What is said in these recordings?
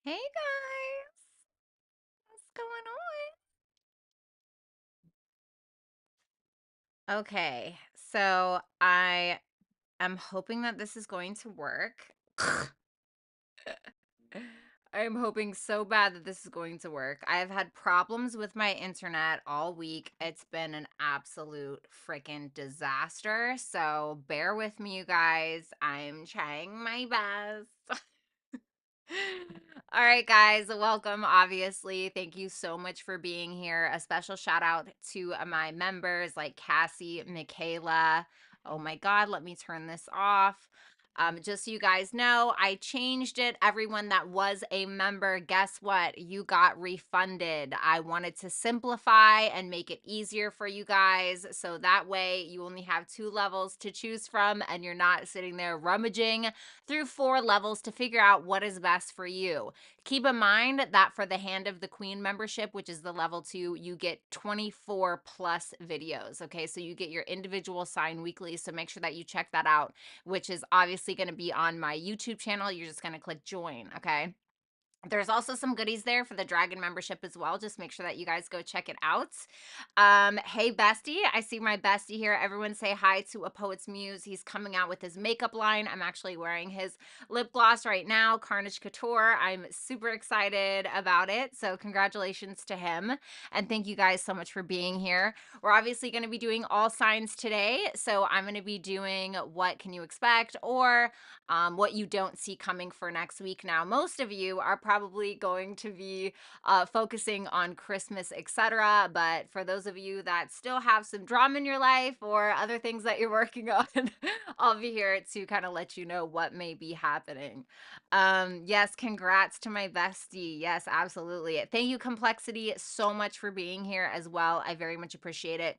Hey guys, what's going on? Okay, so I am hoping that this is going to work. I'm hoping so bad that this is going to work. I have had problems with my internet all week. It's been an absolute freaking disaster. So bear with me, you guys. I'm trying my best. All right, guys, welcome. Obviously, thank you so much for being here. A special shout out to my members like Cassie, Michaela. Oh my God, let me turn this off. Just so you guys know, I changed it. Everyone that was a member, guess what? You got refunded. I wanted to simplify and make it easier for you guys. So that way you only have 2 levels to choose from and you're not sitting there rummaging through 4 levels to figure out what is best for you. Keep in mind that for the Hand of the Queen membership, which is the level 2, you get 24 plus videos. Okay, so you get your individual sign weekly. So make sure that you check that out, which is obviously going to be on my YouTube channel. You're just going to click join. Okay. There's also some goodies there for the Dragon membership as well. Just make sure that you guys go check it out. Hey, bestie. I see my bestie here. Everyone say hi to A Poet's Muse. He's coming out with his makeup line. I'm actually wearing his lip gloss right now, Carnage Couture. I'm super excited about it. So congratulations to him. And thank you guys so much for being here. We're obviously going to be doing all signs today. So I'm going to be doing what can you expect or what you don't see coming for next week. Now, most of you are probably going to be focusing on Christmas, etc. But for those of you that still have some drama in your life or other things that you're working on, I'll be here to kind of let you know what may be happening. Yes, congrats to my bestie. Yes, absolutely. Thank you, Complexity, so much for being here as well. I very much appreciate it.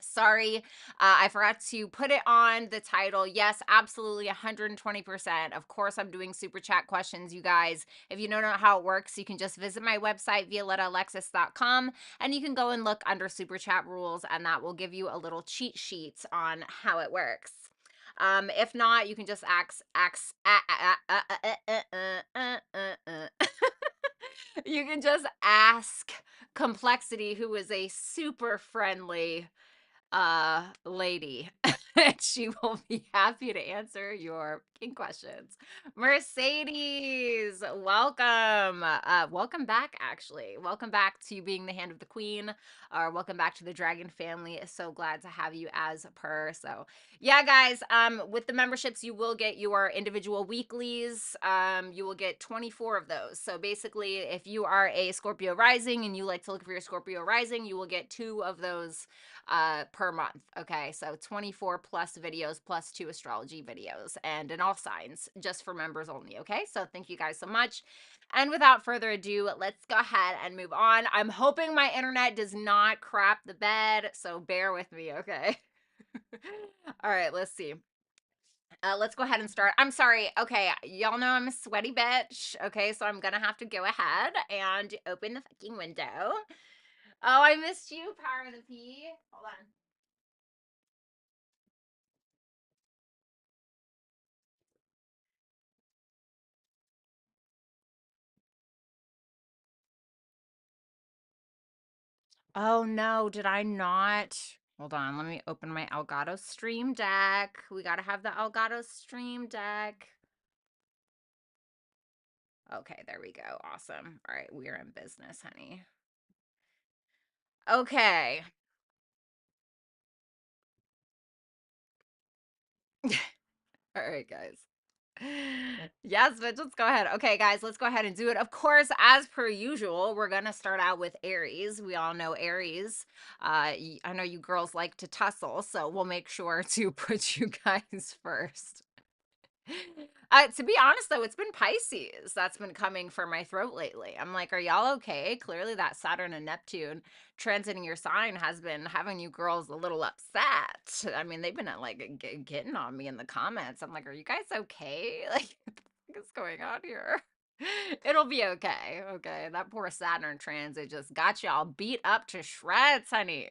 Sorry, I forgot to put it on the title. Yes, absolutely, 120%. Of course, I'm doing super chat questions, you guys. If you don't know how it works, you can just visit my website, violettaalexis.com, and you can go and look under super chat rules, and that will give you a little cheat sheet on how it works. If not, you can just you can just ask Complexity, who is a super friendly lady. And she will be happy to answer your king questions. Mercedes, welcome. Welcome back, actually. Welcome back to being the Hand of the Queen, or welcome back to the Dragon family. So glad to have you as per. So yeah, guys, with the memberships, you will get your individual weeklies. You will get 24 of those. So basically, if you are a Scorpio rising and you like to look for your Scorpio rising, you will get 2 of those per month. Okay, so 24 plus videos plus 2 astrology videos, and in all signs, just for members only. Okay, so thank you guys so much. And without further ado, let's go ahead and move on. I'm hoping my internet does not crap the bed, so bear with me. Okay. All right, let's see. Let's go ahead and start. I'm sorry. Okay, y'all know I'm a sweaty bitch. Okay, so I'm gonna have to go ahead and open the fucking window. Oh, I missed you, Power of the P. Hold on. Oh no, did I not? Hold on, let me open my Elgato Stream Deck. We gotta have the Elgato Stream Deck. Okay, there we go. Awesome. All right, we are in business, honey. Okay. All right, guys. Yes, but let's go ahead. Okay, guys, let's go ahead and do it. Of course, as per usual, we're gonna start out with Aries. We all know Aries. I know you girls like to tussle, so we'll make sure to put you guys first. To be honest, though, it's been Pisces that's been coming for my throat lately. I'm like, are y'all okay? Clearly, that Saturn and Neptune transiting your sign has been having you girls a little upset. I mean, they've been like getting on me in the comments. I'm like, are you guys okay? Like, what's going on here? It'll be okay. Okay, that poor Saturn transit just got y'all beat up to shreds, honey.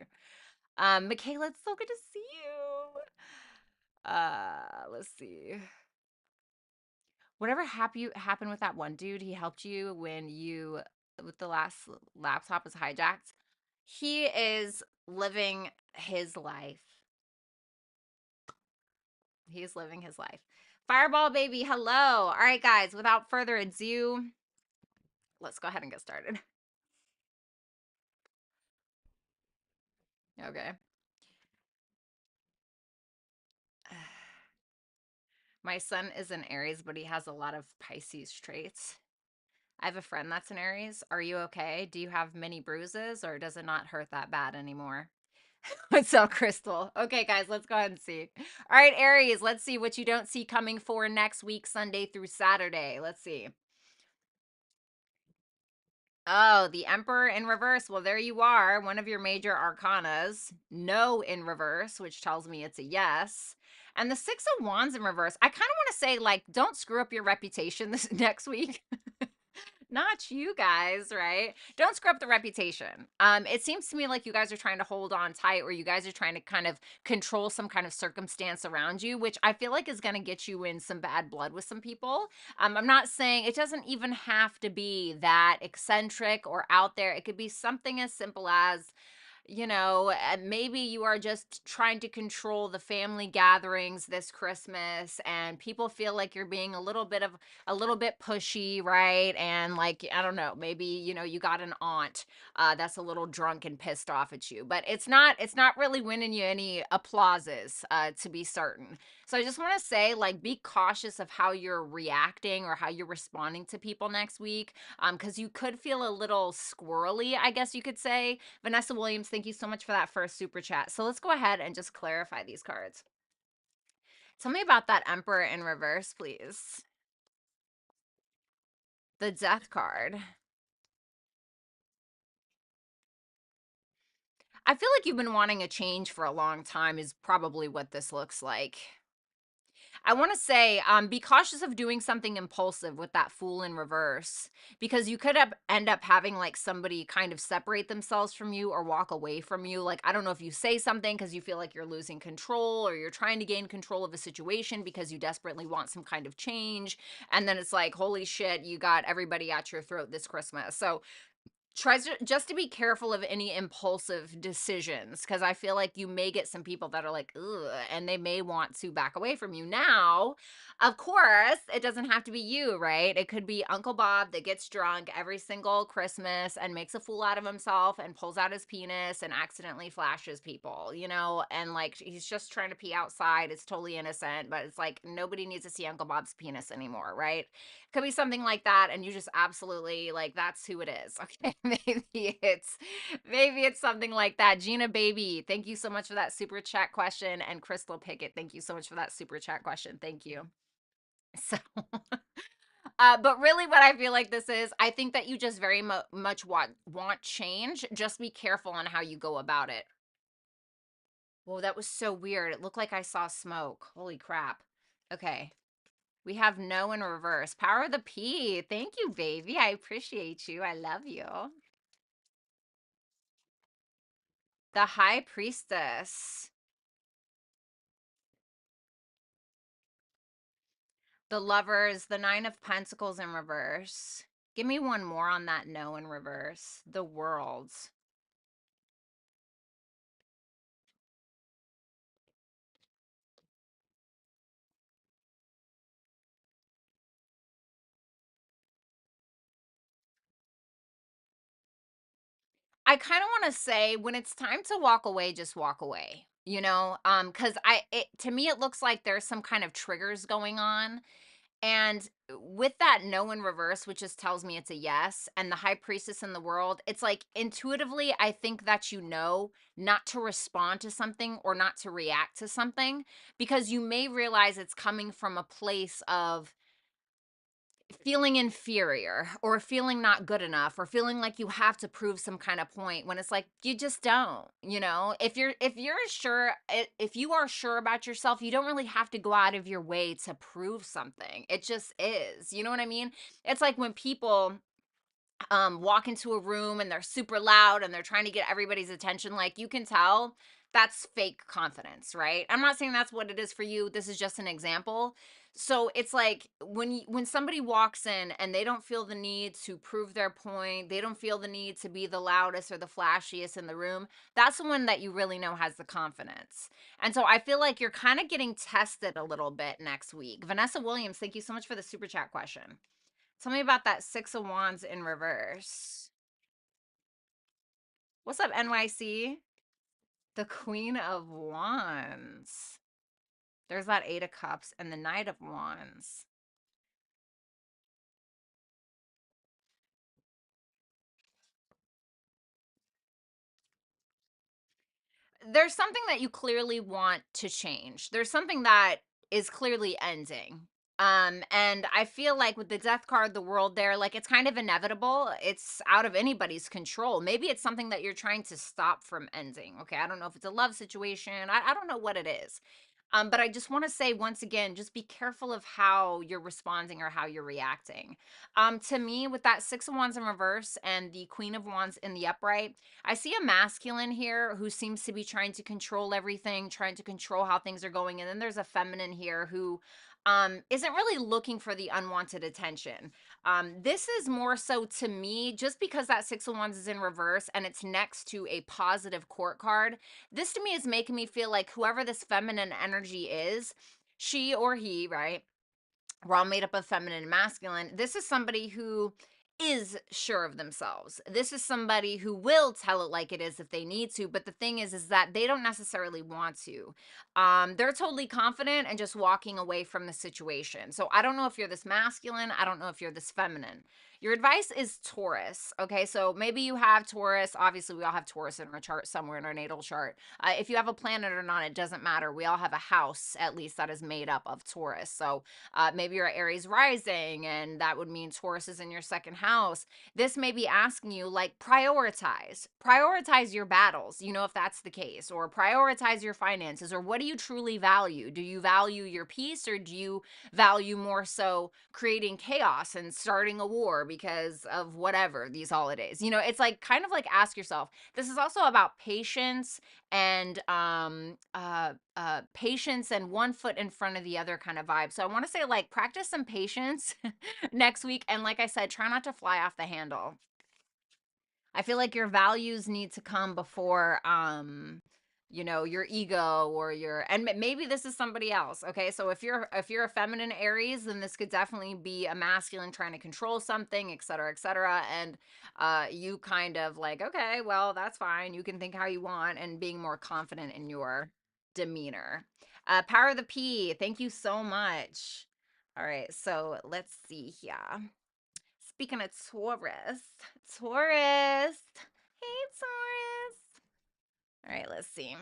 Michaela, it's so good to see you. Let's see. Whatever happened with that one dude, he helped you when you with the last laptop was hijacked. He is living his life. He's living his life. Fireball baby, hello. All right, guys, without further ado, let's go ahead and get started. Okay. My son is an Aries, but he has a lot of Pisces traits. I have a friend that's an Aries. Are you okay? Do you have many bruises or does it not hurt that bad anymore? What's up, Crystal? Okay, guys, let's go ahead and see. All right, Aries, let's see what you don't see coming for next week, Sunday through Saturday. Let's see. Oh, the Emperor in reverse. Well, there you are. One of your major arcanas. No in reverse, which tells me it's a yes. And the Six of Wands in reverse. I kind of want to say, like, don't screw up your reputation this next week. Not you guys, right? Don't screw up the reputation. It seems to me like you guys are trying to hold on tight, or you guys are trying to kind of control some kind of circumstance around you, which I feel like is going to get you in some bad blood with some people. I'm not saying it doesn't even have to be that eccentric or out there. It could be something as simple as, maybe you are just trying to control the family gatherings this Christmas and people feel like you're being a little bit pushy, right? And like, I don't know, maybe, you got an aunt that's a little drunk and pissed off at you, but it's not really winning you any applauses, to be certain. So I just want to say, like, be cautious of how you're reacting or how you're responding to people next week, because you could feel a little squirrely, I guess you could say. Vanessa Williams, thank you so much for that first super chat. So let's go ahead and just clarify these cards. Tell me about that Emperor in reverse, please. The Death card. I feel like you've been wanting a change for a long time, is probably what this looks like. I want to say, be cautious of doing something impulsive with that Fool in reverse, because you could end up having like somebody kind of separate themselves from you or walk away from you. Like, I don't know if you say something because you feel like you're losing control, or you're trying to gain control of a situation because you desperately want some kind of change. And then it's like, holy shit, you got everybody at your throat this Christmas. So tries just to be careful of any impulsive decisions, because I feel like you may get some people that are like, ugh, and they may want to back away from you. Now, of course, it doesn't have to be you, right? It could be Uncle Bob that gets drunk every single Christmas and makes a fool out of himself and pulls out his penis and accidentally flashes people, and like he's just trying to pee outside. It's totally innocent, but it's like nobody needs to see Uncle Bob's penis anymore, right? Could be something like that, and you just absolutely like that's who it is. Okay, maybe it's something like that. Gina baby, thank you so much for that super chat question. And Crystal Pickett, thank you so much for that super chat question. Thank you. So but really what I feel like this is, I think that you just very much want change. Just be careful on how you go about it. Whoa, that was so weird. It looked like I saw smoke. Holy crap. Okay. We have no in reverse. Power of the P. Thank you, baby. I appreciate you. I love you. The High Priestess. The Lovers. The Nine of Pentacles in reverse. Give me one more on that no in reverse. The World. I kind of want to say when it's time to walk away, just walk away. Because to me it looks like there's some kind of triggers going on. And with that no in reverse, which just tells me it's a yes, and the High Priestess in the World, it's like intuitively, I think that not to respond to something or not to react to something, because you may realize it's coming from a place of feeling inferior or feeling not good enough or feeling like you have to prove some kind of point, when it's like you just don't. If you are sure about yourself, you don't really have to go out of your way to prove something. It just is, you know what I mean? It's like when people walk into a room and they're super loud and they're trying to get everybody's attention, like you can tell that's fake confidence, right? I'm not saying that's what it is for you. This is just an example. So it's like when somebody walks in and they don't feel the need to prove their point, they don't feel the need to be the loudest or the flashiest in the room, that's the one that you really know has the confidence. And so I feel like you're kind of getting tested a little bit next week. Vanessa Williams, thank you so much for the super chat question. Tell me about that 6 of Wands in reverse. What's up, NYC? The Queen of Wands. There's that 8 of Cups and the Knight of Wands. There's something that you clearly want to change. There's something that is clearly ending. And I feel like with the Death card, the World there, like it's kind of inevitable. It's out of anybody's control. Maybe it's something that you're trying to stop from ending. Okay, I don't know if it's a love situation. I don't know what it is. But I just want to say once again, just be careful of how you're responding or how you're reacting. To me, with that 6 of Wands in reverse and the Queen of Wands in the upright, I see a masculine here who seems to be trying to control everything, trying to control how things are going. And then there's a feminine here who isn't really looking for the unwanted attention. This is more so to me, just because that 6 of Wands is in reverse and it's next to a positive court card. This to me is making me feel like whoever this feminine energy is, she or he, right? We're all made up of feminine and masculine. This is somebody who is sure of themselves. This is somebody who will tell it like it is if they need to, but the thing is that they don't necessarily want to. They're totally confident and just walking away from the situation. So I don't know if you're this masculine, I don't know if you're this feminine. Your advice is Taurus. Okay, so maybe you have Taurus. Obviously, we all have Taurus in our chart somewhere in our natal chart. If you have a planet or not, it doesn't matter. We all have a house, at least, that is made up of Taurus. So maybe you're Aries rising, and that would mean Taurus is in your second house. This may be asking you, like, prioritize your battles, you know, if that's the case, or prioritize your finances, or what do you truly value? Do you value your peace, or do you value more so creating chaos and starting a war because of whatever these holidays? You know, it's like kind of like ask yourself. This is also about patience and patience and one foot in front of the other kind of vibe. So I want to say, like, practice some patience next week, and like I said, try not to fly off the handle. I feel like your values need to come before you know, your ego or your, and maybe this is somebody else. Okay, so if you're a feminine Aries, then this could definitely be a masculine trying to control something, etc., etc. And you kind of like, okay, well, that's fine, you can think how you want, and being more confident in your demeanor. Power of the P, thank you so much. All right, so let's see here. Speaking of Taurus, Taurus. Hey, Taurus. All right, let's see.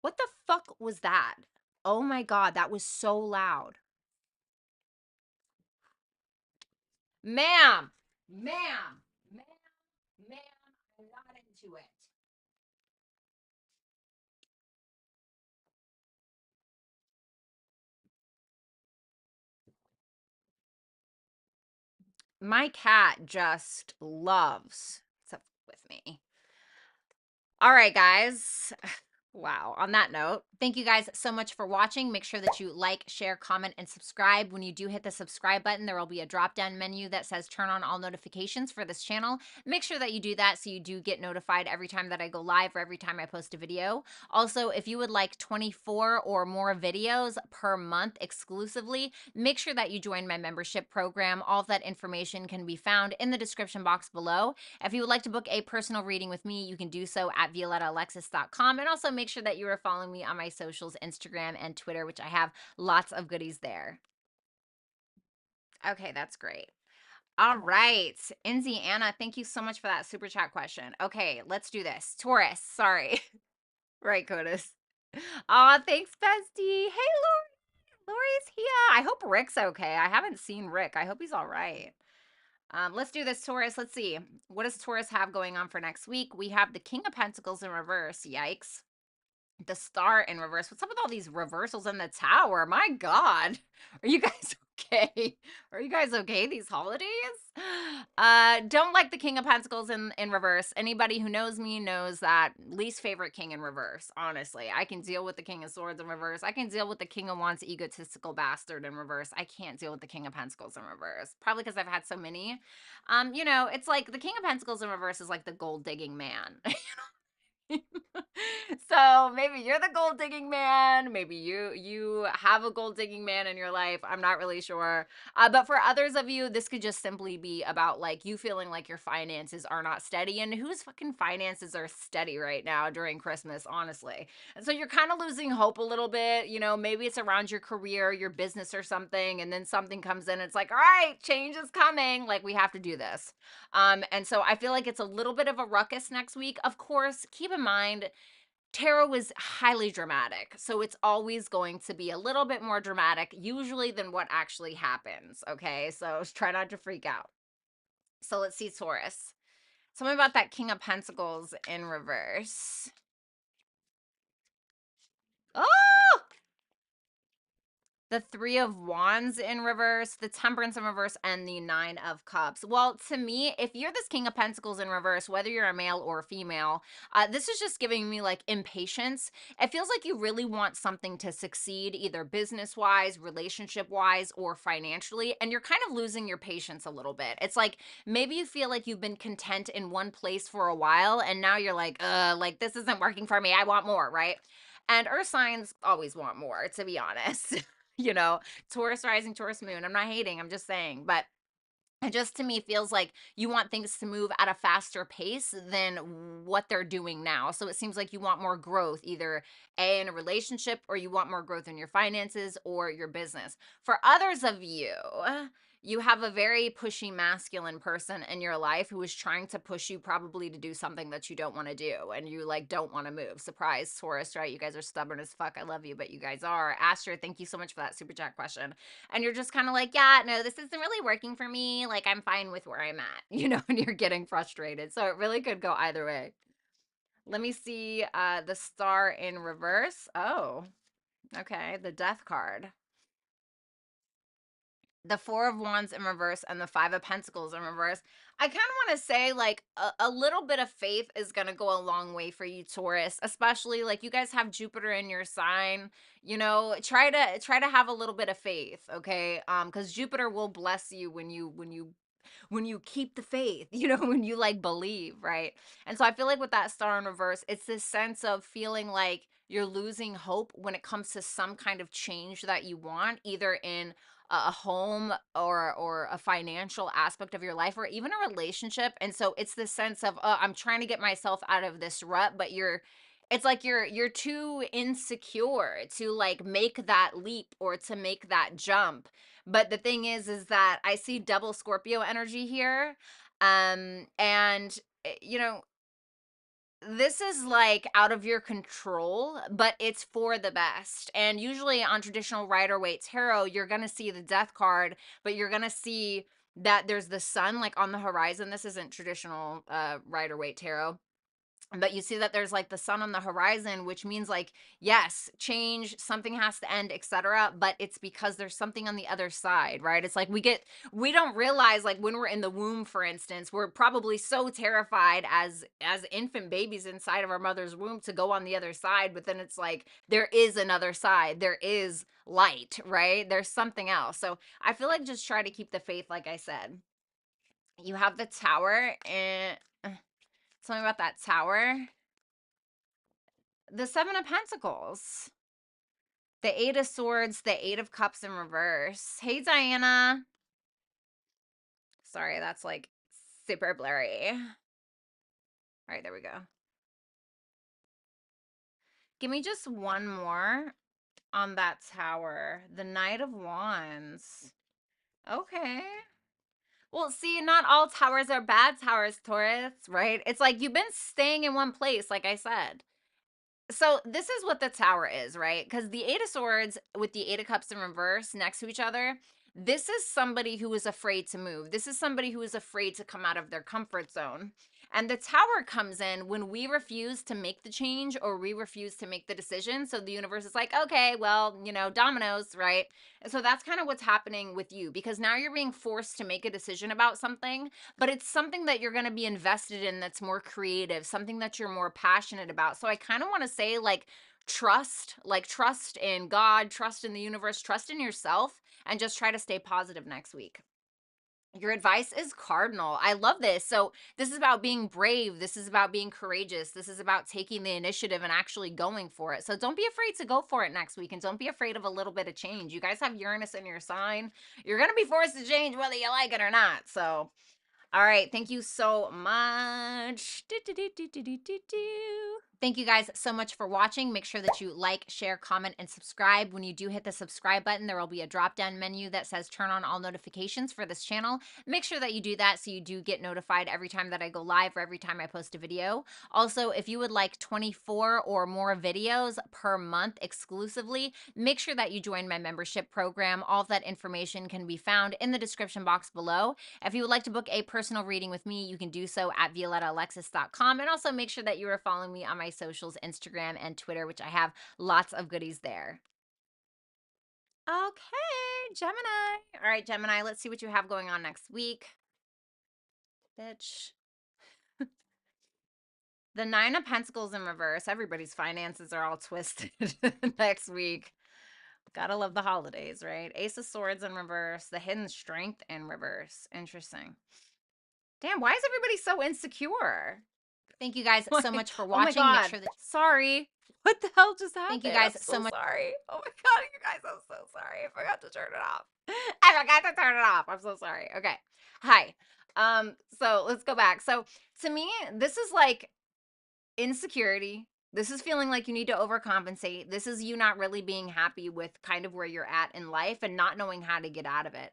What the fuck was that? Oh my God, that was so loud. Ma'am, ma'am, ma'am, I'm not into it. My cat just loves to with me. All right, guys. Wow. On that note, thank you guys so much for watching. Make sure that you like, share, comment, and subscribe. When you do hit the subscribe button, there will be a drop-down menu that says turn on all notifications for this channel. Make sure that you do that so you do get notified every time that I go live or every time I post a video. Also, if you would like 24 or more videos per month exclusively, make sure that you join my membership program. All of that information can be found in the description box below. If you would like to book a personal reading with me, you can do so at violettaalexis.com, and also make sure that you are following me on my socials, Instagram and Twitter, which I have lots of goodies there. Okay, that's great. All right, Inzy Anna, thank you so much for that super chat question. Okay, let's do this. Taurus, sorry. Right, Codus. Aw, thanks, bestie. Hey, Lori. Lori's here. I hope Rick's okay. I haven't seen Rick. I hope he's all right. Let's do this, Taurus. Let's see. What does Taurus have going on for next week? We have the King of Pentacles in reverse. Yikes. The Star in reverse. What's up with all these reversals in the Tower? My God. Are you guys Okay. Are you guys okay these holidays? Don't like the King of Pentacles in reverse. Anybody who knows me knows that least favorite king in reverse, honestly. I can deal with the King of Swords in reverse. I can deal with the King of Wands egotistical bastard in reverse. I can't deal with the King of Pentacles in reverse. Probably because I've had so many. It's like the King of Pentacles in reverse is like the gold digging man. So maybe you're the gold digging man. Maybe you have a gold digging man in your life. I'm not really sure. But for others of you, this could just simply be about like you feeling like your finances are not steady. And whose fucking finances are steady right now during Christmas, honestly? And so you're kind of losing hope a little bit. Maybe it's around your career, your business or something, and then something comes in. It's like, all right, change is coming. Like we have to do this. And so I feel like it's a little bit of a ruckus next week. Of course, keep in mind, tarot is highly dramatic. So it's always going to be a little bit more dramatic, usually, than what actually happens. Okay. So try not to freak out. So let's see, Taurus. Tell me about that King of Pentacles in reverse. Oh, the Three of Wands in reverse, the Temperance in reverse, and the Nine of Cups. Well, to me, if you're this King of Pentacles in reverse, whether you're a male or a female, this is just giving me like impatience. It feels like you really want something to succeed, either business-wise, relationship-wise, or financially, and you're kind of losing your patience a little bit. It's like maybe you feel like you've been content in one place for a while, and now you're like this isn't working for me. I want more, right? And earth signs always want more, to be honest. you know, Taurus rising, Taurus moon. I'm not hating, I'm just saying. But it just to me feels like you want things to move at a faster pace than what they're doing now. So it seems like you want more growth, either A, in a relationship, or you want more growth in your finances or your business. For others of you, you have a very pushy masculine person in your life who is trying to push you probably to do something that you don't want to do and you like don't want to move. Surprise, Taurus, right? You guys are stubborn as fuck. I love you, but you guys are. Astra, thank you so much for that super chat question. And you're just kind of like, yeah, no, this isn't really working for me. Like, I'm fine with where I'm at, and you're getting frustrated. So it really could go either way. Let me see the star in reverse. Oh, okay. The death card. The Four of Wands in reverse and the Five of Pentacles in reverse. I kind of want to say like a little bit of faith is going to go a long way for you, Taurus, especially like you guys have Jupiter in your sign. Try to have a little bit of faith, okay? Cuz Jupiter will bless you when you keep the faith, when you like believe, right? And so I feel like with that star in reverse, it's this sense of feeling like you're losing hope when it comes to some kind of change that you want, either in a home or a financial aspect of your life or even a relationship. And so it's this sense of I'm trying to get myself out of this rut, but it's like you're too insecure to like make that leap or to make that jump. But the thing is that I see double Scorpio energy here. And this is like out of your control, but it's for the best. And usually on traditional Rider-Waite tarot, you're going to see the death card, but you're going to see that there's the sun like on the horizon. This isn't traditional Rider-Waite tarot, but you see that there's like the sun on the horizon, which means like, yes, change, something has to end, etc. But it's because there's something on the other side, right? It's like we don't realize, like when we're in the womb, for instance, we're probably so terrified as infant babies inside of our mother's womb to go on the other side. But then it's like there is another side, there is light, right? There's something else. So I feel like just try to keep the faith, like I said. You have the Tower, and tell me about that Tower. The Seven of Pentacles, the Eight of Swords, the Eight of Cups in reverse. Hey, Diana. Sorry, that's like super blurry. All right, there we go. Give me just one more on that Tower. The Knight of Wands. Okay. Well, see, not all towers are bad towers, Taurus, right? It's like you've been staying in one place, like I said. So this is what the Tower is, right? Because the Eight of Swords with the Eight of Cups in reverse next to each other, this is somebody who is afraid to move. This is somebody who is afraid to come out of their comfort zone. And the Tower comes in when we refuse to make the change or we refuse to make the decision. So the universe is like, okay, well, dominoes, right? And so that's kind of what's happening with you, because now you're being forced to make a decision about something, but it's something that you're going to be invested in that's more creative, something that you're more passionate about. So I kind of want to say, like, trust in God, trust in the universe, trust in yourself, and just try to stay positive next week. Your advice is cardinal. I love this. So, this is about being brave. This is about being courageous. This is about taking the initiative and actually going for it. So, don't be afraid to go for it next week, and don't be afraid of a little bit of change. You guys have Uranus in your sign. You're going to be forced to change whether you like it or not. So, all right. Thank you so much. Thank you guys so much for watching. Make sure that you like, share, comment, and subscribe. When you do hit the subscribe button, there will be a drop-down menu that says turn on all notifications for this channel. Make sure that you do that so you do get notified every time that I go live or every time I post a video. Also, if you would like 24 or more videos per month exclusively, make sure that you join my membership program. All of that information can be found in the description box below. If you would like to book a personal reading with me, you can do so at violettaalexis.com. And also make sure that you are following me on my socials, Instagram and Twitter, which I have lots of goodies there. Okay, Gemini. All right, Gemini, let's see what you have going on next week. Bitch. The Nine of Pentacles in reverse. Everybody's finances are all twisted next week. Gotta love the holidays, right? Ace of Swords in reverse. The Hidden Strength in reverse. Interesting. Damn, why is everybody so insecure? Thank you guys so much for watching. Oh my God. Make sure that Sorry. What the hell just happened? Thank you guys so much. Sorry. Oh my God, you guys, I'm so sorry. I forgot to turn it off. I forgot to turn it off. I'm so sorry. Okay. Hi. So let's go back. So to me, this is like insecurity. This is feeling like you need to overcompensate. This is you not really being happy with kind of where you're at in life and not knowing how to get out of it.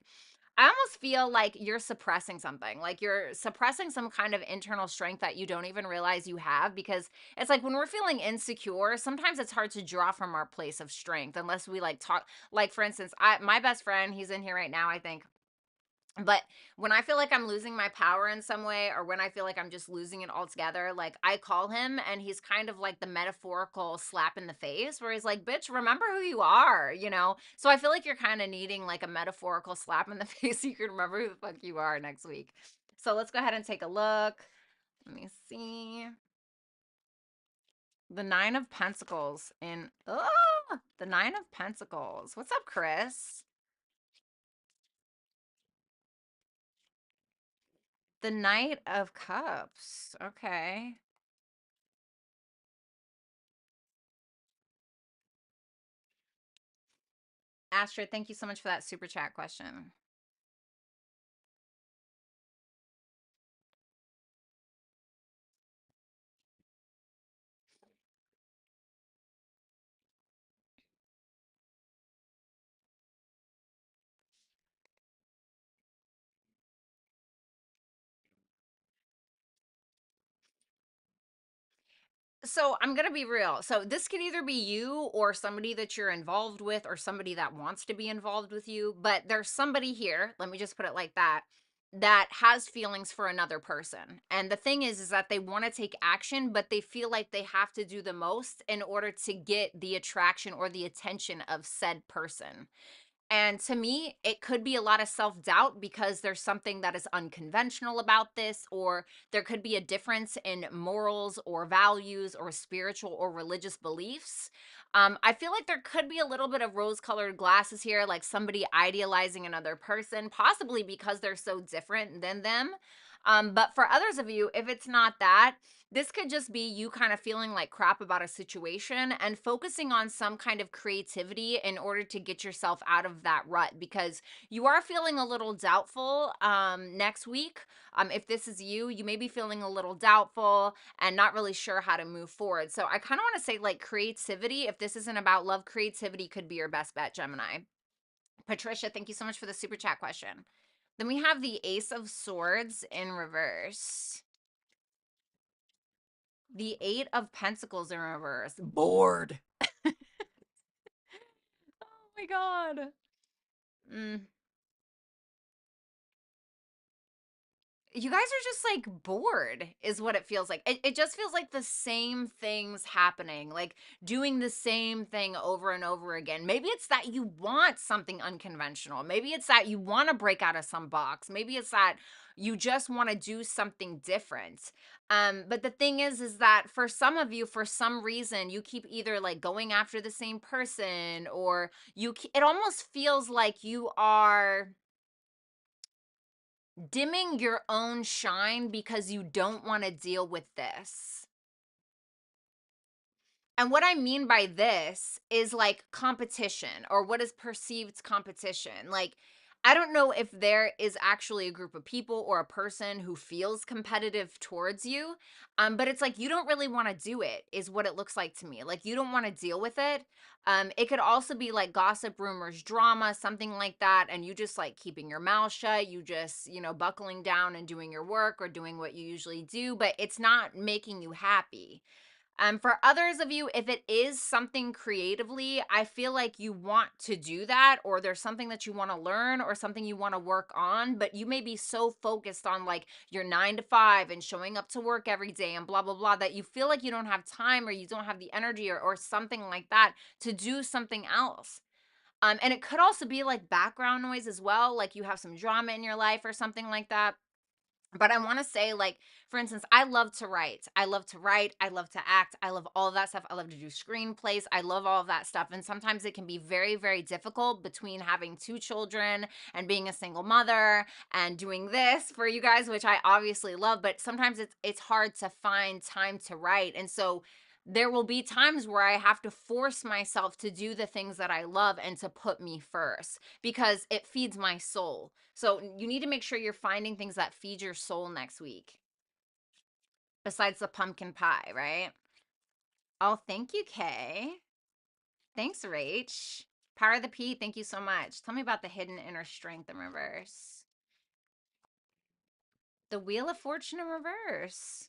I almost feel like you're suppressing something, like you're suppressing some kind of internal strength that you don't even realize you have, because it's like when we're feeling insecure, sometimes it's hard to draw from our place of strength unless we like talk. Like, for instance, my best friend, he's in here right now, I think. But when I feel like I'm losing my power in some way, or when I feel like I'm just losing it altogether, like I call him and he's kind of like the metaphorical slap in the face where he's like, bitch, remember who you are, you know? So I feel like you're kind of needing like a metaphorical slap in the face so you can remember who the fuck you are next week. So let's go ahead and take a look. Let me see. The Nine of Pentacles in, the Nine of Pentacles. What's up, Chris? The Knight of Cups. Okay. Astrid, thank you so much for that super chat question. So I'm going to be real. So this could either be you or somebody that you're involved with or somebody that wants to be involved with you. But there's somebody here, let me just put it like that, that has feelings for another person. And the thing is that they want to take action, but they feel like they have to do the most in order to get the attraction or the attention of said person. And to me, it could be a lot of self doubt because there's something that is unconventional about this, or there could be a difference in morals or values or spiritual or religious beliefs. I feel like there could be a little bit of rose colored glasses here, like somebody idealizing another person, possibly because they're so different than them. But for others of you, if it's not that, this could just be you kind of feeling like crap about a situation and focusing on some kind of creativity in order to get yourself out of that rut, because you are feeling a little doubtful next week. If this is you, you may be feeling a little doubtful and not really sure how to move forward. So I kind of want to say, like, creativity, if this isn't about love, creativity could be your best bet, Gemini. Patricia, thank you so much for the super chat question. Then we have the Ace of Swords in reverse. The Eight of Pentacles in reverse. Bored. Oh my God. Mm. You guys are just like bored, is what it feels like. It just feels like the same things happening, like doing the same thing over and over again. Maybe it's that you want something unconventional. Maybe it's that you want to break out of some box. Maybe it's that you just want to do something different. But the thing is that for some of you, for some reason, you keep either like going after the same person, or it almost feels like you are dimming your own shine because you don't want to deal with this. And what I mean by this is like competition, or what is perceived competition. Like, I don't know if there is actually a group of people or a person who feels competitive towards you, but it's like you don't really want to do it, is what it looks like to me. Like, you don't want to deal with it. It could also be like gossip, rumors, drama, something like that, and you just like keeping your mouth shut. You just, buckling down and doing your work or doing what you usually do, but it's not making you happy. For others of you, if it is something creatively, I feel like you want to do that, or there's something that you want to learn or something you want to work on, but you may be so focused on like your 9 to 5 and showing up to work every day and blah, blah, blah, that you feel like you don't have time, or you don't have the energy, or something like that to do something else. And it could also be like background noise as well, like you have some drama in your life or something like that. But I want to say, like, for instance, I love to write. I love to write. I love to act. I love all of that stuff. I love to do screenplays. I love all of that stuff. And sometimes it can be very, very difficult between having 2 children and being a single mother and doing this for you guys, which I obviously love. But sometimes it's hard to find time to write. And so there will be times where I have to force myself to do the things that I love and to put me first, because it feeds my soul. So you need to make sure you're finding things that feed your soul next week, besides the pumpkin pie, right? Oh, thank you, Kay. Thanks, Rach. Power of the P, thank you so much. Tell me about the hidden inner strength in reverse. The Wheel of Fortune in reverse.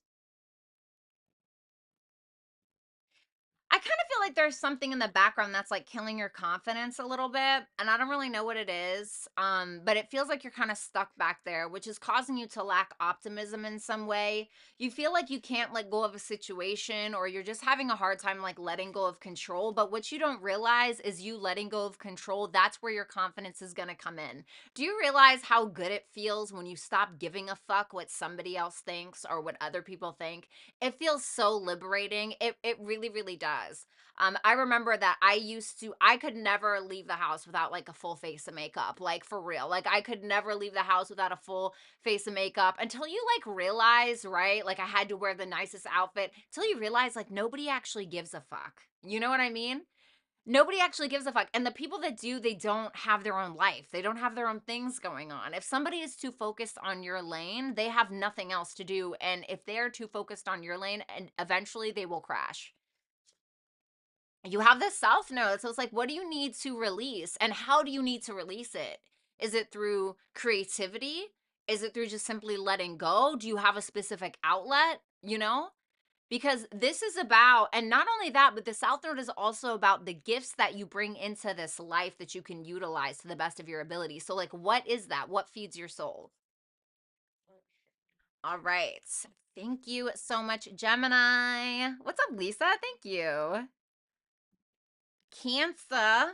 I kind of feel like there's something in the background that's like killing your confidence a little bit, and I don't really know what it is. But it feels like you're kind of stuck back there, which is causing you to lack optimism in some way. You feel like you can't let go of a situation, or you're just having a hard time like letting go of control. But what you don't realize is you letting go of control, that's where your confidence is going to come in. Do you realize how good it feels when you stop giving a fuck what somebody else thinks or what other people think? It feels so liberating. It really, really does. I remember that I could never leave the house without like a full face of makeup, like for real. Like I could never leave the house without a full face of makeup until you like realize, right? Like I had to wear the nicest outfit until you realize like nobody actually gives a fuck. You know what I mean? Nobody actually gives a fuck. And the people that do, they don't have their own life. They don't have their own things going on. If somebody is too focused on your lane, they have nothing else to do. And if they're too focused on your lane, and eventually they will crash. You have the South Node. So it's like, what do you need to release? And how do you need to release it? Is it through creativity? Is it through just simply letting go? Do you have a specific outlet? Because this is about, and not only that, but the South Node is also about the gifts that you bring into this life that you can utilize to the best of your ability. So, like, what is that? What feeds your soul? All right. Thank you so much, Gemini. What's up, Lisa? Thank you. Cancer. Cancer,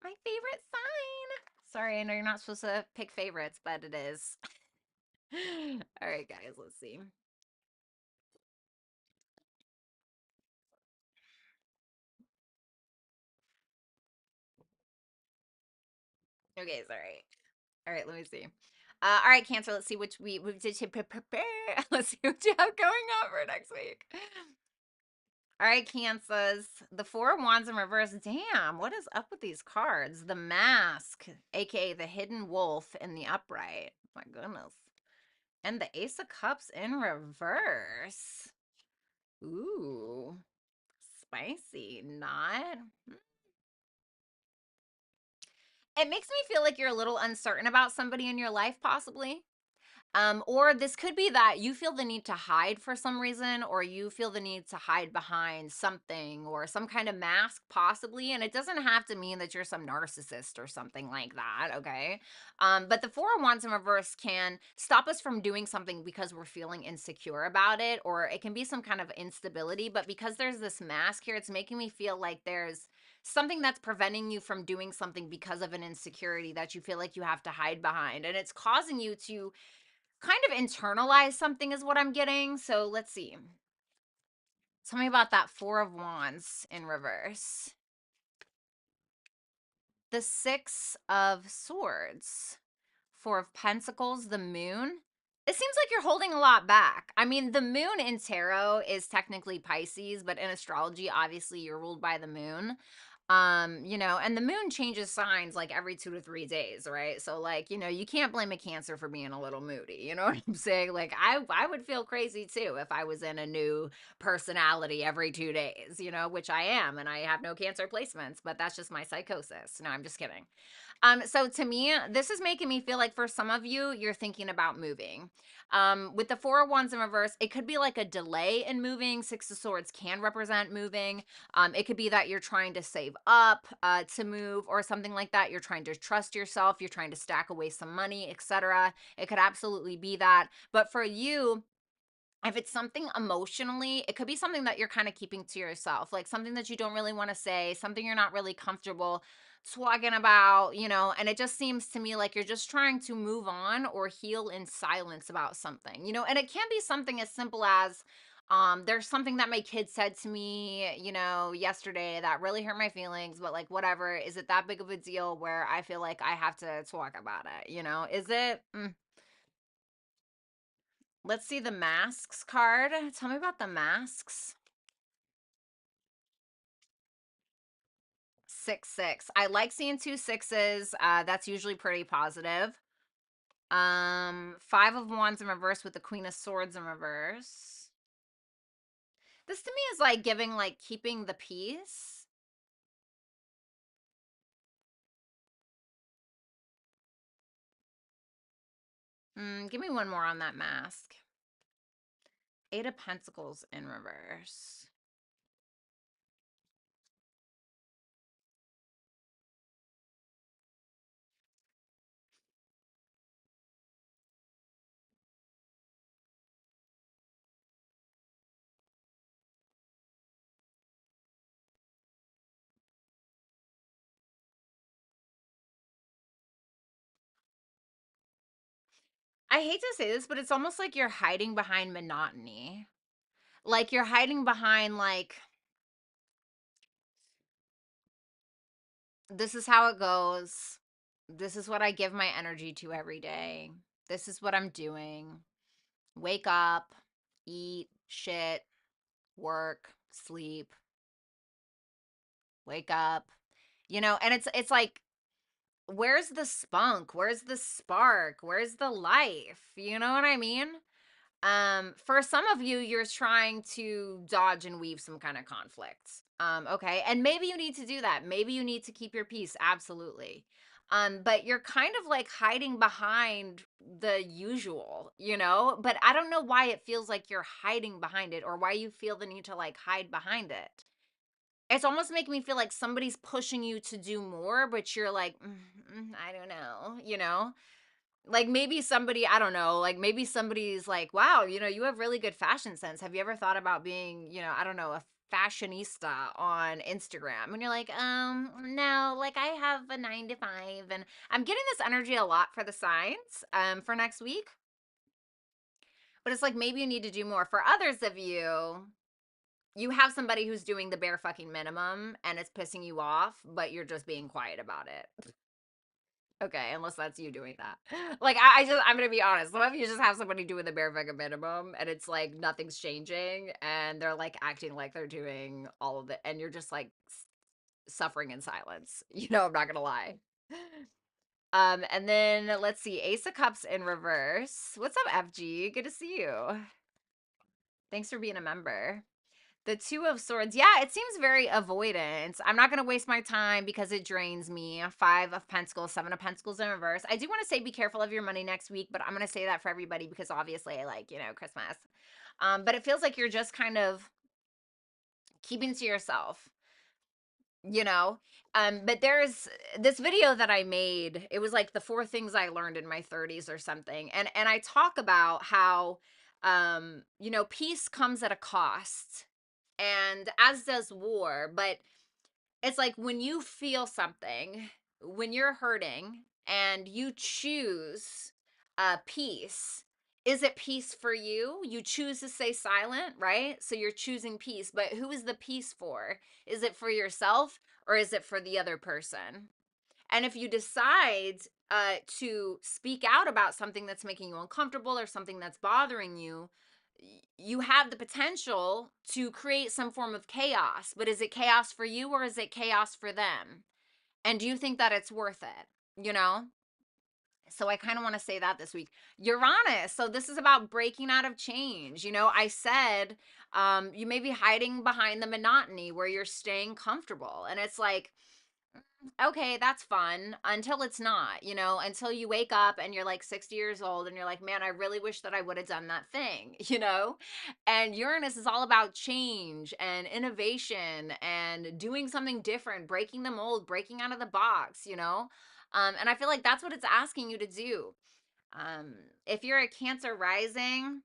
my favorite sign. Sorry, I know you're not supposed to pick favorites, but it is. All right, guys, let's see. Okay, sorry. All right, let me see. All right, Cancer. Let's see which we did. Prepare. Let's see what you have going on for next week. All right, Cancers. The Four of Wands in reverse. Damn, what is up with these cards? The Mask, aka the Hidden Wolf, in the upright. My goodness. And the Ace of Cups in reverse. Ooh, spicy. Not. It makes me feel like you're a little uncertain about somebody in your life, possibly. Or this could be that you feel the need to hide for some reason, or you feel the need to hide behind something or some kind of mask, possibly. And it doesn't have to mean that you're some narcissist or something like that, okay? But the Four of Wands in reverse can stop us from doing something because we're feeling insecure about it, or it can be some kind of instability. But because there's this mask here, it's making me feel like there's something that's preventing you from doing something because of an insecurity that you feel like you have to hide behind. And it's causing you to kind of internalize something is what I'm getting. So let's see. Tell me about that Four of Wands in reverse. The Six of Swords. Four of Pentacles, the Moon. It seems like you're holding a lot back. I mean, the moon in tarot is technically Pisces, but in astrology, obviously, you're ruled by the moon. And the moon changes signs like every 2 to 3 days, right? So, like, you can't blame a Cancer for being a little moody. You know what I'm saying? Like, I would feel crazy too if I was in a new personality every 2 days, which I am, and I have no Cancer placements, but that's just my psychosis. No, I'm just kidding. So to me, this is making me feel like for some of you, you're thinking about moving. With the Four of Wands in reverse, it could be like a delay in moving. Six of Swords can represent moving. It could be that you're trying to save up to move or something like that. You're trying to trust yourself. You're trying to stack away some money, etc. It could absolutely be that. But for you, if it's something emotionally, it could be something that you're kind of keeping to yourself, like something that you don't really want to say, something you're not really comfortable talking about, and it just seems to me like you're just trying to move on or heal in silence about something, and it can be something as simple as there's something that my kid said to me, yesterday that really hurt my feelings, but like whatever, is it that big of a deal where I feel like I have to talk about it, is it? Let's see the masks card. Tell me about the masks. 6 6. I like seeing two sixes. That's usually pretty positive. Five of Wands in reverse with the Queen of Swords in reverse. This to me is like giving, like keeping the peace. Give me one more on that mask. Eight of Pentacles in reverse. I hate to say this, but it's almost like you're hiding behind monotony. Like you're hiding behind like, this is how it goes. This is what I give my energy to every day. This is what I'm doing. Wake up, eat, shit, work, sleep, wake up. And it's like, where's the spunk? Where's the spark? Where's the life? You know what I mean? For some of you, you're trying to dodge and weave some kind of conflict. Okay. And maybe you need to do that. Maybe you need to keep your peace. Absolutely. But you're kind of like hiding behind the usual, but I don't know why it feels like you're hiding behind it or why you feel the need to like hide behind it. It's almost making me feel like somebody's pushing you to do more, but you're like, I don't know. Like maybe somebody, I don't know, like maybe somebody's like, wow, you have really good fashion sense. Have you ever thought about being, I don't know, a fashionista on Instagram? And you're like, no, like I have a 9 to 5. And I'm getting this energy a lot for the signs for next week. But it's like maybe you need to do more. For others of you, you have somebody who's doing the bare fucking minimum and it's pissing you off, but you're just being quiet about it. Okay, unless that's you doing that. Like, I'm gonna be honest. Some of you just have somebody doing the bare fucking minimum, and it's like nothing's changing, and they're like acting like they're doing all of it, and you're just like suffering in silence. I'm not gonna lie. And then let's see, Ace of Cups in reverse. What's up, FG? Good to see you. Thanks for being a member. The Two of Swords. Yeah, it seems very avoidant. I'm not going to waste my time because it drains me. Five of Pentacles, Seven of Pentacles in reverse. I do want to say be careful of your money next week, but I'm going to say that for everybody because obviously I like, Christmas. But it feels like you're just kind of keeping to yourself, you know? But there's this video that I made. It was like the four things I learned in my 30s or something. And I talk about how peace comes at a cost, and as does war. But it's like when you feel something, when you're hurting and you choose peace, is it peace for you? You choose to stay silent, right? So you're choosing peace. But who is the peace for? Is it for yourself or is it for the other person? And if you decide to speak out about something that's making you uncomfortable or something that's bothering you, you have the potential to create some form of chaos. But is it chaos for you or is it chaos for them? And do you think that it's worth it? So I kind of want to say that this week. Uranus. So this is about breaking out of change. I said you may be hiding behind the monotony where you're staying comfortable. And it's like, okay, that's fun until it's not, until you wake up and you're like 60 years old and you're like, man, I really wish that I would have done that thing, And Uranus is all about change and innovation and doing something different, breaking the mold, breaking out of the box. And I feel like that's what it's asking you to do. If you're a Cancer rising,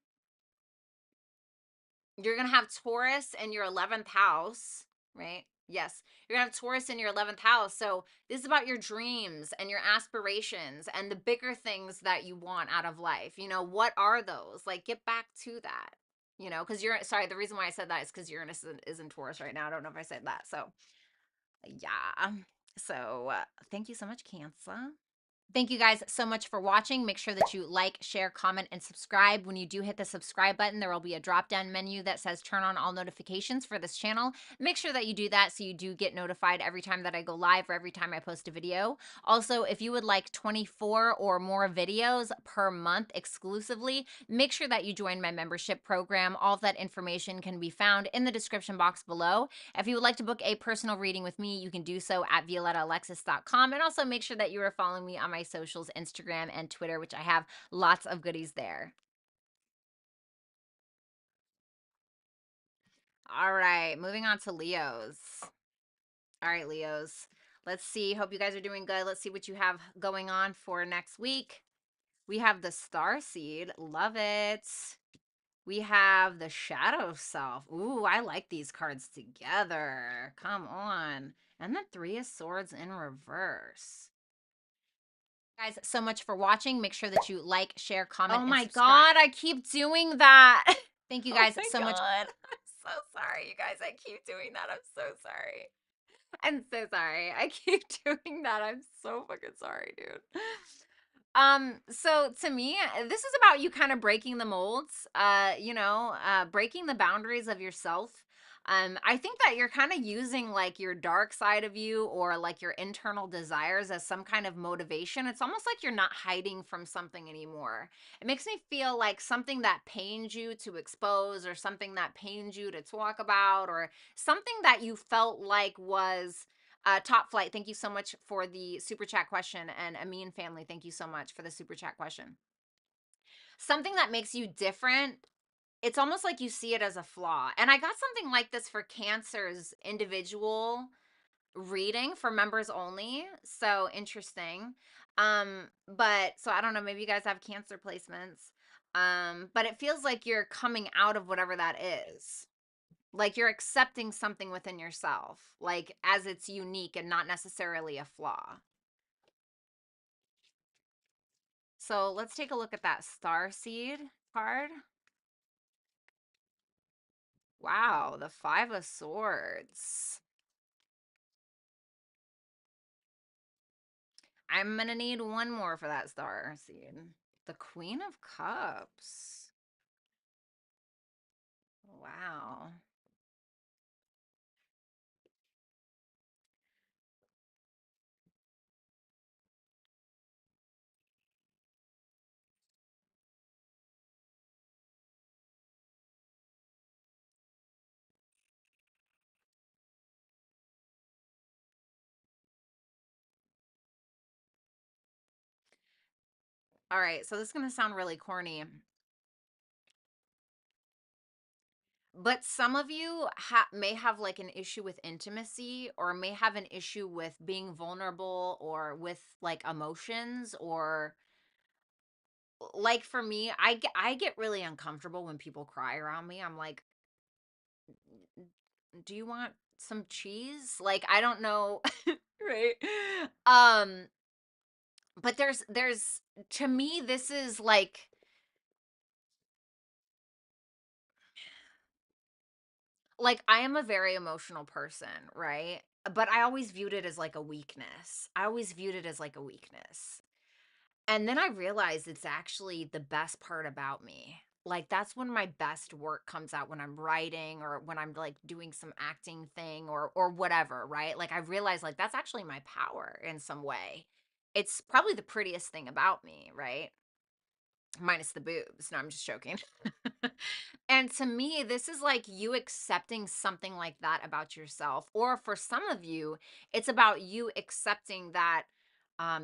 you're going to have Taurus in your 11th house, right? Yes. You're going to have Taurus in your 11th house. So this is about your dreams and your aspirations and the bigger things that you want out of life. What are those? Like, get back to that, because sorry, the reason why I said that is because Uranus is in Taurus right now. I don't know if I said that. So, yeah. So, thank you so much, Cancer. Thank you guys so much for watching. Make sure that you like, share, comment, and subscribe. When you do hit the subscribe button, there will be a drop-down menu that says turn on all notifications for this channel. Make sure that you do that so you do get notified every time that I go live or every time I post a video. Also, if you would like 24 or more videos per month exclusively, make sure that you join my membership program. All of that information can be found in the description box below. If you would like to book a personal reading with me, you can do so at violettaalexis.com. And also make sure that you are following me on my socials, Instagram and Twitter, which I have lots of goodies there. All right, moving on to Leos. All right, Leos. Let's see. Hope you guys are doing good. Let's see what you have going on for next week. We have the Star Seed. Love it. We have the Shadow Self. Ooh, I like these cards together. Come on. And the Three of Swords in reverse. Guys, so much for watching. Make sure that you like, share, comment, and subscribe. Oh my God, I keep doing that. Thank you guys so much. I'm so sorry, you guys. I keep doing that. I'm so sorry. I'm so sorry. I keep doing that. I'm so fucking sorry, dude. So to me, this is about you kind of breaking the molds, breaking the boundaries of yourself. I think that you're kind of using like your dark side of you or like your internal desires as some kind of motivation. It's almost like you're not hiding from something anymore. It makes me feel like something that pains you to expose or something that pains you to talk about or something that you felt like was Top Flight, thank you so much for the super chat question. And Amin family, thank you so much for the super chat question. Something that makes you different, it's almost like you see it as a flaw. And I got something like this for Cancer's individual reading for members only. So interesting. But so I don't know, maybe you guys have Cancer placements. But it feels like you're coming out of whatever that is. Like you're accepting something within yourself, like as it's unique and not necessarily a flaw. So let's take a look at that Star Seed card. Wow, the Five of Swords. I'm gonna need one more for that Star Seed. The Queen of Cups. Wow. All right, so this is going to sound really corny, but some of you may have like an issue with intimacy, or may have an issue with being vulnerable, or with like emotions, or like for me, I get really uncomfortable when people cry around me. I'm like, do you want some cheese? Like, I don't know. Right. Um, but there's to me, this is like I am a very emotional person, right? But I always viewed it as like a weakness. I always viewed it as like a weakness. And then I realized it's actually the best part about me. Like that's when my best work comes out, when I'm writing or when I'm like doing some acting thing or whatever, right? Like I realized like that's actually my power in some way. It's probably the prettiest thing about me, right? Minus the boobs. No, I'm just joking. And to me, this is like you accepting something like that about yourself. Or for some of you, it's about you accepting that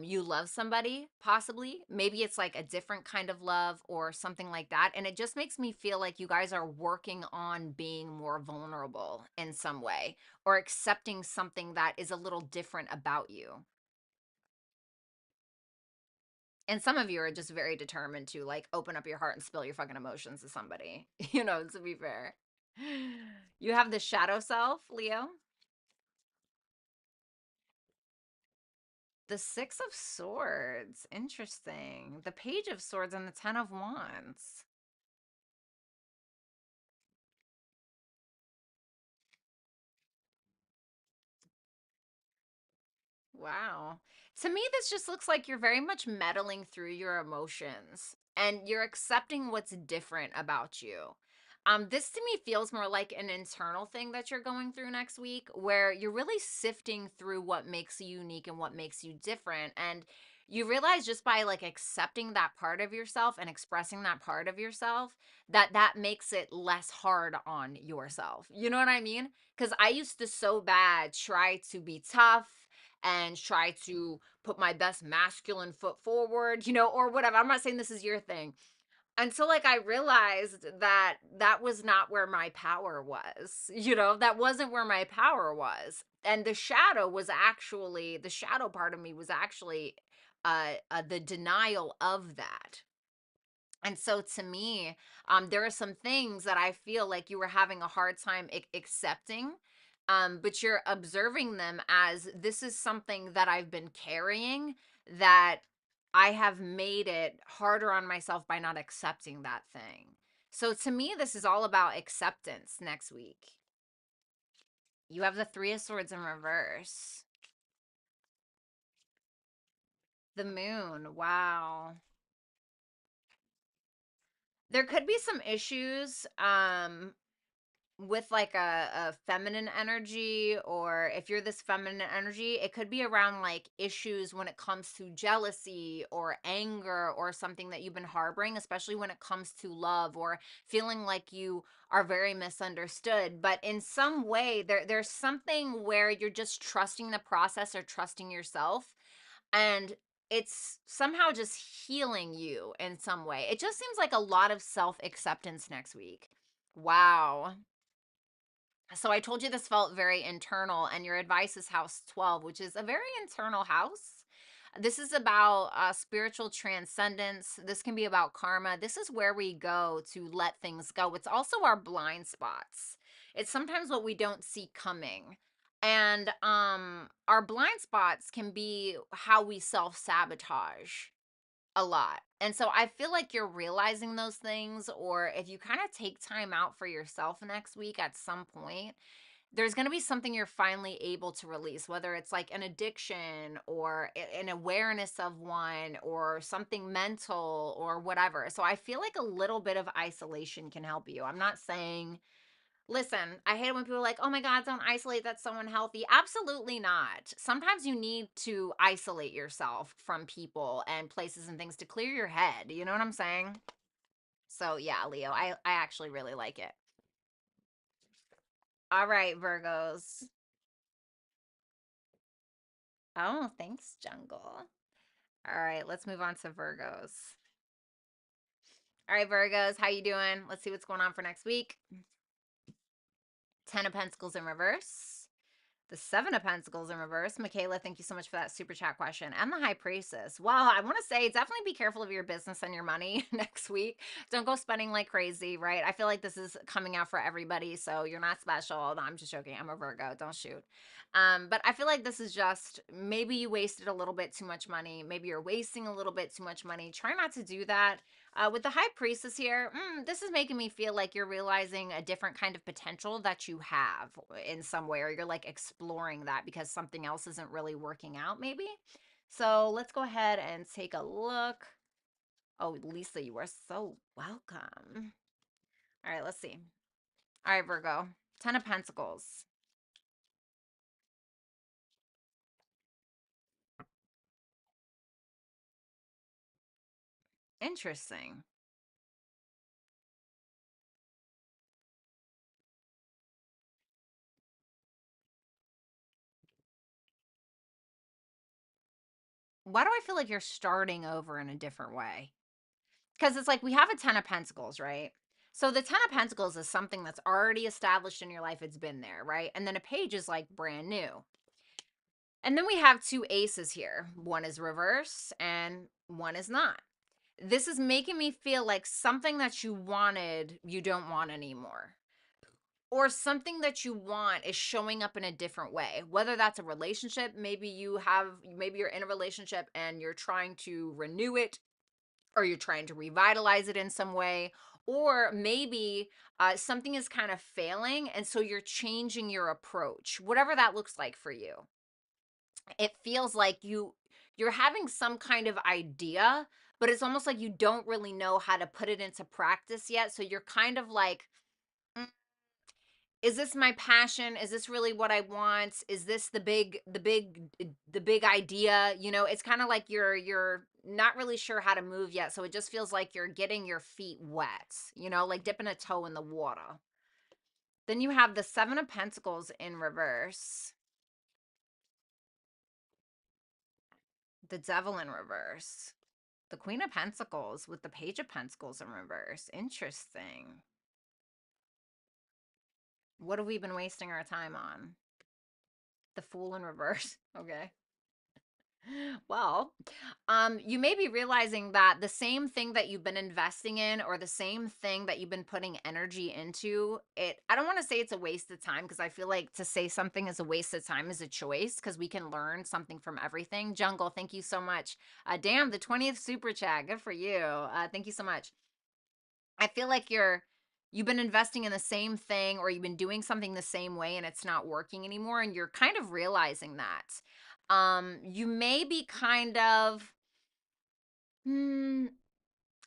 you love somebody, possibly. Maybe it's like a different kind of love or something like that. And it just makes me feel like you guys are working on being more vulnerable in some way, or accepting something that is a little different about you. And some of you are just very determined to like open up your heart and spill your fucking emotions to somebody, to be fair. You have the shadow self, Leo. The Six of Swords. Interesting. The Page of Swords and the Ten of Wands. Wow. To me, this just looks like you're very much meddling through your emotions and you're accepting what's different about you. This to me feels more like an internal thing that you're going through next week, where you're really sifting through what makes you unique and what makes you different. And you realize just by like accepting that part of yourself and expressing that part of yourself, that makes it less hard on yourself. You know what I mean? Because I used to so bad try to be tough and try to put my best masculine foot forward, or whatever. I'm not saying this is your thing. Until like I realized that that was not where my power was. That wasn't where my power was. And the shadow part of me was actually the denial of that. And so to me, there are some things that I feel like you were having a hard time accepting, but you're observing them as this is something that I've been carrying, that I have made it harder on myself by not accepting that thing. So to me, this is all about acceptance next week. You have the Three of Swords in reverse. The moon. Wow. There could be some issues with like a feminine energy, or if you're this feminine energy, it could be around like issues when it comes to jealousy or anger or something that you've been harboring, especially when it comes to love, or feeling like you are very misunderstood. But in some way, there's something where you're just trusting the process or trusting yourself, and it's somehow just healing you in some way. It just seems like a lot of self acceptance next week. Wow. So I told you this felt very internal, and your advice is house 12, which is a very internal house. This is about spiritual transcendence. This can be about karma. This is where we go to let things go. It's also our blind spots. It's sometimes what we don't see coming. And our blind spots can be how we self-sabotage a lot. And so I feel like you're realizing those things, or if you kind of take time out for yourself next week at some point, there's going to be something you're finally able to release, whether it's like an addiction or an awareness of one, or something mental or whatever. So I feel like a little bit of isolation can help you. I'm not saying, listen, I hate it when people are like, oh my God, don't isolate. That's so unhealthy. Absolutely not. Sometimes you need to isolate yourself from people and places and things to clear your head. You know what I'm saying? So yeah, Leo, I actually really like it. All right, Virgos. Oh, thanks, Jungle. All right, let's move on to Virgos. All right, Virgos, how you doing? Let's see what's going on for next week. 10 of Pentacles in reverse. The Seven of Pentacles in reverse. Michaela, thank you so much for that super chat question. And the High Priestess. Well, I want to say definitely be careful of your business and your money next week. Don't go spending like crazy, right? I feel like this is coming out for everybody, so you're not special. No, I'm just joking. I'm a Virgo. Don't shoot. But I feel like this is just maybe you wasted a little bit too much money. Maybe you're wasting a little bit too much money. Try not to do that. With the High Priestess here, this is making me feel like you're realizing a different kind of potential that you have in some way, or you're like exploring that because something else isn't really working out, maybe. So let's go ahead and take a look. Oh, Lisa, you are so welcome. All right, let's see. All right, Virgo, 10 of Pentacles. Interesting. Why do I feel like you're starting over in a different way? Because it's like we have a 10 of Pentacles, right? So the 10 of Pentacles is something that's already established in your life. It's been there, right? And then a page is like brand new. And then we have two aces here. One is reverse and one is not. This is making me feel like something that you wanted, you don't want anymore. Or something that you want is showing up in a different way. Whether that's a relationship, maybe you're in a relationship and you're trying to renew it, or you're trying to revitalize it in some way, or maybe something is kind of failing and so you're changing your approach, whatever that looks like for you. It feels like you're having some kind of idea, but it's almost like you don't really know how to put it into practice yet, so you're kind of like, "Mm, is this my passion? Is this really what I want? Is this the big idea?" It's kind of like you're not really sure how to move yet, so it just feels like you're getting your feet wet, like dipping a toe in the water. Then you have the 7 of Pentacles in reverse, the Devil in reverse, the Queen of Pentacles with the Page of Pentacles in reverse. Interesting. What have we been wasting our time on? The Fool in reverse. Okay. Well, you may be realizing that the same thing that you've been investing in, or the same thing that you've been putting energy into, I don't want to say it's a waste of time, because I feel like to say something is a waste of time is a choice, because we can learn something from everything. Jungle, thank you so much. Damn, the 20th super chat. Good for you. Thank you so much. I feel like you've been investing in the same thing, or you've been doing something the same way and it's not working anymore, and you're kind of realizing that. You may be kind of, hmm,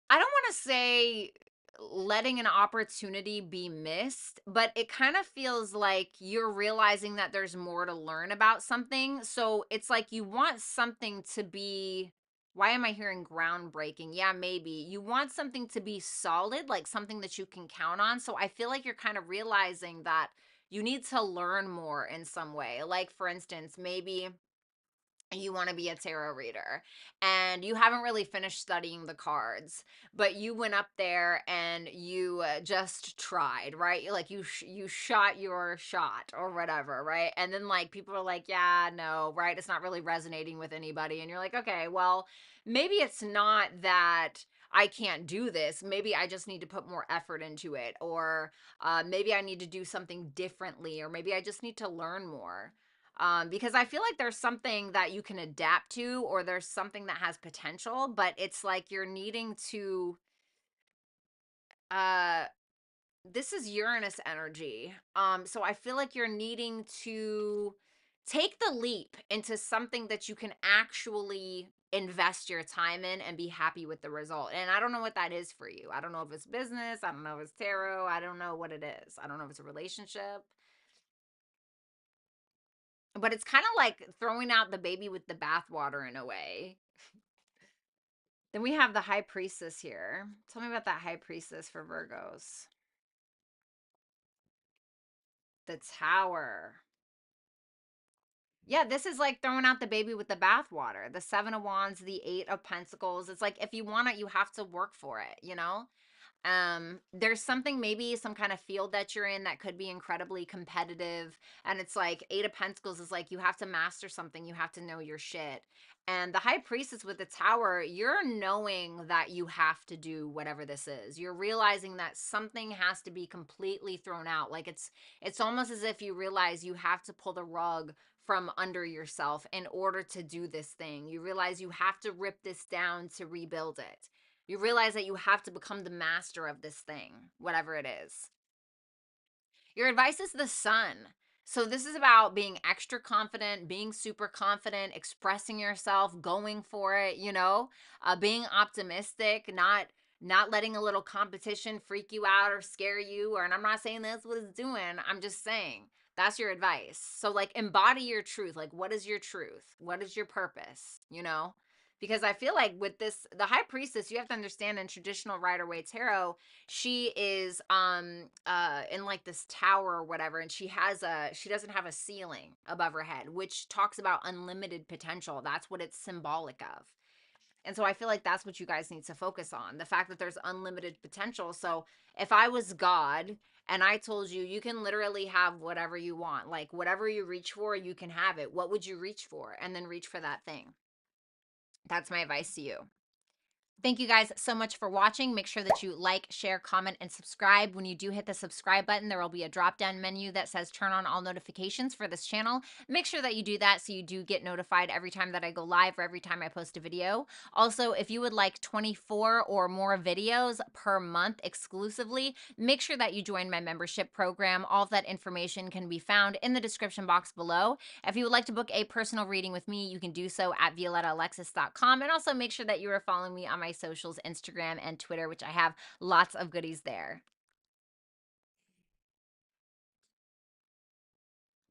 I don't want to say letting an opportunity be missed, but it kind of feels like you're realizing that there's more to learn about something. So it's like you want something to be, why am I hearing groundbreaking? Yeah, maybe. You want something to be solid, like something that you can count on. So I feel like you're kind of realizing that you need to learn more in some way. Like, for instance, maybe you want to be a tarot reader and you haven't really finished studying the cards, but you went up there and you just tried, right? Like you shot your shot or whatever, right? And then like people are like, yeah, no, right, it's not really resonating with anybody, and you're like, okay, well, maybe it's not that I can't do this, maybe I just need to put more effort into it, or maybe I need to do something differently, or maybe I just need to learn more. Because I feel like there's something that you can adapt to, or there's something that has potential, but it's like you're needing to, uh, this is Uranus energy. So I feel like you're needing to take the leap into something that you can actually invest your time in and be happy with the result. And I don't know what that is for you. I don't know if it's business. I don't know if it's tarot. I don't know what it is. I don't know if it's a relationship. But it's kind of like throwing out the baby with the bathwater in a way. Then we have the High Priestess here. Tell me about that High Priestess for Virgos. The Tower. Yeah, this is like throwing out the baby with the bathwater. The 7 of Wands, the 8 of Pentacles. It's like if you want it, you have to work for it, you know? There's something, maybe some kind of field that you're in that could be incredibly competitive, and it's like 8 of Pentacles is like you have to master something, you have to know your shit. And the High Priestess with the Tower, you're knowing that you have to do whatever this is. You're realizing that something has to be completely thrown out. Like it's almost as if you realize you have to pull the rug from under yourself in order to do this thing. You realize you have to rip this down to rebuild it. You realize that you have to become the master of this thing, whatever it is. Your advice is the Sun. So this is about being extra confident, being super confident, expressing yourself, going for it, you know, being optimistic, not letting a little competition freak you out or scare you. And I'm not saying that's what it's doing. I'm just saying that's your advice. So like embody your truth. Like what is your truth? What is your purpose? You know? Because I feel like with this, the High Priestess, you have to understand in traditional Rider-Waite tarot, she is in like this tower or whatever, and she doesn't have a ceiling above her head, which talks about unlimited potential. That's what it's symbolic of. And so I feel like that's what you guys need to focus on, the fact that there's unlimited potential. So if I was God and I told you you can literally have whatever you want, like whatever you reach for, you can have it, what would you reach for? And then reach for that thing. That's my advice to you. Thank you guys so much for watching. Make sure that you like, share, comment, and subscribe. When you do hit the subscribe button, there will be a drop-down menu that says turn on all notifications for this channel. Make sure that you do that so you do get notified every time that I go live or every time I post a video. Also, if you would like 24 or more videos per month exclusively, make sure that you join my membership program. All of that information can be found in the description box below. If you would like to book a personal reading with me, you can do so at violettaalexis.com. And also make sure that you are following me on my socials, Instagram and Twitter, which I have lots of goodies there.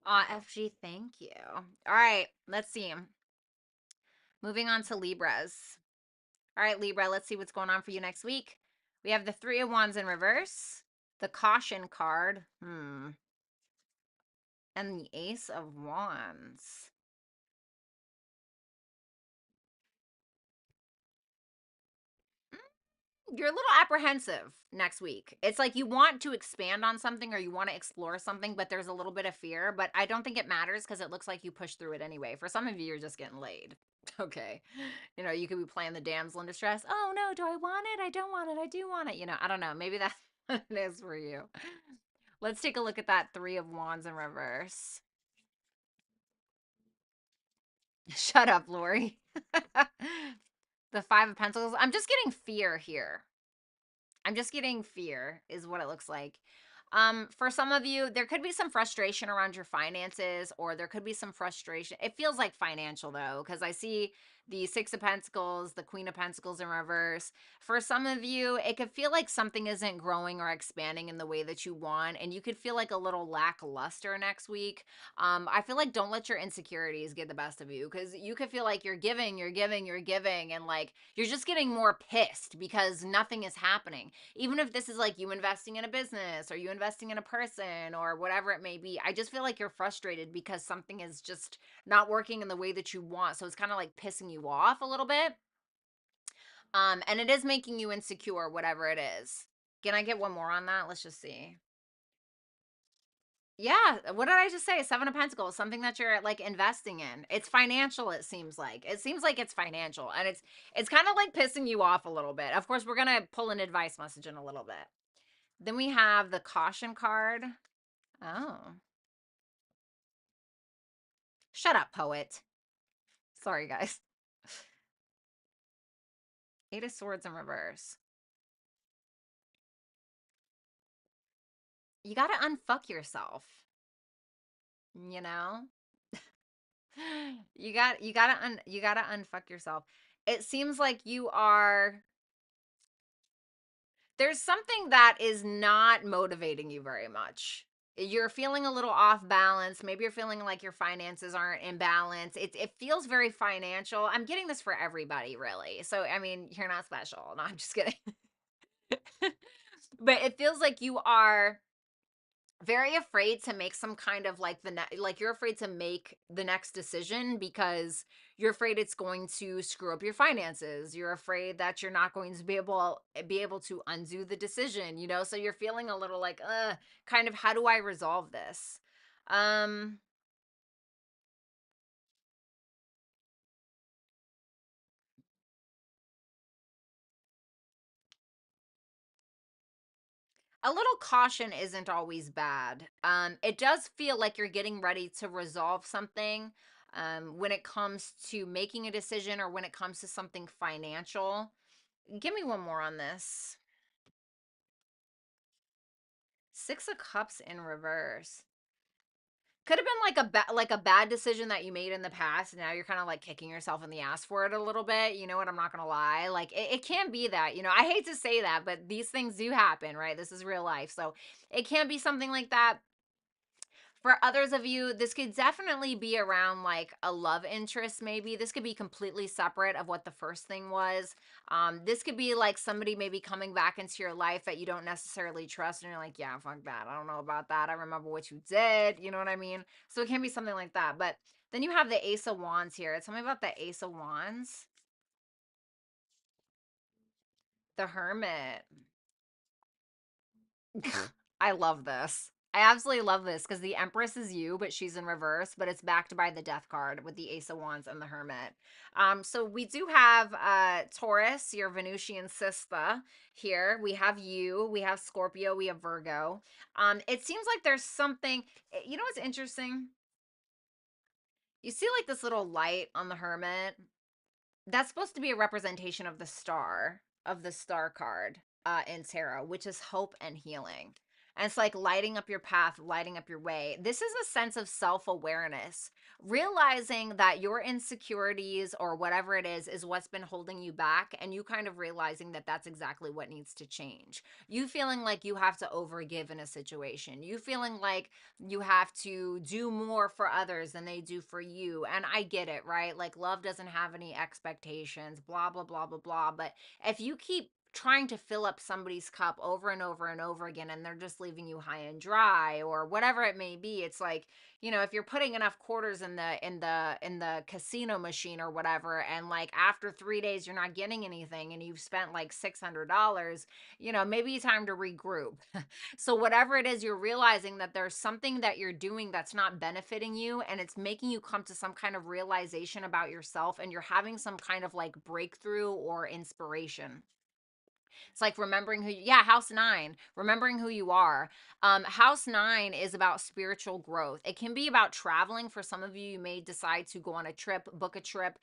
FG, thank you. All right, let's see. Moving on to Libras. All right, Libra, let's see what's going on for you next week. We have the 3 of Wands in reverse, the Caution card, and the Ace of Wands. You're a little apprehensive next week. It's like you want to expand on something or you want to explore something, but there's a little bit of fear. But I don't think it matters because it looks like you push through it anyway. For some of you, you're just getting laid. Okay. You know, you could be playing the damsel in distress. Oh no, do I want it? I don't want it. I do want it. You know, I don't know. Maybe that's what it is for you. Let's take a look at that 3 of Wands in reverse. Shut up, Lori. The 5 of Pentacles. I'm just getting fear here. I'm just getting fear is what it looks like. For some of you, there could be some frustration around your finances, or there could be some frustration. It feels like financial though, because I see the 6 of Pentacles, the Queen of Pentacles in reverse. For some of you, it could feel like something isn't growing or expanding in the way that you want, and you could feel like a little lackluster next week. I feel like don't let your insecurities get the best of you, because you could feel like you're giving, you're giving, you're giving, and like you're just getting more pissed because nothing is happening. Even if this is like you investing in a business or you investing in a person or whatever it may be, I just feel like you're frustrated because something is just not working in the way that you want. So it's kind of like pissing you off a little bit. And it is making you insecure, whatever it is. Can I get one more on that? Let's just see. Yeah, what did I just say? 7 of Pentacles, something that you're like investing in. It's financial, it seems like. It seems like it's financial, and it's kind of like pissing you off a little bit. Of course, we're gonna pull an advice message in a little bit. Then we have the Caution card. Oh. Shut up, poet. Sorry, guys. 8 of Swords in reverse. You gotta unfuck yourself. You know? You gotta unfuck yourself. It seems like you are there's something that is not motivating you very much. You're feeling a little off balance. Maybe you're feeling like your finances aren't in balance. It feels very financial. I'm getting this for everybody, really. So, I mean, you're not special. No, I'm just kidding. But it feels like you are very afraid to make some kind of like like you're afraid to make the next decision because you're afraid it's going to screw up your finances. You're afraid that you're not going to be able to undo the decision, so you're feeling a little like kind of, how do I resolve this? um a little caution isn't always bad. It does feel like you're getting ready to resolve something, when it comes to making a decision or when it comes to something financial. Give me one more on this. Six of Cups in reverse. Could have been like a bad decision that you made in the past, and now you're kind of like kicking yourself in the ass for it a little bit. You know what? I'm not gonna lie. Like it can be that. I hate to say that, but these things do happen, right? This is real life, so it can be something like that. For others of you, this could definitely be around like a love interest, maybe. This could be completely separate of what the first thing was. This could be like somebody maybe coming back into your life that you don't necessarily trust, and you're like, yeah, fuck that. I don't know about that. I remember what you did. You know what I mean? So it can be something like that. But then you have the Ace of Wands here. Tell me about the Ace of Wands. The Hermit. I love this. I absolutely love this because the Empress is you, but she's in reverse, but it's backed by the Death card with the Ace of Wands and the Hermit. So we do have Taurus, your Venusian sister here. We have you, we have Scorpio, we have Virgo. It seems like there's something, you know what's interesting? You see like this little light on the Hermit? That's supposed to be a representation of the star card in tarot, which is hope and healing. And it's like lighting up your path, lighting up your way. This is a sense of self-awareness, realizing that your insecurities or whatever it is what's been holding you back, and you kind of realizing that that's exactly what needs to change. You feeling like you have to overgive in a situation, you feeling like you have to do more for others than they do for you. And I get it, right? Like love doesn't have any expectations, blah, blah, blah, blah, blah. But if you keep trying to fill up somebody's cup over and over and over again, and they're just leaving you high and dry or whatever it may be, it's like, if you're putting enough quarters in the casino machine or whatever, and like after 3 days you're not getting anything and you've spent like $600, maybe it's time to regroup. So whatever it is, you're realizing that there's something that you're doing that's not benefiting you, and it's making you come to some kind of realization about yourself, and you're having some kind of like breakthrough or inspiration. It's like remembering yeah, house nine, remembering who you are. House nine is about spiritual growth. It can be about traveling. For some of you, you may decide to go on a trip, book a trip.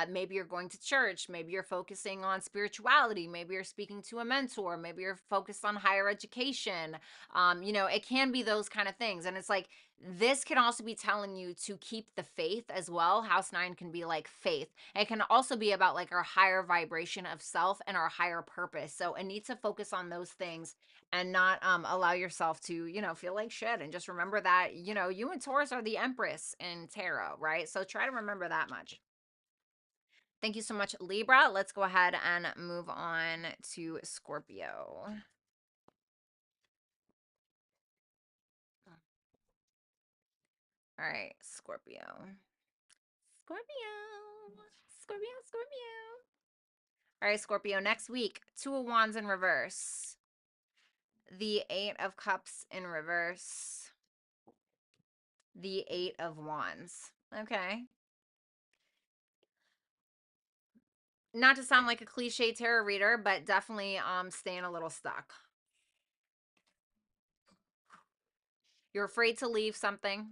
Maybe you're going to church. Maybe you're focusing on spirituality. Maybe you're speaking to a mentor. Maybe you're focused on higher education. It can be those kind of things. And it's like, this can also be telling you to keep the faith as well. House nine can be like faith. It can also be about like our higher vibration of self and our higher purpose. So it needs to focus on those things and not allow yourself to, feel like shit. And just remember that, you and Taurus are the Empress in tarot, right? So try to remember that much. Thank you so much, Libra. Let's go ahead and move on to Scorpio. All right, Scorpio. Scorpio. Scorpio, Scorpio. All right, Scorpio, next week, Two of Wands in reverse. The Eight of Cups in reverse. The Eight of Wands. Okay. Not to sound like a cliche tarot reader, but definitely staying a little stuck. You're afraid to leave something.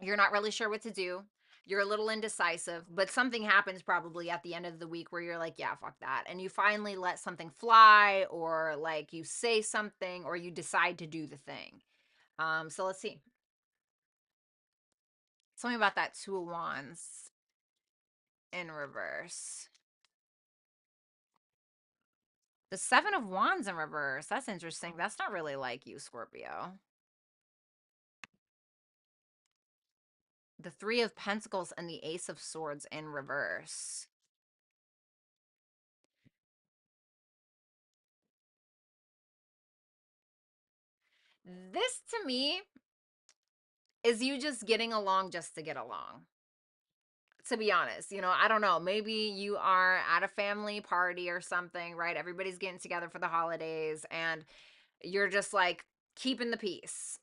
You're not really sure what to do. You're a little indecisive, but something happens probably at the end of the week where you're like, yeah, fuck that. And you finally let something fly, or like you say something, or you decide to do the thing. So let's see. Tell me about that Two of Wands in reverse. The Seven of Wands in reverse. That's interesting. That's not really like you, Scorpio. The Three of Pentacles and the Ace of Swords in reverse. This to me is you just getting along just to get along. To be honest, I don't know. Maybe you are at a family party or something, right? Everybody's getting together for the holidays and you're just like keeping the peace.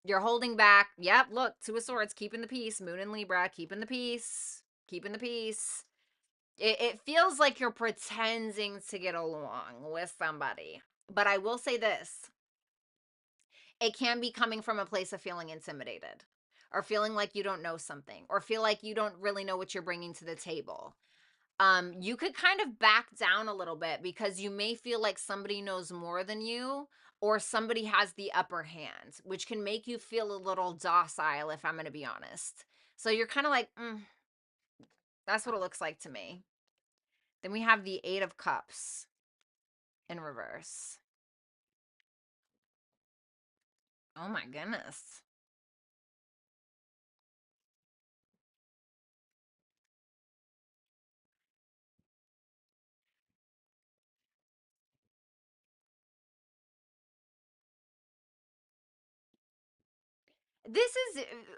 You're holding back. Yep, look, Two of Swords, keeping the peace. Moon and Libra, keeping the peace. Keeping the peace. It feels like you're pretending to get along with somebody. But I will say this, it can be coming from a place of feeling intimidated or feeling like you don't know something or feel like you don't really know what you're bringing to the table. You could kind of back down a little bit because you may feel like somebody knows more than you or somebody has the upper hand, which can make you feel a little docile, if I'm going to be honest. So you're kind of like, that's what it looks like to me. Then we have the Eight of Cups in reverse. Oh my goodness.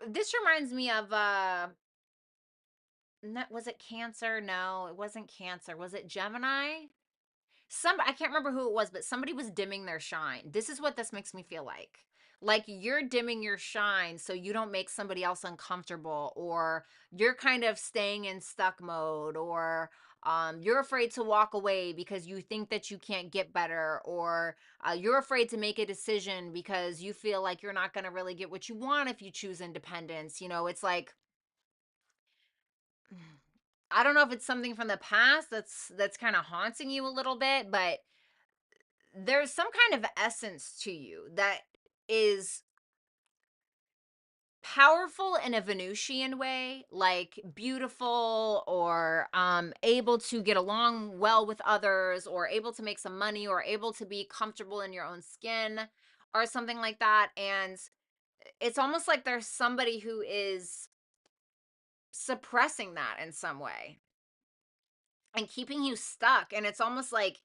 This reminds me of was it Cancer? No, it wasn't Cancer. Was it Gemini? I can't remember who it was, but somebody was dimming their shine. This is what this makes me feel like. Like you're dimming your shine so you don't make somebody else uncomfortable, or you're kind of staying in stuck mode, or you're afraid to walk away because you think that you can't get better, or you're afraid to make a decision because you feel like you're not going to really get what you want if you choose independence. It's like, I don't know if it's something from the past that's kind of haunting you a little bit, but there's some kind of essence to you that is powerful in a Venusian way, like beautiful, or able to get along well with others, or able to make some money, or able to be comfortable in your own skin, or something like that. And it's almost like there's somebody who is suppressing that in some way and keeping you stuck. And it's almost like,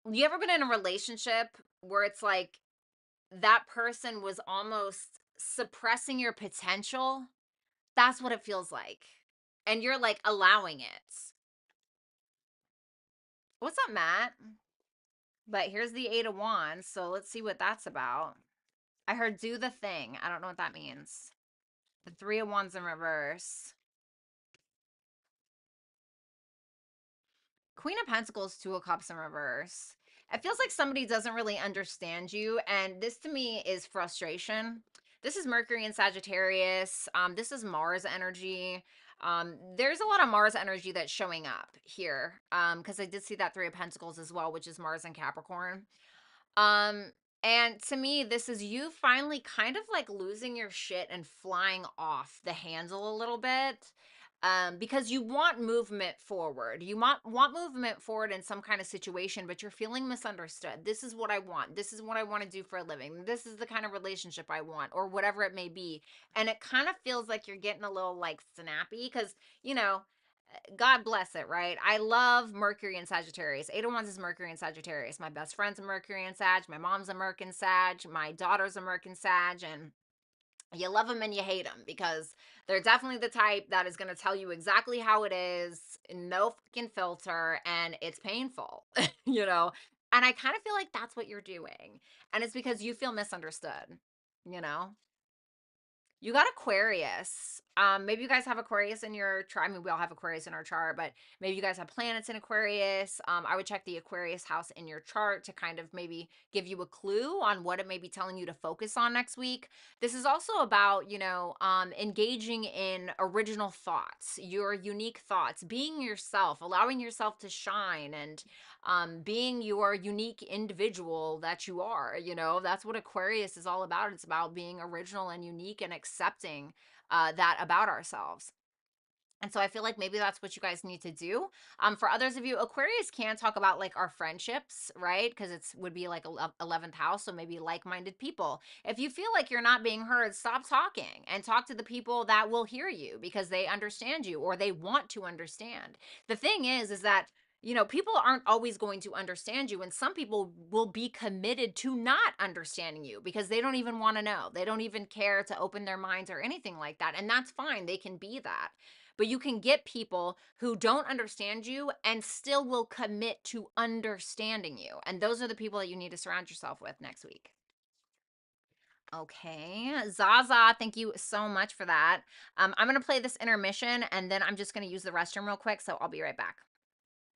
you ever been in a relationship where it's like that person was almost suppressing your potential? That's what it feels like. And you're like allowing it. What's up, Matt? But here's the Eight of Wands, so let's see what that's about. I heard do the thing. I don't know what that means. The Three of Wands in reverse. Queen of Pentacles, Two of Cups in reverse. It feels like somebody doesn't really understand you, and this to me is frustration. This is Mercury in Sagittarius. This is Mars energy. There's a lot of Mars energy that's showing up here. Because I did see that Three of Pentacles as well, which is Mars and Capricorn. Um, and to me, this is you finally kind of like losing your shit and flying off the handle a little bit. Because you want movement forward. You want movement forward in some kind of situation, but you're feeling misunderstood. This is what I want. This is what I want to do for a living. This is the kind of relationship I want, or whatever it may be. And it kind of feels like you're getting a little like snappy because, you know, God bless it, right? I love Mercury and Sagittarius. Eight of Wands is Mercury and Sagittarius. My best friend's a Mercury and Sag. My mom's a Merc and Sag. My daughter's a Merc and Sag. And you love them and you hate them because they're definitely the type that is going to tell you exactly how it is, no fucking filter, and it's painful, you know? And I kind of feel like that's what you're doing. And it's because you feel misunderstood, you know? You got Aquarius. Maybe you guys have Aquarius in your chart. I mean, we all have Aquarius in our chart, but maybe you guys have planets in Aquarius. I would check the Aquarius house in your chart to kind of maybe give you a clue on what it may be telling you to focus on next week. This is also about, engaging in original thoughts, your unique thoughts, being yourself, allowing yourself to shine, and being your unique individual that you are. That's what Aquarius is all about. It's about being original and unique and accepting that about ourselves. And so I feel like maybe that's what you guys need to do. For others of you, Aquarius can talk about like our friendships, right? Because it's would be like 11th house, so maybe like-minded people. If you feel like you're not being heard, stop talking and talk to the people that will hear you because they understand you or they want to understand. The thing is that People aren't always going to understand you, and some people will be committed to not understanding you because they don't even want to know. They don't even care to open their minds or anything like that. And that's fine. They can be that. But you can get people who don't understand you and still will commit to understanding you. And those are the people that you need to surround yourself with next week. Okay, Zaza, thank you so much for that. I'm going to play this intermission and then I'm just going to use the restroom real quick. So I'll be right back.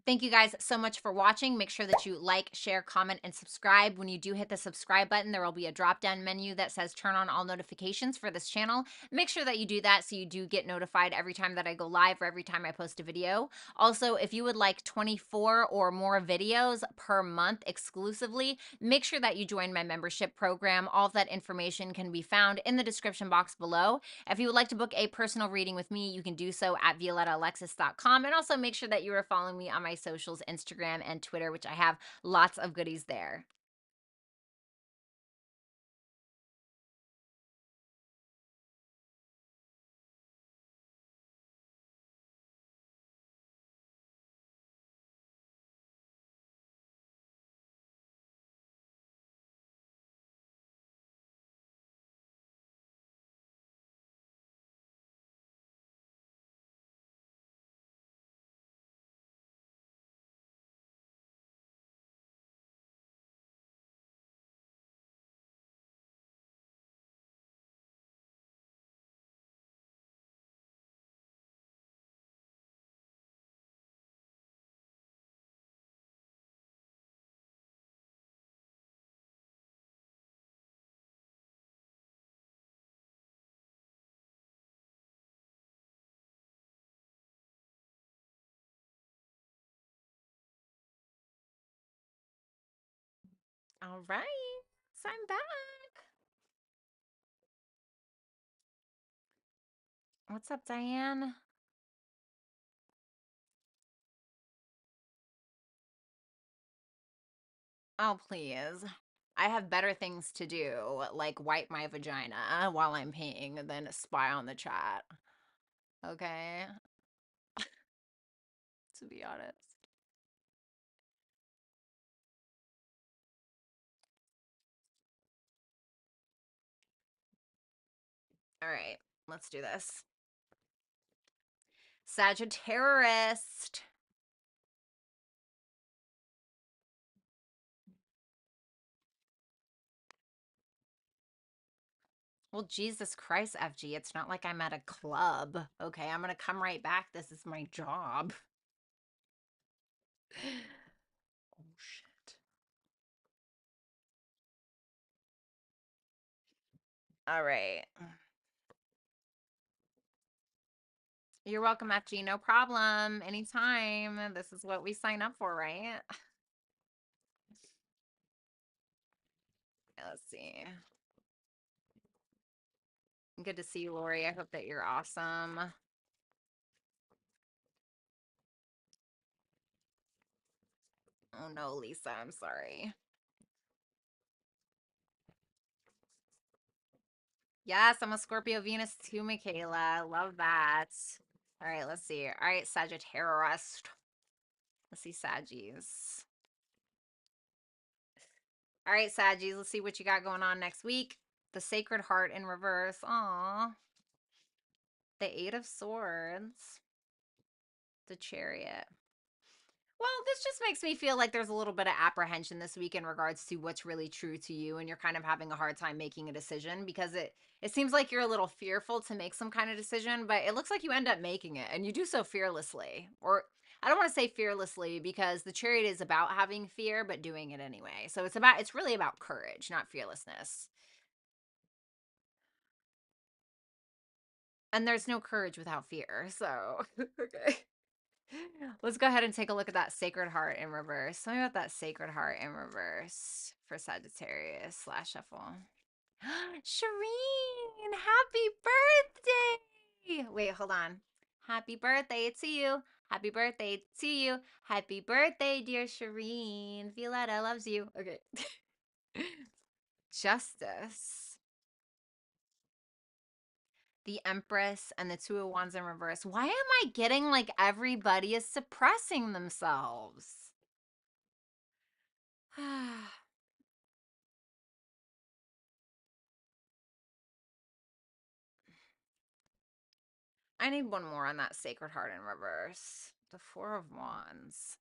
Thank you guys so much for watching. Make sure that you like, share, comment, and subscribe. When you do hit the subscribe button, there will be a drop-down menu that says turn on all notifications for this channel. Make sure that you do that so you do get notified every time that I go live or every time I post a video. Also, if you would like 24 or more videos per month exclusively, make sure that you join my membership program. All of that information can be found in the description box below. If you would like to book a personal reading with me, you can do so at violettaalexis.com. And also make sure that you are following me on my socials, Instagram and Twitter, which I have lots of goodies there. All right, so I'm back. What's up, Diane? Oh, please. I have better things to do, like wipe my vagina while I'm peeing than spy on the chat. Okay, to be honest. All right, let's do this. Sagittarius. Well, Jesus Christ, FG, it's not like I'm at a club. Okay, I'm gonna come right back. This is my job. Oh, shit. All right. You're welcome, FG. No problem. Anytime. This is what we sign up for, right? Let's see. Good to see you, Lori. I hope that you're awesome. Oh no, Lisa, I'm sorry. Yes, I'm a Scorpio Venus too, Michaela. Love that. All right, let's see. All right, Sagittarius. Let's see, Saggies. All right, Saggies, let's see what you got going on next week. The Sacred Heart in reverse. Aw. The Eight of Swords. The Chariot. Well, this just makes me feel like there's a little bit of apprehension this week in regards to what's really true to you, and you're kind of having a hard time making a decision because it seems like you're a little fearful to make some kind of decision, but it looks like you end up making it, and you do so fearlessly. Or I don't want to say fearlessly because the Chariot is about having fear but doing it anyway. So it's really about courage, not fearlessness. And there's no courage without fear. So, okay. Let's go ahead and take a look at that Sacred Heart in reverse. Tell me about that Sacred Heart in reverse for Sagittarius slash shuffle. Shireen, happy birthday! Wait, hold on. Happy birthday to you. Happy birthday to you. Happy birthday, dear Shireen. Violetta loves you. Okay. Justice. The Empress and the Two of Wands in reverse. Why am I getting like everybody is suppressing themselves? I need one more on that Sacred Heart in reverse. The Four of Wands.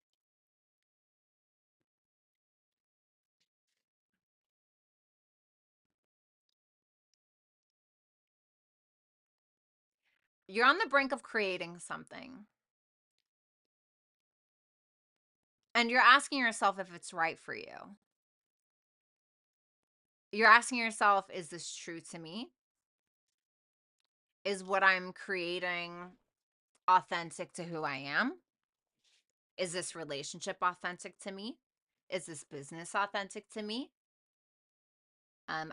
You're on the brink of creating something. And you're asking yourself if it's right for you. You're asking yourself, is this true to me? Is what I'm creating authentic to who I am? Is this relationship authentic to me? Is this business authentic to me?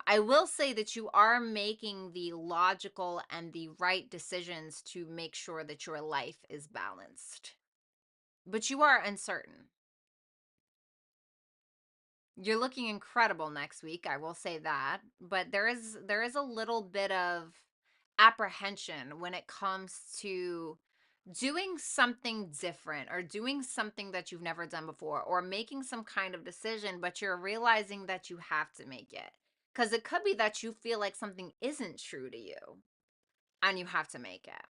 I will say that you are making the logical and the right decisions to make sure that your life is balanced. But you are uncertain. You're looking incredible next week, I will say that, but there is a little bit of apprehension when it comes to doing something different or doing something that you've never done before or making some kind of decision, but you're realizing that you have to make it. Cuz it could be that you feel like something isn't true to you and you have to make it.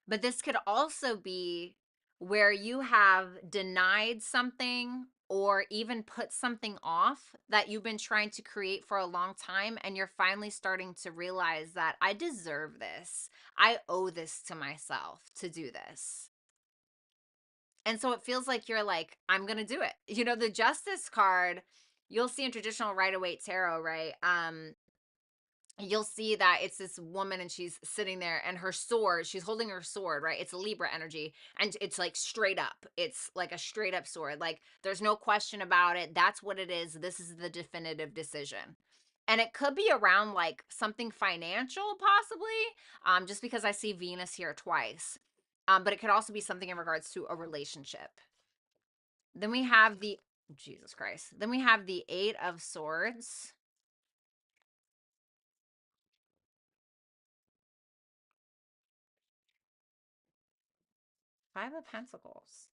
But this could also be where you have denied something or even put something off that you've been trying to create for a long time. And you're finally starting to realize that I deserve this. I owe this to myself to do this. And so it feels like you're like, I'm going to do it. You know, the Justice card, you'll see in traditional Rider-Waite tarot, right? You'll see that it's this woman and she's sitting there and her sword, she's holding her sword, right? It's a Libra energy and it's like straight up. It's like a straight up sword. Like there's no question about it. That's what it is. This is the definitive decision. And it could be around like something financial, possibly, just because I see Venus here twice. But it could also be something in regards to a relationship. Then we have the, Jesus Christ. Then we have the Eight of Swords. Five of Pentacles.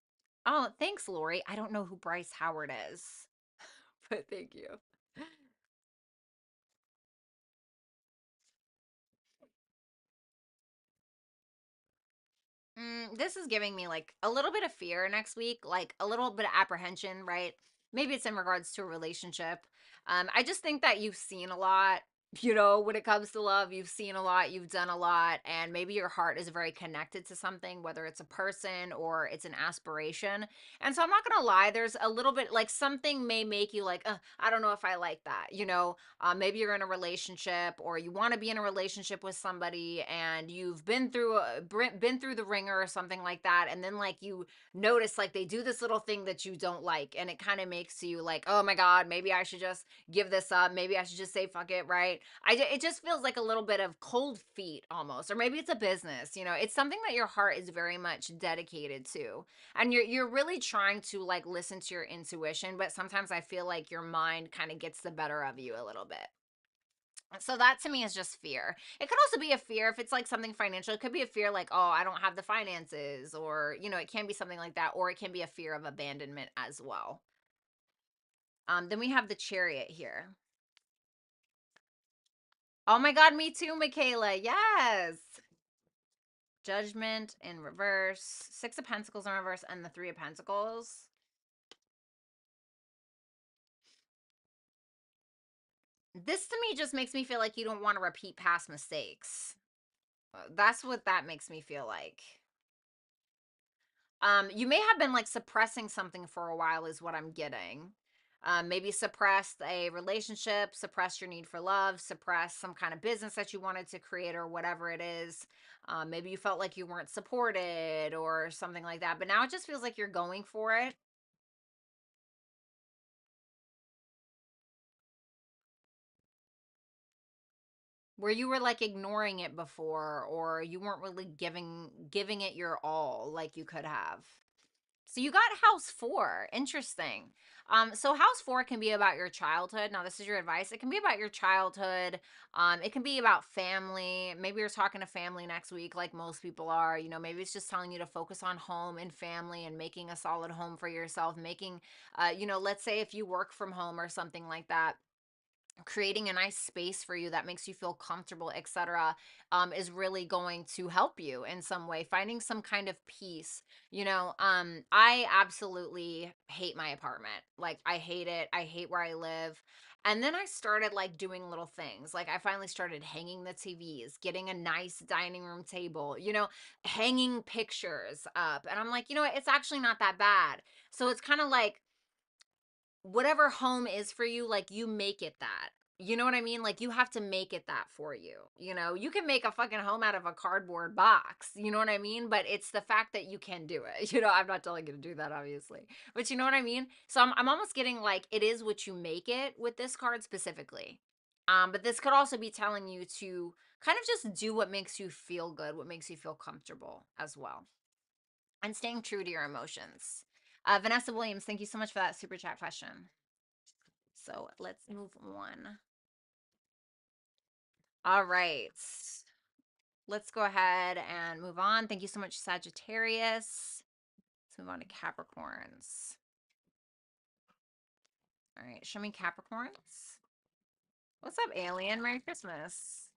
Oh, thanks, Lori. I don't know who Bryce Howard is, but thank you. This is giving me like a little bit of fear next week, like a little bit of apprehension, right? Maybe it's in regards to a relationship. I just think that you've seen a lot, you know, when it comes to love, you've seen a lot, you've done a lot, and maybe your heart is very connected to something, whether it's a person or it's an aspiration. And so I'm not gonna lie, there's a little bit like something may make you like, I don't know if I like that, you know. Maybe you're in a relationship or you want to be in a relationship with somebody and you've been through the ringer or something like that, and then like you notice like they do this little thing that you don't like, and it kind of makes you like, oh my god, maybe I should just give this up, maybe I should just say fuck it, right? It just feels like a little bit of cold feet almost, or maybe it's a business, you know, it's something that your heart is very much dedicated to, and you're really trying to like listen to your intuition, but sometimes I feel like your mind kind of gets the better of you a little bit. So that to me is just fear. It could also be a fear if it's like something financial. It could be a fear like, oh, I don't have the finances, or you know, it can be something like that, or it can be a fear of abandonment as well. Then we have the Chariot here. Oh my god, me too, Michaela. Yes. Judgment in reverse, Six of Pentacles in reverse, and the Three of Pentacles. This to me just makes me feel like you don't want to repeat past mistakes. That's what that makes me feel like. You may have been like suppressing something for a while, is what I'm getting. Maybe suppressed a relationship, suppressed your need for love, suppressed some kind of business that you wanted to create or whatever it is. Maybe you felt like you weren't supported or something like that, but now it just feels like you're going for it. Where you were like ignoring it before, or you weren't really giving it your all like you could have. So you got house 4. Interesting. So house 4 can be about your childhood. Now, this is your advice. It can be about your childhood. It can be about family. Maybe you're talking to family next week, like most people are. You know, maybe it's just telling you to focus on home and family and making a solid home for yourself. Making, let's say if you work from home or something like that, creating a nice space for you that makes you feel comfortable, etc., is really going to help you in some way, finding some kind of peace. I absolutely hate my apartment. Like, I hate it. I hate where I live. And then I started like doing little things. Like, I finally started hanging the TVs, getting a nice dining room table, hanging pictures up. And I'm like, it's actually not that bad. So it's kind of like, whatever home is for you, like, you make it that. You know what I mean? Like, you have to make it that for you. You can make a fucking home out of a cardboard box. You know what I mean? But it's the fact that you can do it. I'm not telling you to do that, obviously. But you know what I mean? So I'm almost getting like, it is what you make it with this card specifically. But this could also be telling you to kind of just do what makes you feel good, what makes you feel comfortable as well, and staying true to your emotions. Vanessa Williams, thank you so much for that super chat question. So let's move on. All right. Let's go ahead and move on. Thank you so much, Sagittarius. Let's move on to Capricorns. All right. Show me Capricorns. What's up, alien? Merry Christmas.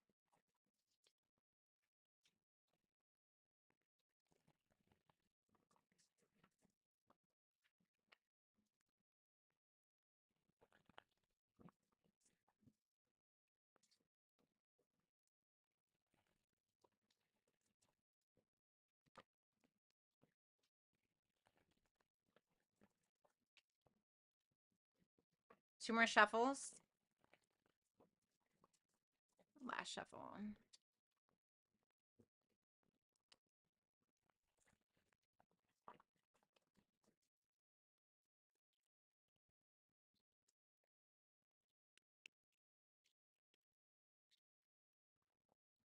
Two more shuffles. Last shuffle.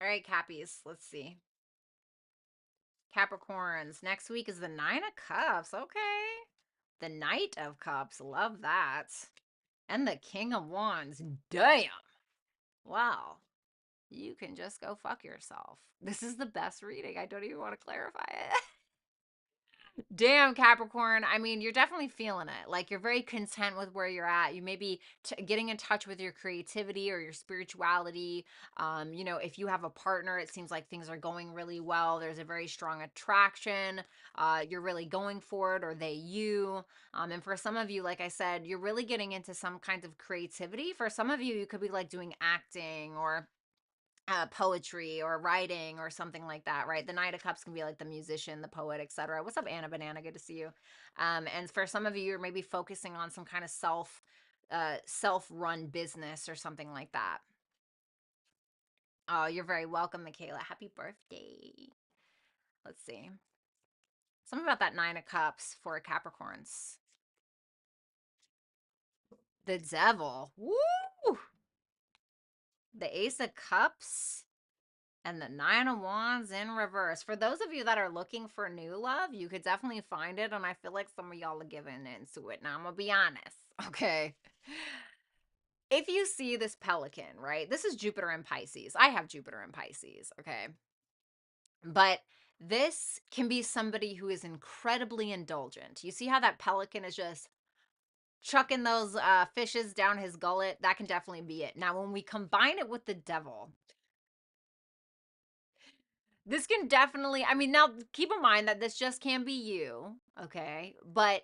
All right, Cappies. Let's see. Capricorns. Next week is the Nine of Cups. Okay. The Knight of Cups. Love that. And the King of Wands. Damn. Wow. You can just go fuck yourself. This is the best reading. I don't even want to clarify it. Damn, Capricorn. I mean, you're definitely feeling it. Like, you're very content with where you're at. You may be getting in touch with your creativity or your spirituality. If you have a partner, it seems like things are going really well. There's a very strong attraction. You're really going for it, or they you. And for some of you, like I said, you're really getting into some kind of creativity. For some of you, you could be like doing acting or poetry or writing or something like that, right? The Knight of Cups can be like the musician, the poet, etc. What's up, Anna Banana? Good to see you. And for some of you, you're maybe focusing on some kind of self-run business or something like that. Oh, you're very welcome, Michaela. Happy birthday. Let's see. Something about that Nine of Cups for Capricorns. The Devil. Woo! The Ace of Cups and the Nine of Wands in reverse. For those of you that are looking for new love, you could definitely find it. And I feel like some of y'all are giving into it. Now, I'm going to be honest. Okay. If you see this pelican, right? This is Jupiter in Pisces. I have Jupiter in Pisces. Okay. But this can be somebody who is incredibly indulgent. You see how that pelican is just chucking those fishes down his gullet? That can definitely be it. Now, when we combine it with the devil, this can definitely, I mean, now keep in mind that this just can be you, okay? But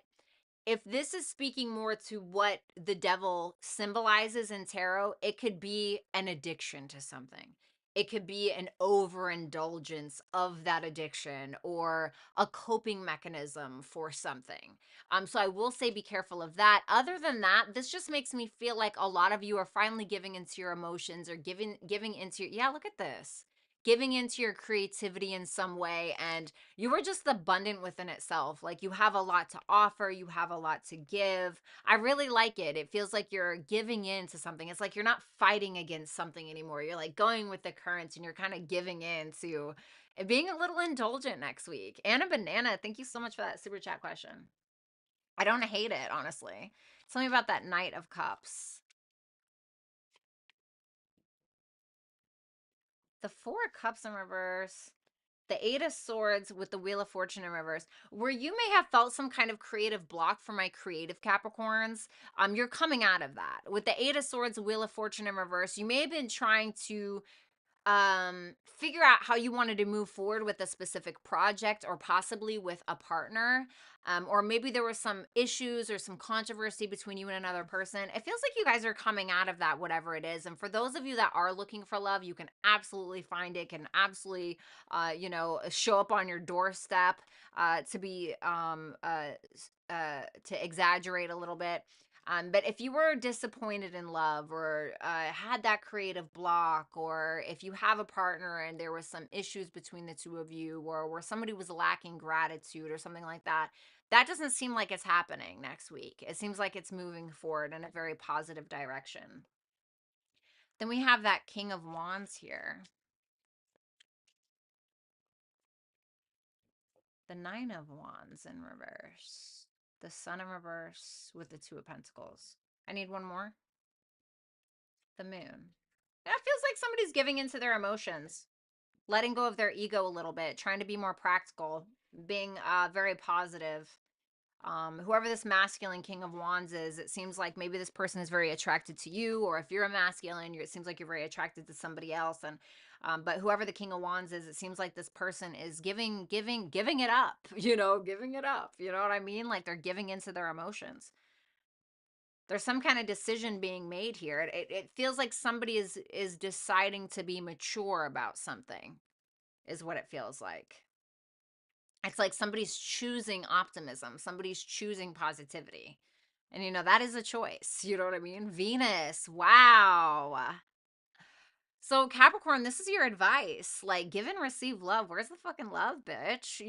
if this is speaking more to what the devil symbolizes in tarot, it could be an addiction to something. It could be an overindulgence of that addiction or a coping mechanism for something. So I will say be careful of that. Other than that, this just makes me feel like a lot of you are finally giving into your emotions or giving into your, yeah, look at this. Giving into your creativity in some way, and you are just abundant within itself. Like, you have a lot to offer, you have a lot to give. I really like it. It feels like you're giving in to something. It's like you're not fighting against something anymore. You're like going with the currents and you're kind of giving in to being a little indulgent next week. Anna Banana, thank you so much for that super chat question. I don't hate it, honestly. Tell me about that Knight of Cups. The Four of Cups in reverse. The Eight of Swords with the Wheel of Fortune in reverse, where you may have felt some kind of creative block for my creative Capricorns. You're coming out of that. With the Eight of Swords, Wheel of Fortune in reverse, you may have been trying to figure out how you wanted to move forward with a specific project or possibly with a partner. Or maybe there were some issues or some controversy between you and another person. It feels like you guys are coming out of that, whatever it is. And for those of you that are looking for love, you can absolutely find it, can absolutely, show up on your doorstep, to be, to exaggerate a little bit. But if you were disappointed in love or had that creative block, or if you have a partner and there was some issues between the two of you, or where somebody was lacking gratitude or something like that, that doesn't seem like it's happening next week. It seems like it's moving forward in a very positive direction. Then we have that King of Wands here. The Nine of Wands in reverse. The Sun in reverse with the Two of Pentacles. I need one more. The Moon. That feels like somebody's giving into their emotions, letting go of their ego a little bit, trying to be more practical, being very positive. Whoever this masculine King of Wands is, it seems like maybe this person is very attracted to you, or if you're a masculine, it seems like you're very attracted to somebody else. And but whoever the King of Wands is, it seems like this person is giving it up, giving it up. You know what I mean? Like they're giving into their emotions. There's some kind of decision being made here. It feels like somebody is deciding to be mature about something, is what it feels like. It's like somebody's choosing optimism, somebody's choosing positivity. And that is a choice. You know what I mean? Venus. Wow. So Capricorn, this is your advice. Like, give and receive love. Where's the fucking love, bitch?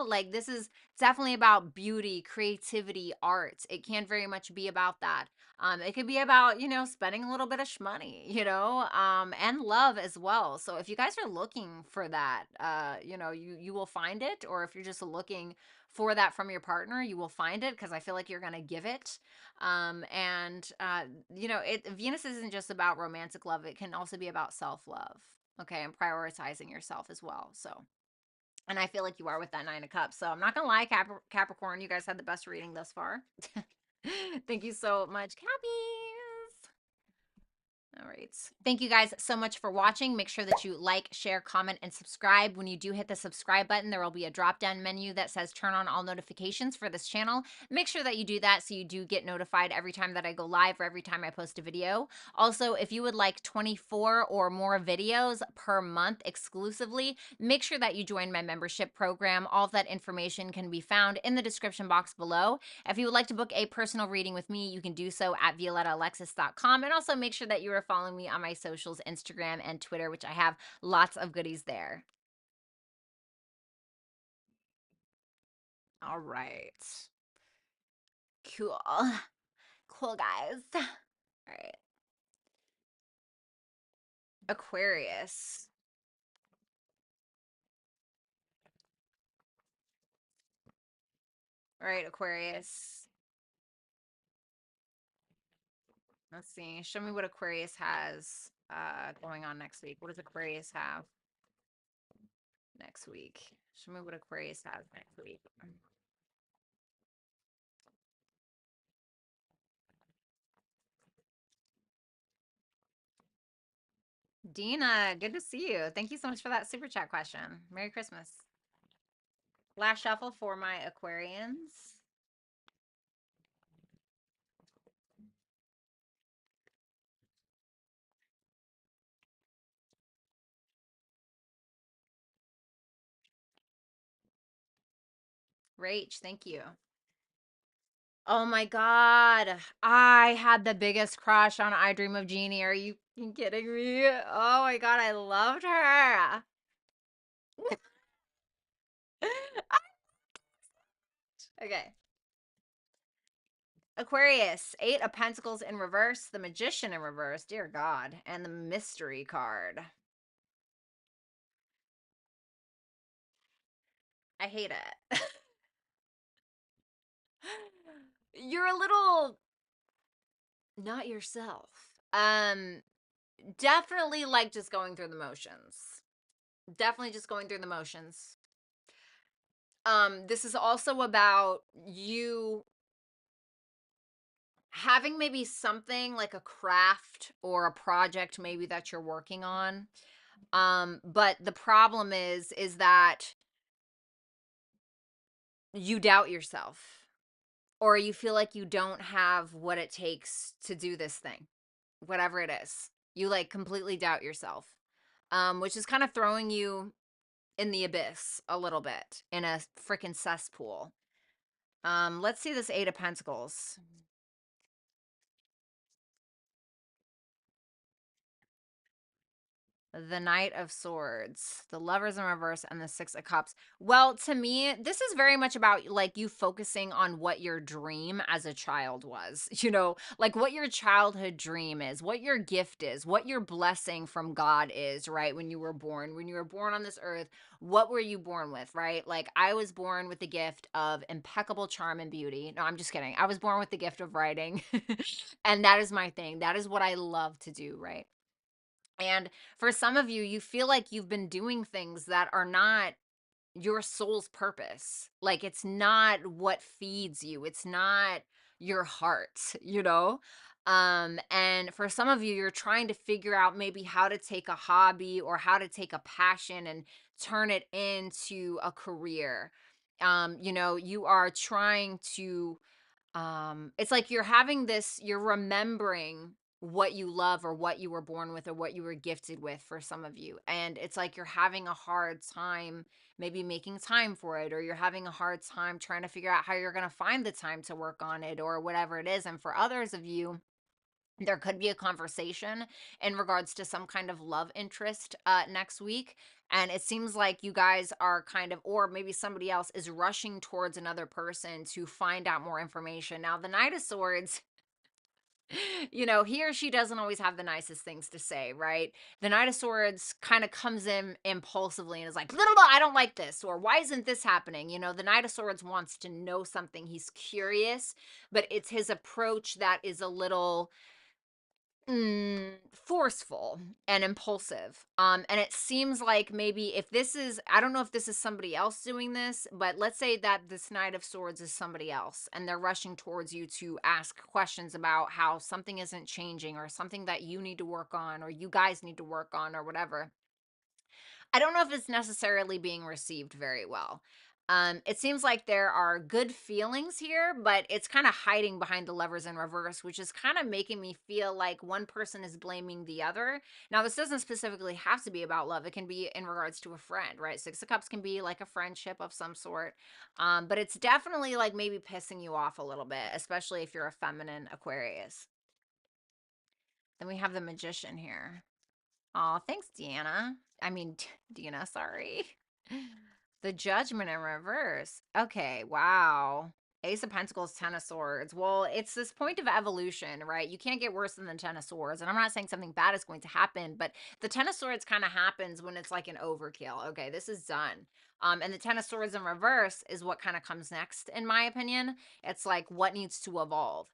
Like this is definitely about beauty, creativity, art. It can very much be about that. It could be about, spending a little bit of shmoney, and love as well. So if you guys are looking for that, you will find it. Or if you're just looking for that from your partner, you will find it, because I feel like you're gonna give it. And Venus isn't just about romantic love, it can also be about self-love, okay, and prioritizing yourself as well. So, and I feel like you are with that Nine of Cups. So I'm not gonna lie, Capricorn, you guys had the best reading thus far. Thank you so much, Cappies. All right. Thank you guys so much for watching. Make sure that you like, share, comment, and subscribe. When you do hit the subscribe button, there will be a drop-down menu that says turn on all notifications for this channel. Make sure that you do that so you do get notified every time that I go live or every time I post a video. Also, if you would like 24 or more videos per month exclusively, make sure that you join my membership program. All of that information can be found in the description box below. If you would like to book a personal reading with me, you can do so at violettaalexis.com. And also make sure that you are following me on my socials, Instagram and Twitter, which I have lots of goodies there. All right. Cool. Cool, guys. All right. Aquarius. All right, Aquarius. Let's see. Show me what Aquarius has going on next week. What does Aquarius have next week? Show me what Aquarius has next week. Dina, good to see you. Thank you so much for that super chat question. Merry Christmas. Last shuffle for my Aquarians. Rach, thank you. Oh my God. I had the biggest crush on I Dream of Jeannie. Are you kidding me? Oh my God, I loved her. Okay. Aquarius, Eight of Pentacles in reverse, the Magician in reverse, dear God, and the Mystery card. I hate it. you're a little not yourself. Definitely like just going through the motions. Definitely just going through the motions. This is also about you having maybe something like a craft or a project maybe that you're working on. But the problem is that you doubt yourself or you feel like you don't have what it takes to do this thing, whatever it is. You like completely doubt yourself. Which is kind of throwing you in the abyss a little bit in a freaking cesspool. Let's see this 8 of Pentacles. The Knight of Swords, the Lovers in reverse, and the Six of Cups. Well, to me, this is very much about like you focusing on what your dream as a child was, like what your childhood dream is, what your gift is, what your blessing from God is, right? When you were born, on this earth, what were you born with, right? Like I was born with the gift of impeccable charm and beauty. No, I'm just kidding. I was born with the gift of writing. And that is my thing. That is what I love to do, right? And for some of you, you feel like you've been doing things that are not your soul's purpose. Like it's not what feeds you. It's not your heart, you know? And for some of you, you're trying to figure out maybe how to take a hobby or how to take a passion and turn it into a career. You are trying to it's like you're remembering what you love or what you were born with or what you were gifted with for some of you, and it's like you're having a hard time maybe making time for it, or you're having a hard time trying to figure out how you're going to find the time to work on it or whatever it is. And for others of you, there could be a conversation in regards to some kind of love interest next week. And it seems like you guys are kind of, or maybe somebody else is rushing towards another person to find out more information. Now, the Knight of Swords, he or she doesn't always have the nicest things to say, right? The Knight of Swords kind of comes in impulsively and is like, blah, blah, blah, I don't like this, or why isn't this happening? The Knight of Swords wants to know something. He's curious, but it's his approach that is a little forceful and impulsive. And it seems like maybe if this is, I don't know if this is somebody else doing this, but let's say that this Knight of Swords is somebody else and they're rushing towards you to ask questions about how something isn't changing or something that you need to work on or you guys need to work on or whatever. I don't know if it's necessarily being received very well. It seems like there are good feelings here, but it's kind of hiding behind the Lovers in reverse, which is kind of making me feel like one person is blaming the other. Now, this doesn't specifically have to be about love. It can be in regards to a friend, right? Six of Cups can be like a friendship of some sort. But it's definitely like maybe pissing you off a little bit, especially if you're a feminine Aquarius. Then we have the Magician here. Oh, thanks, Deanna. I mean, Dina, sorry. The Judgment in reverse. Okay, wow. Ace of Pentacles, Ten of Swords. Well, it's this point of evolution, right? You can't get worse than the Ten of Swords. And I'm not saying something bad is going to happen, but the Ten of Swords kind of happens when it's like an overkill. Okay, this is done. And the Ten of Swords in reverse is what kind of comes next, in my opinion. It's like what needs to evolve.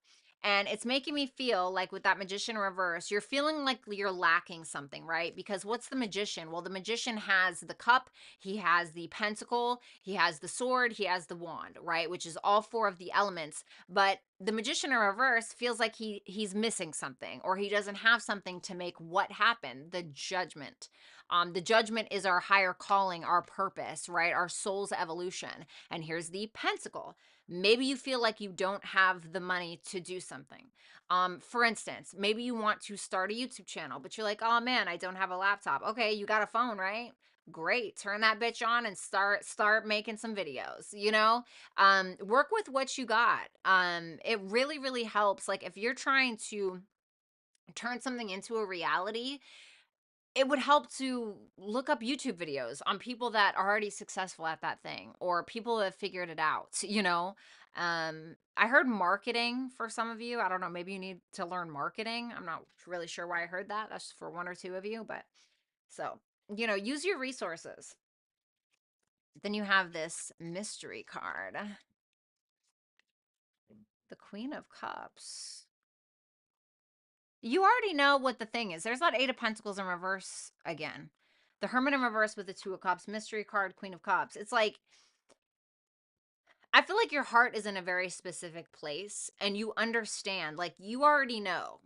And it's making me feel like with that Magician reverse, you're feeling like you're lacking something, right? Because what's the Magician? Well, the Magician has the cup, he has the pentacle, he has the sword, he has the wand, right? Which is all four of the elements. But the Magician in reverse feels like he's missing something, or he doesn't have something to make what happen, the Judgment. The Judgment is our higher calling, our purpose, right? Our soul's evolution. And here's the pentacle. Maybe you feel like you don't have the money to do something. For instance, maybe you want to start a YouTube channel, but you're like, oh man, I don't have a laptop. Okay, you got a phone, right? Great. Turn that bitch on and start making some videos, work with what you got. It really, really helps. Like if you're trying to turn something into a reality, it would help to look up YouTube videos on people that are already successful at that thing or people that have figured it out, I heard marketing for some of you. I don't know, maybe you need to learn marketing. I'm not really sure why I heard that. That's for one or two of you, but so, use your resources. Then you have this mystery card. The Queen of Cups. You already know what the thing is. There's that Eight of Pentacles in reverse again. The Hermit in reverse with the Two of Cups, mystery card, Queen of Cups. It's like, I feel like your heart is in a very specific place and you understand, like, you already know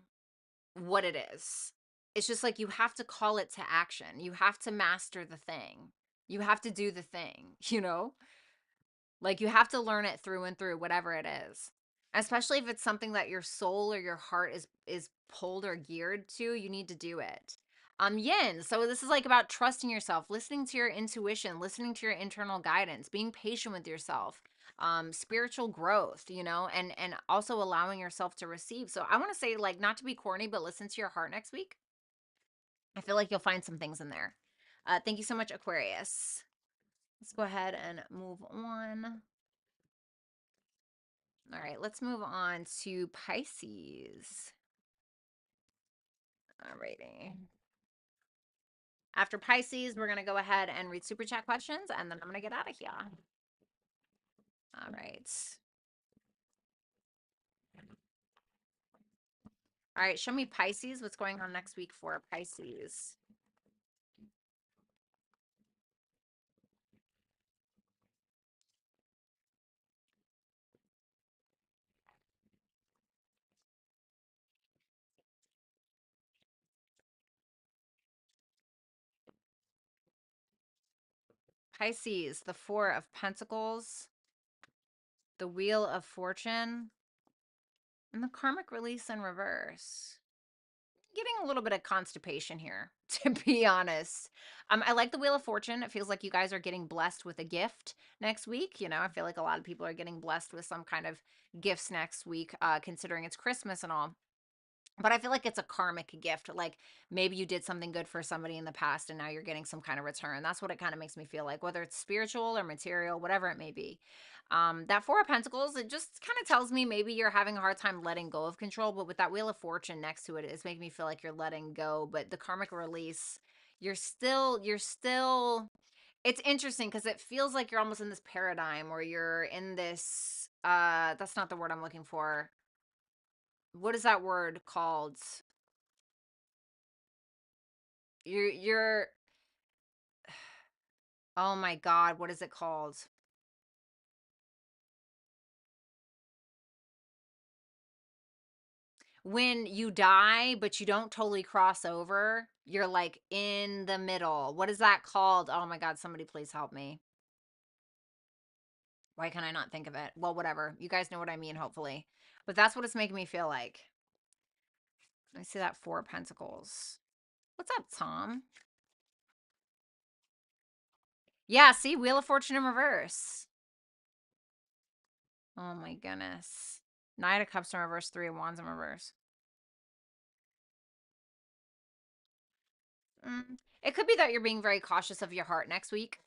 what it is. It's just like you have to call it to action. You have to master the thing. You have to do the thing, you know? Like you have to learn it through and through, whatever it is. Especially if it's something that your soul or your heart is pulled or geared to, you need to do it. Yin. So this is like about trusting yourself, listening to your intuition, listening to your internal guidance, being patient with yourself, spiritual growth, you know, and also allowing yourself to receive. So I want to say, like, not to be corny, but listen to your heart next week. I feel like you'll find some things in there. Thank you so much, Aquarius. Let's go ahead and move on. All right, let's move on to Pisces. All righty. After Pisces, we're going to go ahead and read super chat questions, and then I'm going to get out of here. All right. All right, show me Pisces. What's going on next week for Pisces? Pisces, the Four of Pentacles, the Wheel of Fortune, and the Karmic Release in reverse. Getting a little bit of constipation here, to be honest. I like the Wheel of Fortune. It feels like you guys are getting blessed with a gift next week. You know, I feel like a lot of people are getting blessed with some kind of gifts next week, considering it's Christmas and all. But I feel like it's a karmic gift. Like maybe you did something good for somebody in the past and now you're getting some kind of return. That's what it kind of makes me feel like, whether it's spiritual or material, whatever it may be. That Four of Pentacles, it just kind of tells me maybe you're having a hard time letting go of control. But with that Wheel of Fortune next to it, it's making me feel like you're letting go. But the karmic release, you're still, it's interesting because it feels like you're almost in this paradigm where you're in this, that's not the word I'm looking for. What is that word called? You're oh my god, what is it called? When you die, but you don't totally cross over, you're like in the middle. What is that called? Oh my god, somebody please help me. Why can I not think of it? Well, whatever. You guys know what I mean, hopefully. But that's what it's making me feel like. I see that Four of Pentacles. What's up, Tom? Yeah, see, Wheel of Fortune in reverse. Oh my goodness. Knight of Cups in reverse, Three of Wands in reverse. It could be that you're being very cautious of your heart next week.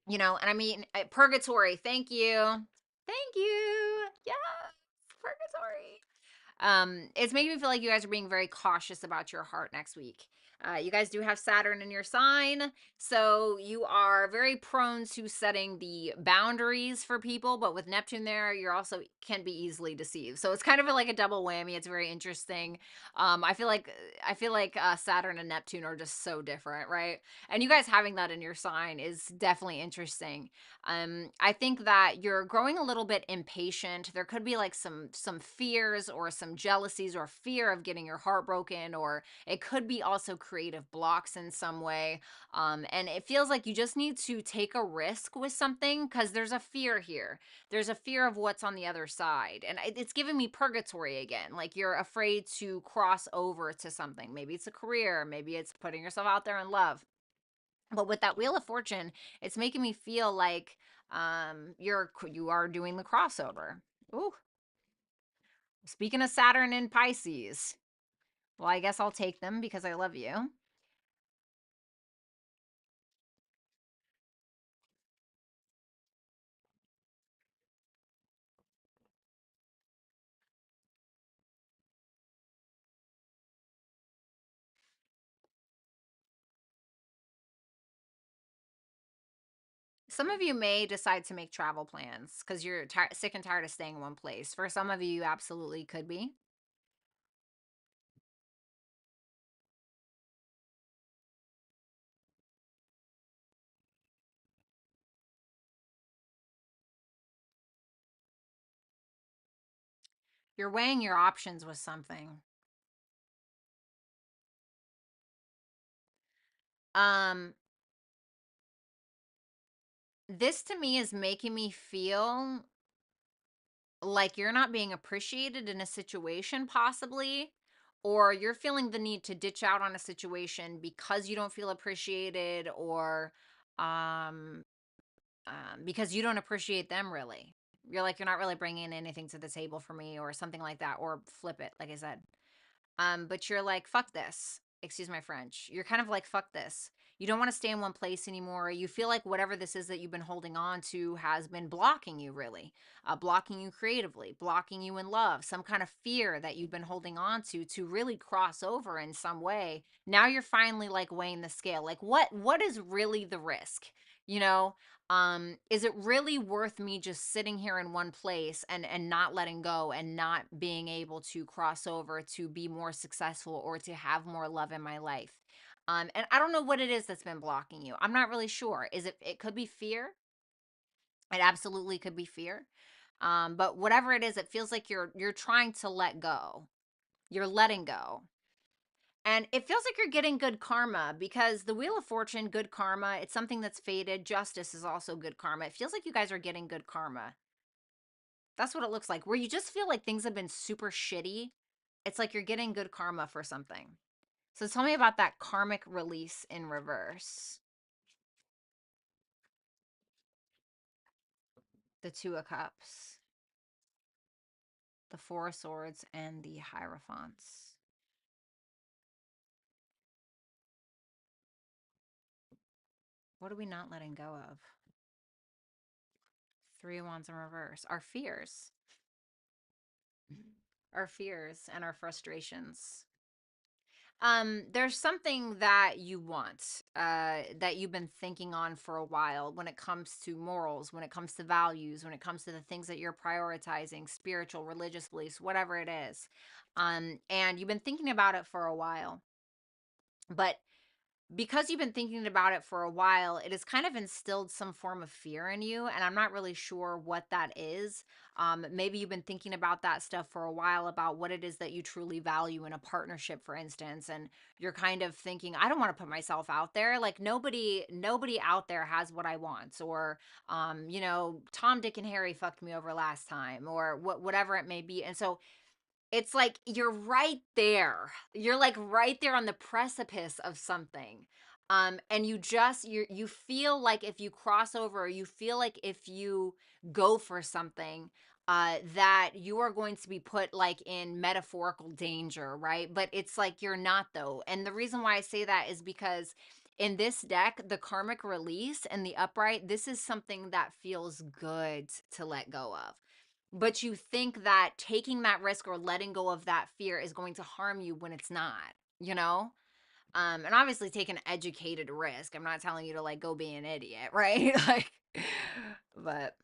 You know, and I mean, purgatory. Thank you. Thank you. Yes, purgatory. It's making me feel like you guys are being very cautious about your heart next week. You guys do have Saturn in your sign, so you are very prone to setting the boundaries for people. But with Neptune there, you're also can be easily deceived. So it's kind of like a double whammy. It's very interesting. I feel like Saturn and Neptune are just so different, right? And you guys having that in your sign is definitely interesting. I think that you're growing a little bit impatient. There could be like some fears or some jealousies or fear of getting your heart broken, or it could be also creative blocks in some way. And it feels like you just need to take a risk with something because there's a fear here. There's a fear of what's on the other side, and it's giving me purgatory again. Like you're afraid to cross over to something. Maybe it's a career. Maybe it's putting yourself out there in love. But with that Wheel of Fortune, it's making me feel like you are doing the crossover. Ooh, speaking of Saturn and Pisces, well, I guess I'll take them because I love you. Some of you may decide to make travel plans because you're sick and tired of staying in one place. For some of you, you absolutely could be. You're weighing your options with something. Um, this to me is making me feel like you're not being appreciated in a situation, possibly, or you're feeling the need to ditch out on a situation because you don't feel appreciated, or um, because you don't appreciate them really. You're like, you're not really bringing anything to the table for me, or something like that, or flip it, like I said. But you're like, fuck this. Excuse my French. You're kind of like, fuck this. You don't want to stay in one place anymore. You feel like whatever this is that you've been holding on to has been blocking you, really, blocking you creatively, blocking you in love, some kind of fear that you've been holding on to really cross over in some way. Now you're finally like weighing the scale. Like, what is really the risk? You know, is it really worth me just sitting here in one place and not letting go and not being able to cross over to be more successful or to have more love in my life? And I don't know what it is that's been blocking you. I'm not really sure. It could be fear. It absolutely could be fear. But whatever it is, it feels like you're trying to let go. You're letting go. And it feels like you're getting good karma because the Wheel of Fortune, good karma, it's something that's faded. Justice is also good karma. It feels like you guys are getting good karma. That's what it looks like. Where you just feel like things have been super shitty. It's like you're getting good karma for something. So tell me about that karmic release in reverse. The Two of Cups, the Four of Swords, and the Hierophants. What are we not letting go of? Three of Wands in reverse. Our fears. Our fears and our frustrations. There's something that you want, that you've been thinking on for a while when it comes to morals, when it comes to values, when it comes to the things that you're prioritizing, spiritual, religious beliefs, whatever it is. And you've been thinking about it for a while. But because you've been thinking about it for a while, it has kind of instilled some form of fear in you. And I'm not really sure what that is. Maybe you've been thinking about that stuff for a while, about what it is that you truly value in a partnership, for instance. And you're kind of thinking, I don't want to put myself out there. Like nobody out there has what I want. Or, Tom, Dick, and Harry fucked me over last time, or whatever it may be. And so it's like you're right there. You're like right there on the precipice of something. And you feel like if you cross over, or you feel like if you go for something, that you are going to be put like in metaphorical danger, right? But it's like you're not, though. And the reason why I say that is because in this deck, the karmic release and the upright, this is something that feels good to let go of, but you think that taking that risk or letting go of that fear is going to harm you when it's not, you know? And obviously take an educated risk. I'm not telling you to like go be an idiot, right? Like, but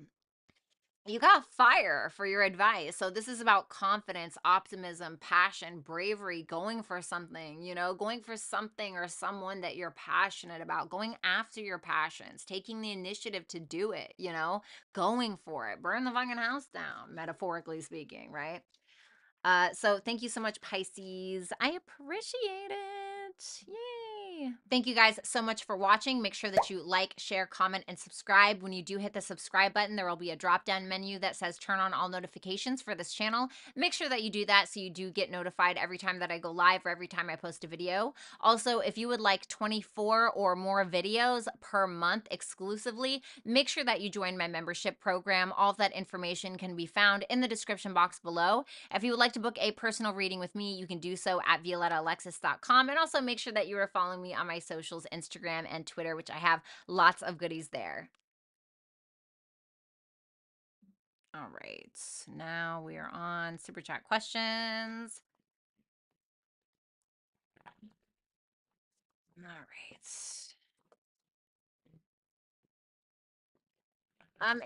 you got fire for your advice. So this is about confidence, optimism, passion, bravery, going for something, going for something or someone that you're passionate about, going after your passions, taking the initiative to do it, going for it, burn the fucking house down, metaphorically speaking, right? So thank you so much, Pisces. I appreciate it. Yay. Thank you guys so much for watching. Make sure that you like, share, comment, and subscribe. When you do hit the subscribe button, there will be a drop-down menu that says turn on all notifications for this channel. Make sure that you do that so you do get notified every time that I go live or every time I post a video. Also, if you would like 24 or more videos per month exclusively, make sure that you join my membership program. All of that information can be found in the description box below. If you would like to book a personal reading with me, you can do so at violettaalexis.com. And also make sure that you are following me on my socials, Instagram and Twitter, which I have lots of goodies there. All right, now we are on super chat questions. All right.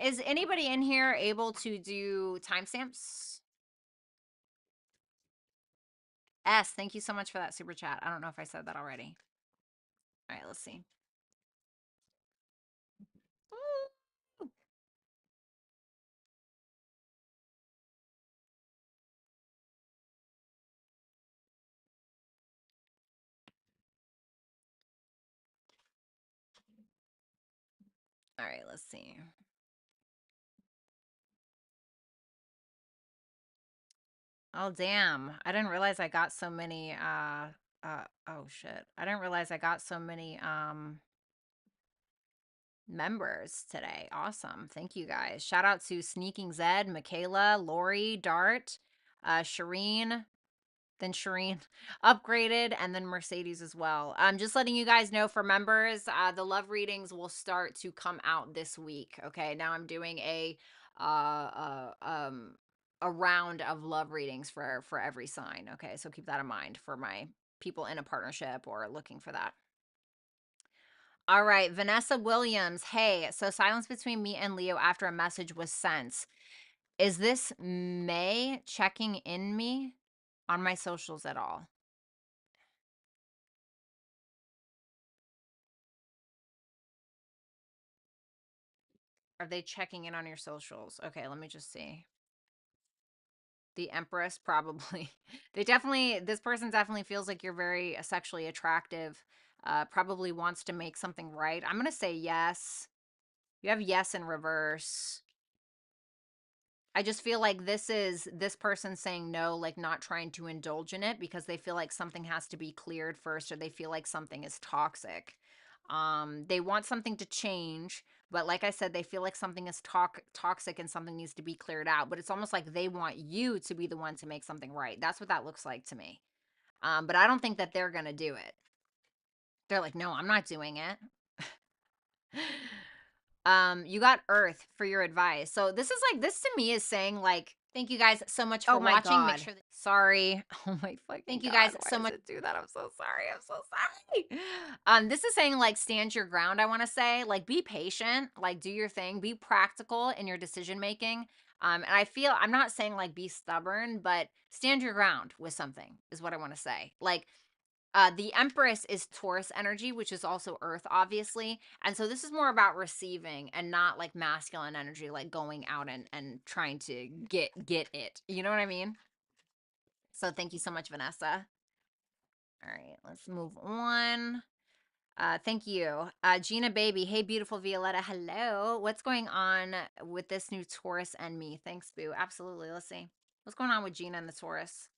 Is anybody in here able to do timestamps? S, thank you so much for that super chat. I don't know if I said that already. All right, let's see. Woo! All right, let's see. Oh, damn. I didn't realize I got so many, oh shit. I didn't realize I got so many, members today. Awesome. Thank you guys. Shout out to Sneaking Zed, Michaela, Lori, Dart, Shireen, then Shireen upgraded, and then Mercedes as well. Just letting you guys know for members, the love readings will start to come out this week. Okay, now I'm doing uh, uh um a round of love readings for every sign. Okay, so keep that in mind for my people in a partnership or looking for that. All right, Vanessa Williams. Hey, so silence between me and Leo after a message was sent. Is this May checking in me on my socials at all? Are they checking in on your socials? Okay, let me just see. The Empress, probably. This person definitely feels like you're very sexually attractive. Probably wants to make something right. I'm going to say yes. You have yes in reverse. I just feel like this is this person saying no, like not trying to indulge in it because they feel like something has to be cleared first or they feel like something is toxic. They want something to change, but like I said, they feel like something is toxic and something needs to be cleared out. But it's almost like they want you to be the one to make something right. That's what that looks like to me. But I don't think that they're gonna do it. They're like, no, I'm not doing it. You got Earth for your advice. So this to me is saying like, thank you guys so much for Oh my watching. Make God. sure that sorry. Oh my fucking Thank you God. guys Why so does much. it do that? I'm so sorry. I'm so sorry. This is saying like stand your ground, I want to say. Like be patient, like do your thing, be practical in your decision making. And I feel I'm not saying like be stubborn, but stand your ground with something is what I want to say. Like the Empress is Taurus energy, which is also Earth, obviously. And so this is more about receiving and not like masculine energy, like going out and trying to get it. You know what I mean? So thank you so much, Vanessa. All right, let's move on. Thank you. Gina Baby. Hey, beautiful Violetta. Hello. What's going on with this new Taurus and me? Thanks, Boo. Absolutely. Let's see. What's going on with Gina and the Taurus?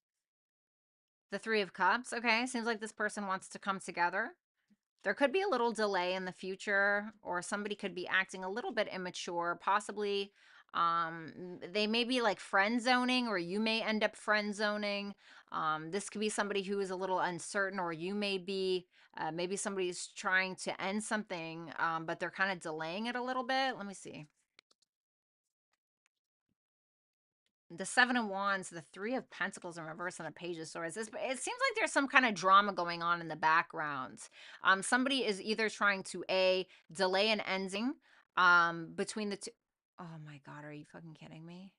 The Three of Cups. Okay. Seems like this person wants to come together. There could be a little delay in the future, or somebody could be acting a little bit immature, possibly. They may be like friend zoning, or you may end up friend zoning. This could be somebody who is a little uncertain, or you may be, maybe somebody's trying to end something, but they're kind of delaying it a little bit. Let me see. The Seven of Wands, the Three of Pentacles in reverse, and the Page of Swords. It seems like there's some kind of drama going on in the background. Somebody is either trying to delay an ending, between the two. Oh my God, are you fucking kidding me?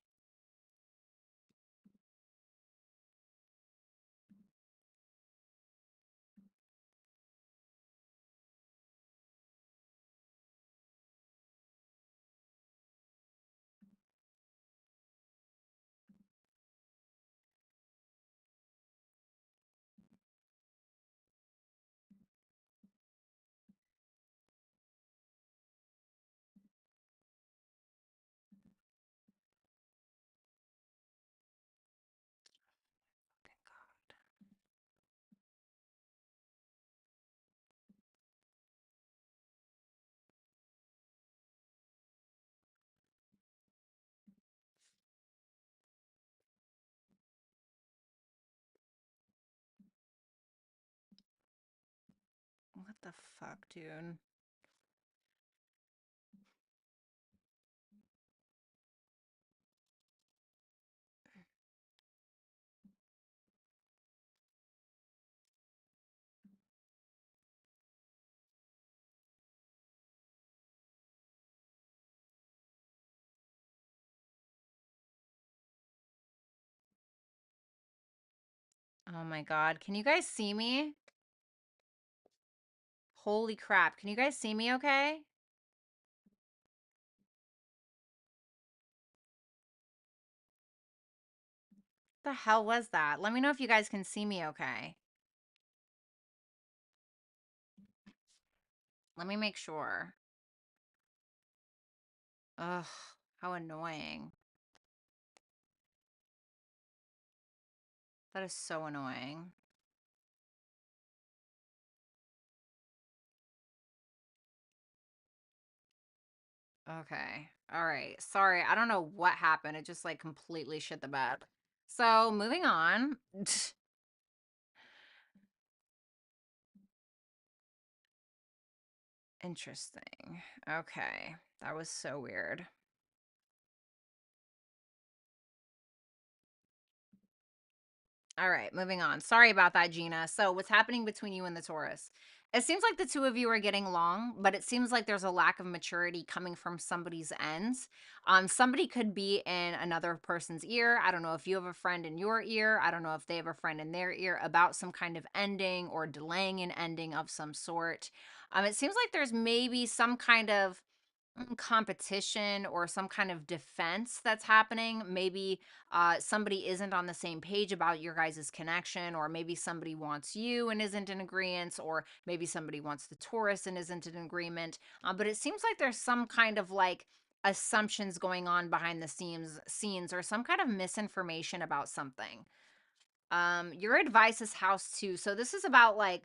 What the fuck, dude? Oh my God. Can you guys see me? Holy crap. Can you guys see me okay? The hell was that? Let me know if you guys can see me okay. Let me make sure. Ugh, how annoying. That is so annoying. Okay. All right. Sorry. I don't know what happened. It just like completely shit the bed. So moving on. Interesting. Okay. That was so weird. All right, moving on. Sorry about that, Gina. So, what's happening between you and the Taurus? It seems like the two of you are getting along, but it seems like there's a lack of maturity coming from somebody's ends. Somebody could be in another person's ear. I don't know if you have a friend in your ear. I don't know if they have a friend in their ear about some kind of ending or delaying an ending of some sort. It seems like there's maybe some kind of competition or some kind of defense that's happening. Maybe somebody isn't on the same page about your guys' connection, or maybe somebody wants you and isn't in agreement, or maybe somebody wants the Taurus and isn't in agreement. But it seems like there's some kind of like assumptions going on behind the scenes, or some kind of misinformation about something. Your advice is house two. So this is about like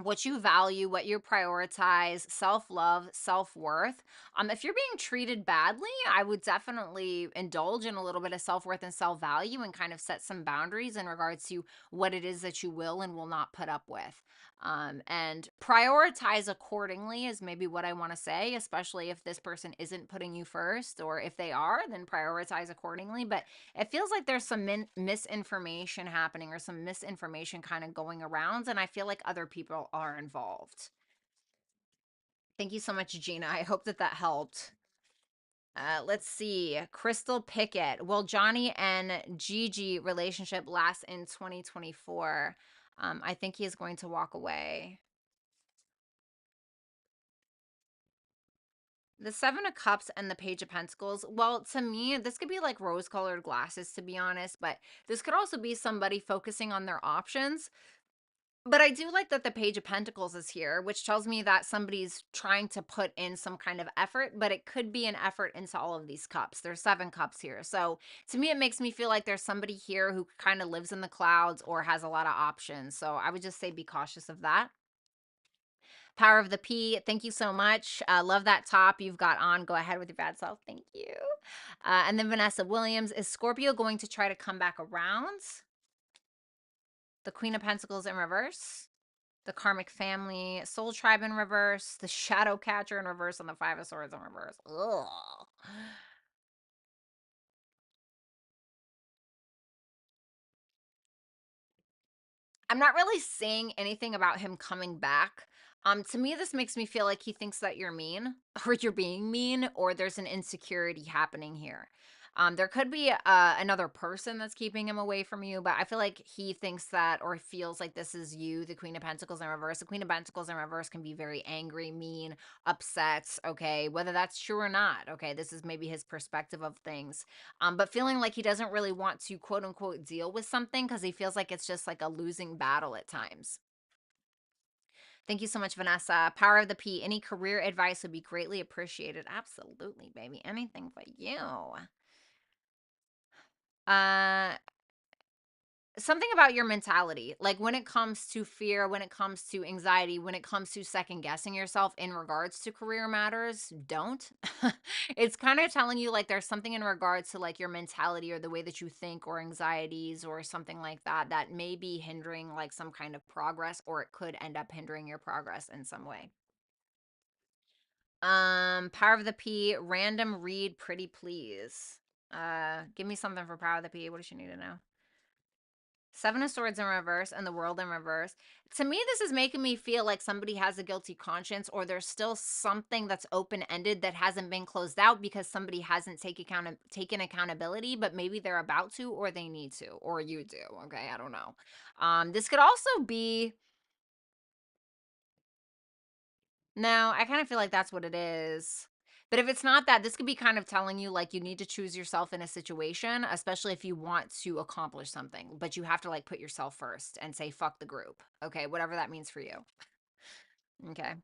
what you value, what you prioritize, self-love, self-worth. If you're being treated badly, I would definitely indulge in a little bit of self-worth and self-value and kind of set some boundaries in regards to what it is that you will and will not put up with. And prioritize accordingly is maybe what I want to say, especially if this person isn't putting you first, or if they are, then prioritize accordingly. But it feels like there's some misinformation happening, or some misinformation kind of going around, and I feel like other people are involved. Thank you so much, Gina. I hope that that helped. Let's see. Crystal Pickett. Will Johnny and Gigi relationship last in 2024? I think he is going to walk away. The Seven of Cups and the Page of Pentacles. Well, to me, this could be like rose colored glasses, to be honest, but this could also be somebody focusing on their options. But I do like that the Page of Pentacles is here, which tells me that somebody's trying to put in some kind of effort, but it could be an effort into all of these cups. There's seven cups here. So to me, it makes me feel like there's somebody here who kind of lives in the clouds or has a lot of options. So I would just say be cautious of that. Power of the P, thank you so much. Love that top you've got on. Go ahead with your bad self. Thank you. And then Vanessa Williams, is Scorpio going to try to come back around? The Queen of Pentacles in reverse. The Karmic Family, Soul Tribe in reverse, the Shadow Catcher in reverse, and the Five of Swords in reverse. Ugh. I'm not really saying anything about him coming back. To me, this makes me feel like he thinks that you're mean, or you're being mean, or there's an insecurity happening here. There could be another person that's keeping him away from you, but I feel like he thinks that, or feels like this is you, the Queen of Pentacles in reverse. The Queen of Pentacles in reverse can be very angry, mean, upset, okay, whether that's true or not, okay, this is maybe his perspective of things. But feeling like he doesn't really want to quote unquote deal with something because he feels like it's just like a losing battle at times. Thank you so much, Vanessa. Power of the P. Any career advice would be greatly appreciated. Absolutely, baby. Anything for you. Uh, Something about your mentality, like when it comes to fear, when it comes to anxiety, when it comes to second guessing yourself in regards to career matters, don't. It's kind of telling you like there's something in regards to like your mentality or the way that you think, or anxieties or something like that, that may be hindering like some kind of progress, or it could end up hindering your progress in some way. Power of the P, random read, pretty please. Give me something for Power of the P. What does she need to know? Seven of Swords in reverse and the World in reverse. To me, this is making me feel like somebody has a guilty conscience, or there's still something that's open-ended that hasn't been closed out because somebody hasn't taken accountability, but maybe they're about to, or they need to, or you do. Okay, I don't know. This could also be. No, I kind of feel like that's what it is. But if it's not that, this could be kind of telling you like you need to choose yourself in a situation, especially if you want to accomplish something, but you have to like put yourself first and say, fuck the group. Okay, whatever that means for you. Okay.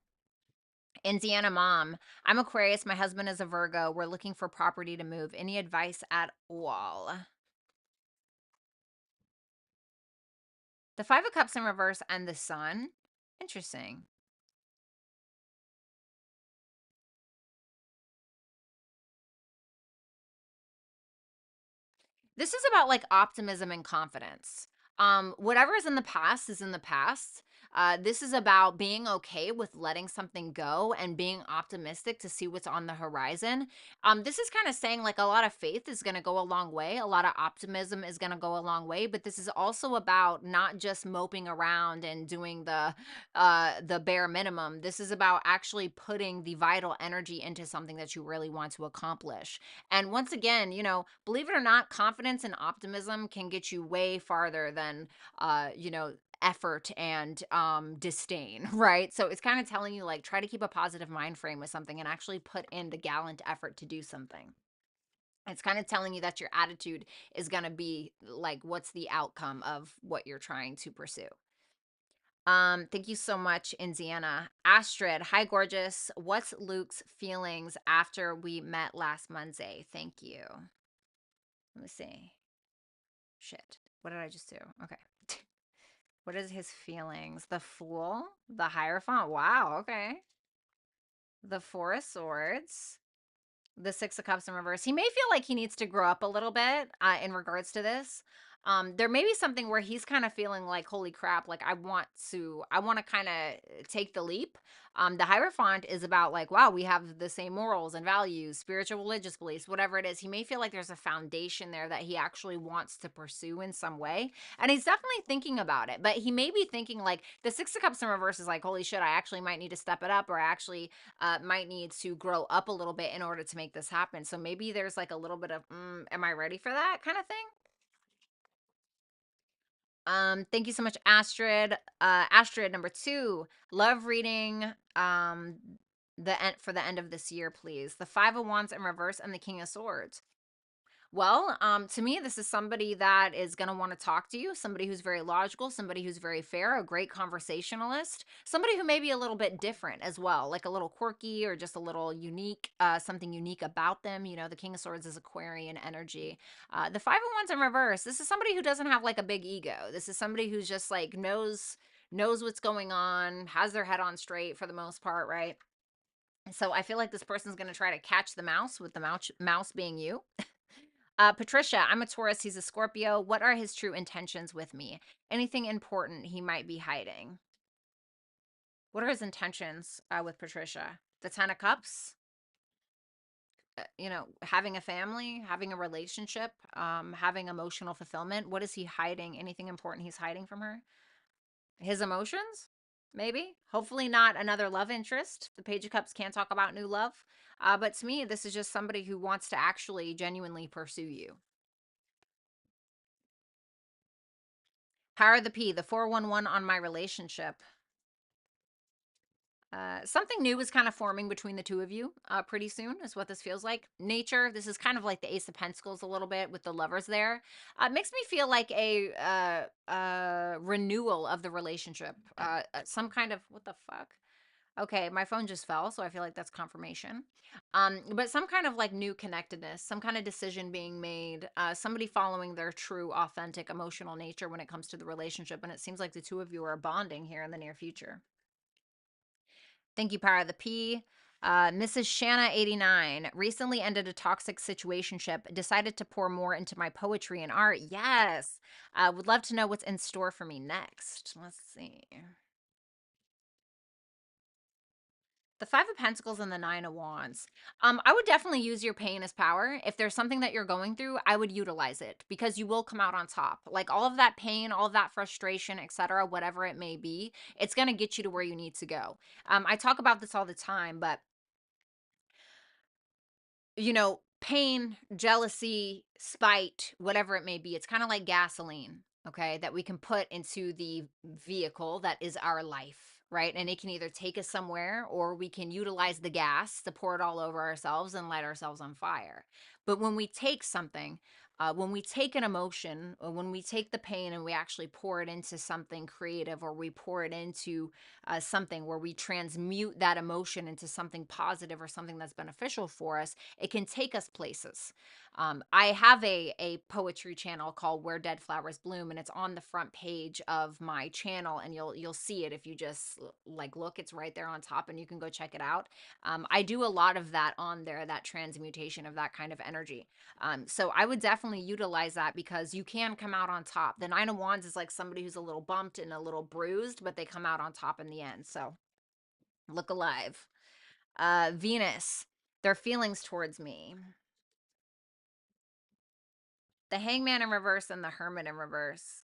Indiana mom, I'm Aquarius. My husband is a Virgo. We're looking for property to move. Any advice at all? The Five of Cups in reverse and the Sun. Interesting. This is about like optimism and confidence. Whatever is in the past is in the past. This is about being okay with letting something go and being optimistic to see what's on the horizon. This is kind of saying like a lot of faith is going to go a long way, a lot of optimism is going to go a long way, but this is also about not just moping around and doing the bare minimum. This is about actually putting the vital energy into something that you really want to accomplish. And once again, believe it or not, confidence and optimism can get you way farther than, effort and disdain, right? So it's kind of telling you like try to keep a positive mind frame with something and actually put in the gallant effort to do something. It's kind of telling you that your attitude is going to be like what's the outcome of what you're trying to pursue. Thank you so much, Indiana. Astrid, hi, gorgeous. What's Luke's feelings after we met last Monday? Thank you. Let me see. Shit. What did I just do? Okay. What is his feelings? The Fool? The Hierophant? Wow, okay. The Four of Swords. The Six of Cups in reverse. He may feel like he needs to grow up a little bit in regards to this. There may be something where he's kind of feeling like, holy crap, like I want to kind of take the leap. The Hierophant is about like, wow, we have the same morals and values, spiritual, religious beliefs, whatever it is. He may feel like there's a foundation there that he actually wants to pursue in some way. And he's definitely thinking about it, but he may be thinking like the Six of Cups in reverse is like, holy shit, I actually might need to step it up, or I actually might need to grow up a little bit in order to make this happen. So maybe there's like a little bit of, am I ready for that kind of thing? Thank you so much, Astrid. Astrid, number 2, love reading. The end for the end of this year, please. The Five of Wands in reverse and the King of Swords. Well, to me, this is somebody that is going to want to talk to you, somebody who's very logical, somebody who's very fair, a great conversationalist, somebody who may be a little bit different as well, like a little quirky or just a little unique, something unique about them. The King of Swords is Aquarian energy. The Five of Wands in reverse, this is somebody who doesn't have like a big ego. This is somebody who's just like knows what's going on, has their head on straight for the most part, right? So I feel like this person's going to try to catch the mouse, with the mouse being you. Patricia, I'm a Taurus. He's a Scorpio. What are his true intentions with me? Anything important he might be hiding? What are his intentions with Patricia? The Ten of Cups? Having a family, having a relationship, having emotional fulfillment. What is he hiding? Anything important he's hiding from her? His emotions? Maybe. Hopefully not another love interest. The Page of Cups can't talk about new love. But to me, this is just somebody who wants to actually genuinely pursue you. Power of the P, the 411 on my relationship. Something new is kind of forming between the two of you pretty soon, is what this feels like. Nature, this is kind of like the Ace of Pentacles a little bit with the lovers there. It makes me feel like a renewal of the relationship. Some kind of, what the fuck? Okay, my phone just fell, so I feel like that's confirmation. But some kind of like new connectedness, some kind of decision being made, somebody following their true, authentic, emotional nature when it comes to the relationship. And it seems like the two of you are bonding here in the near future. Thank you, Power of the P. Mrs. Shanna 89 recently ended a toxic situationship, decided to pour more into my poetry and art. Yes. Would love to know what's in store for me next. Let's see. The Five of Pentacles and the Nine of Wands. I would definitely use your pain as power. If there's something that you're going through, I would utilize it because you will come out on top. Like all of that pain, all of that frustration, etc., whatever it may be, it's going to get you to where you need to go. I talk about this all the time, but pain, jealousy, spite, whatever it may be, it's kind of like gasoline, okay, that we can put into the vehicle that is our life, right? And it can either take us somewhere or we can utilize the gas to pour it all over ourselves and light ourselves on fire. But when we take something, when we take an emotion, or when we take the pain and we actually pour it into something creative, or we pour it into something where we transmute that emotion into something positive or something that's beneficial for us, it can take us places. I have a poetry channel called Where Dead Flowers Bloom, and it's on the front page of my channel, and you'll see it if you just like look. It's right there on top, and you can go check it out. I do a lot of that on there, that transmutation of that kind of energy. So I would definitely utilize that because you can come out on top. The Nine of Wands is like somebody who's a little bumped and a little bruised, but they come out on top in the end. So look alive. Venus, their feelings towards me. The Hangman in reverse and the Hermit in reverse.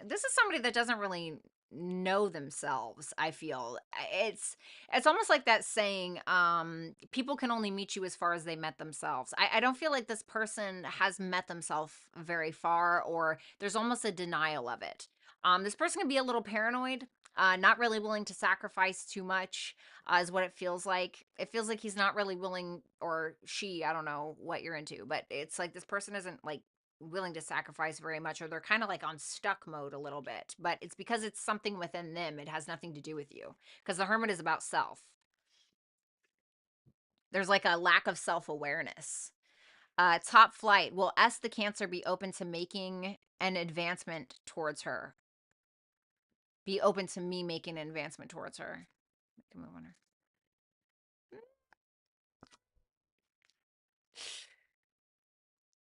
This is somebody that doesn't really know themselves. I feel it's almost like that saying, people can only meet you as far as they met themselves. I don't feel like this person has met themselves very far, or there's almost a denial of it. This person can be a little paranoid, not really willing to sacrifice too much, is what it feels like. It feels like he's not really willing, or she, I don't know what you're into, but it's like this person isn't like willing to sacrifice very much, or they're kind of like on stuck mode a little bit, but it's because it's something within them. It has nothing to do with you, because the Hermit is about self. There's like a lack of self-awareness. Top flight. Will S the Cancer be open to making an advancement towards her? Be open to me making an advancement towards her. Make a move on her.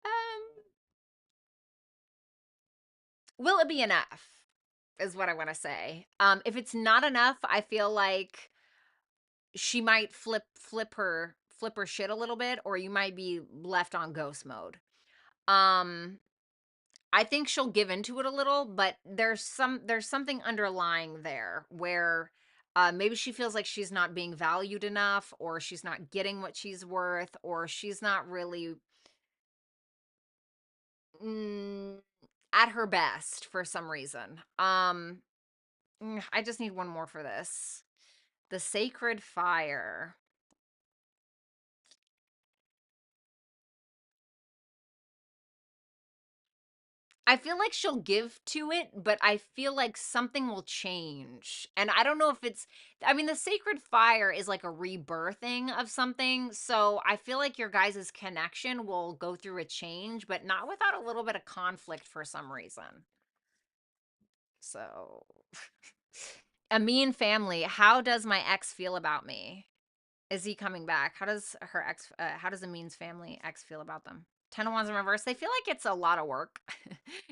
Um, will it be enough? Is what I want to say. If it's not enough, I feel like she might flip her shit a little bit, or you might be left on ghost mode. Um, I think she'll give into it a little, but there's something underlying there where maybe she feels like she's not being valued enough, or she's not getting what she's worth, or she's not really mm, at her best for some reason. I just need one more for this. The Sacred Fire. I feel like she'll give to it, but I feel like something will change. And I don't know if I mean, the Sacred Fire is like a rebirthing of something. So I feel like your guys' connection will go through a change, but not without a little bit of conflict for some reason. So, a mean family. How does my ex feel about me? Is he coming back? How does Amin's family ex feel about them? Ten of Wands in reverse. They feel like it's a lot of work.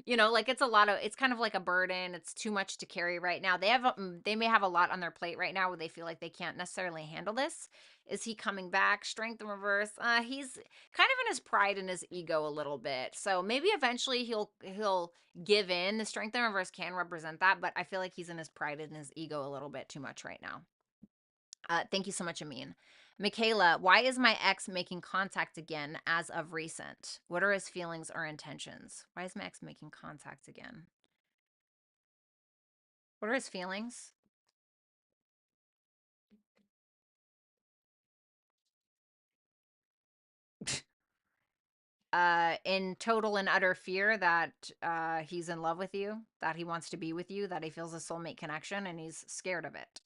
Like it's kind of like a burden. It's too much to carry right now. They may have a lot on their plate right now where they feel like they can't necessarily handle this. Is he coming back? Strength in reverse. He's kind of in his pride and his ego a little bit. So maybe eventually he'll give in. The Strength in reverse can represent that, but I feel like he's in his pride and his ego a little bit too much right now. Thank you so much, Amin. Michaela, why is my ex making contact again as of recent? What are his feelings or intentions? Why is my ex making contact again? What are his feelings? In total and utter fear that he's in love with you, that he wants to be with you, that he feels a soulmate connection, and he's scared of it.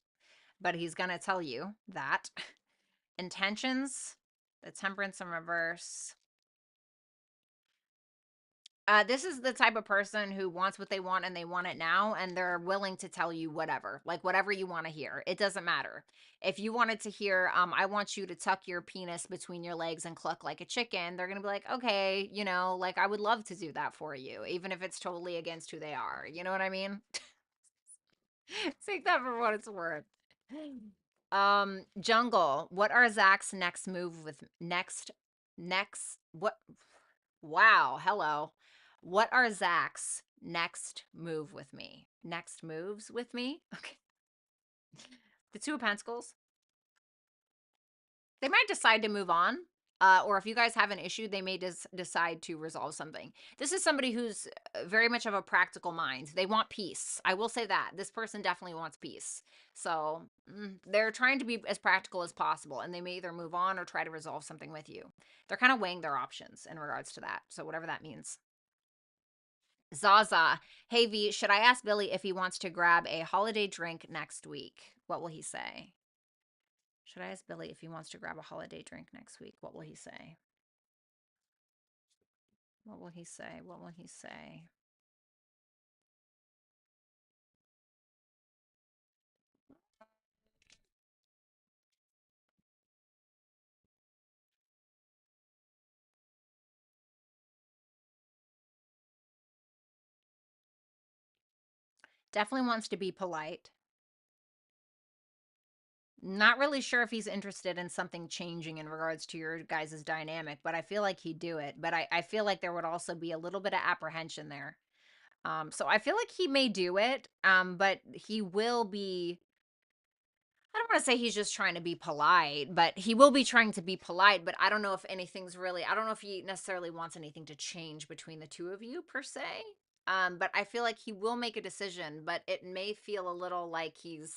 But he's going to tell you that. Intentions, the Temperance in reverse. This is the type of person who wants what they want and they want it now, and they're willing to tell you whatever, like whatever you want to hear. It doesn't matter. If you wanted to hear, I want you to tuck your penis between your legs and cluck like a chicken, they're going to be like, okay, like I would love to do that for you, even if it's totally against who they are. You know what I mean? Take that for what it's worth. Jungle, what are Zach's next move with next what wow, hello. What are Zach's next move with me? Next moves with me? Okay. The Two of Pentacles. They might decide to move on. Or if you guys have an issue, they may decide to resolve something. This is somebody who's very much of a practical mind. They want peace. I will say that. This person definitely wants peace. So they're trying to be as practical as possible, and they may either move on or try to resolve something with you. They're kind of weighing their options in regards to that. So whatever that means. Zaza, hey V, should I ask Billy if he wants to grab a holiday drink next week? What will he say? Should I ask Billy if he wants to grab a holiday drink next week? What will he say? What will he say? What will he say? Definitely wants to be polite. Not really sure if he's interested in something changing in regards to your guys' dynamic, but I feel like he'd do it. But I feel like there would also be a little bit of apprehension there. So I feel like he may do it, but he will be. I don't want to say he's just trying to be polite, but he will be trying to be polite. But I don't know if anything's really, I don't know if he necessarily wants anything to change between the two of you per se. But I feel like he will make a decision, but it may feel a little like he's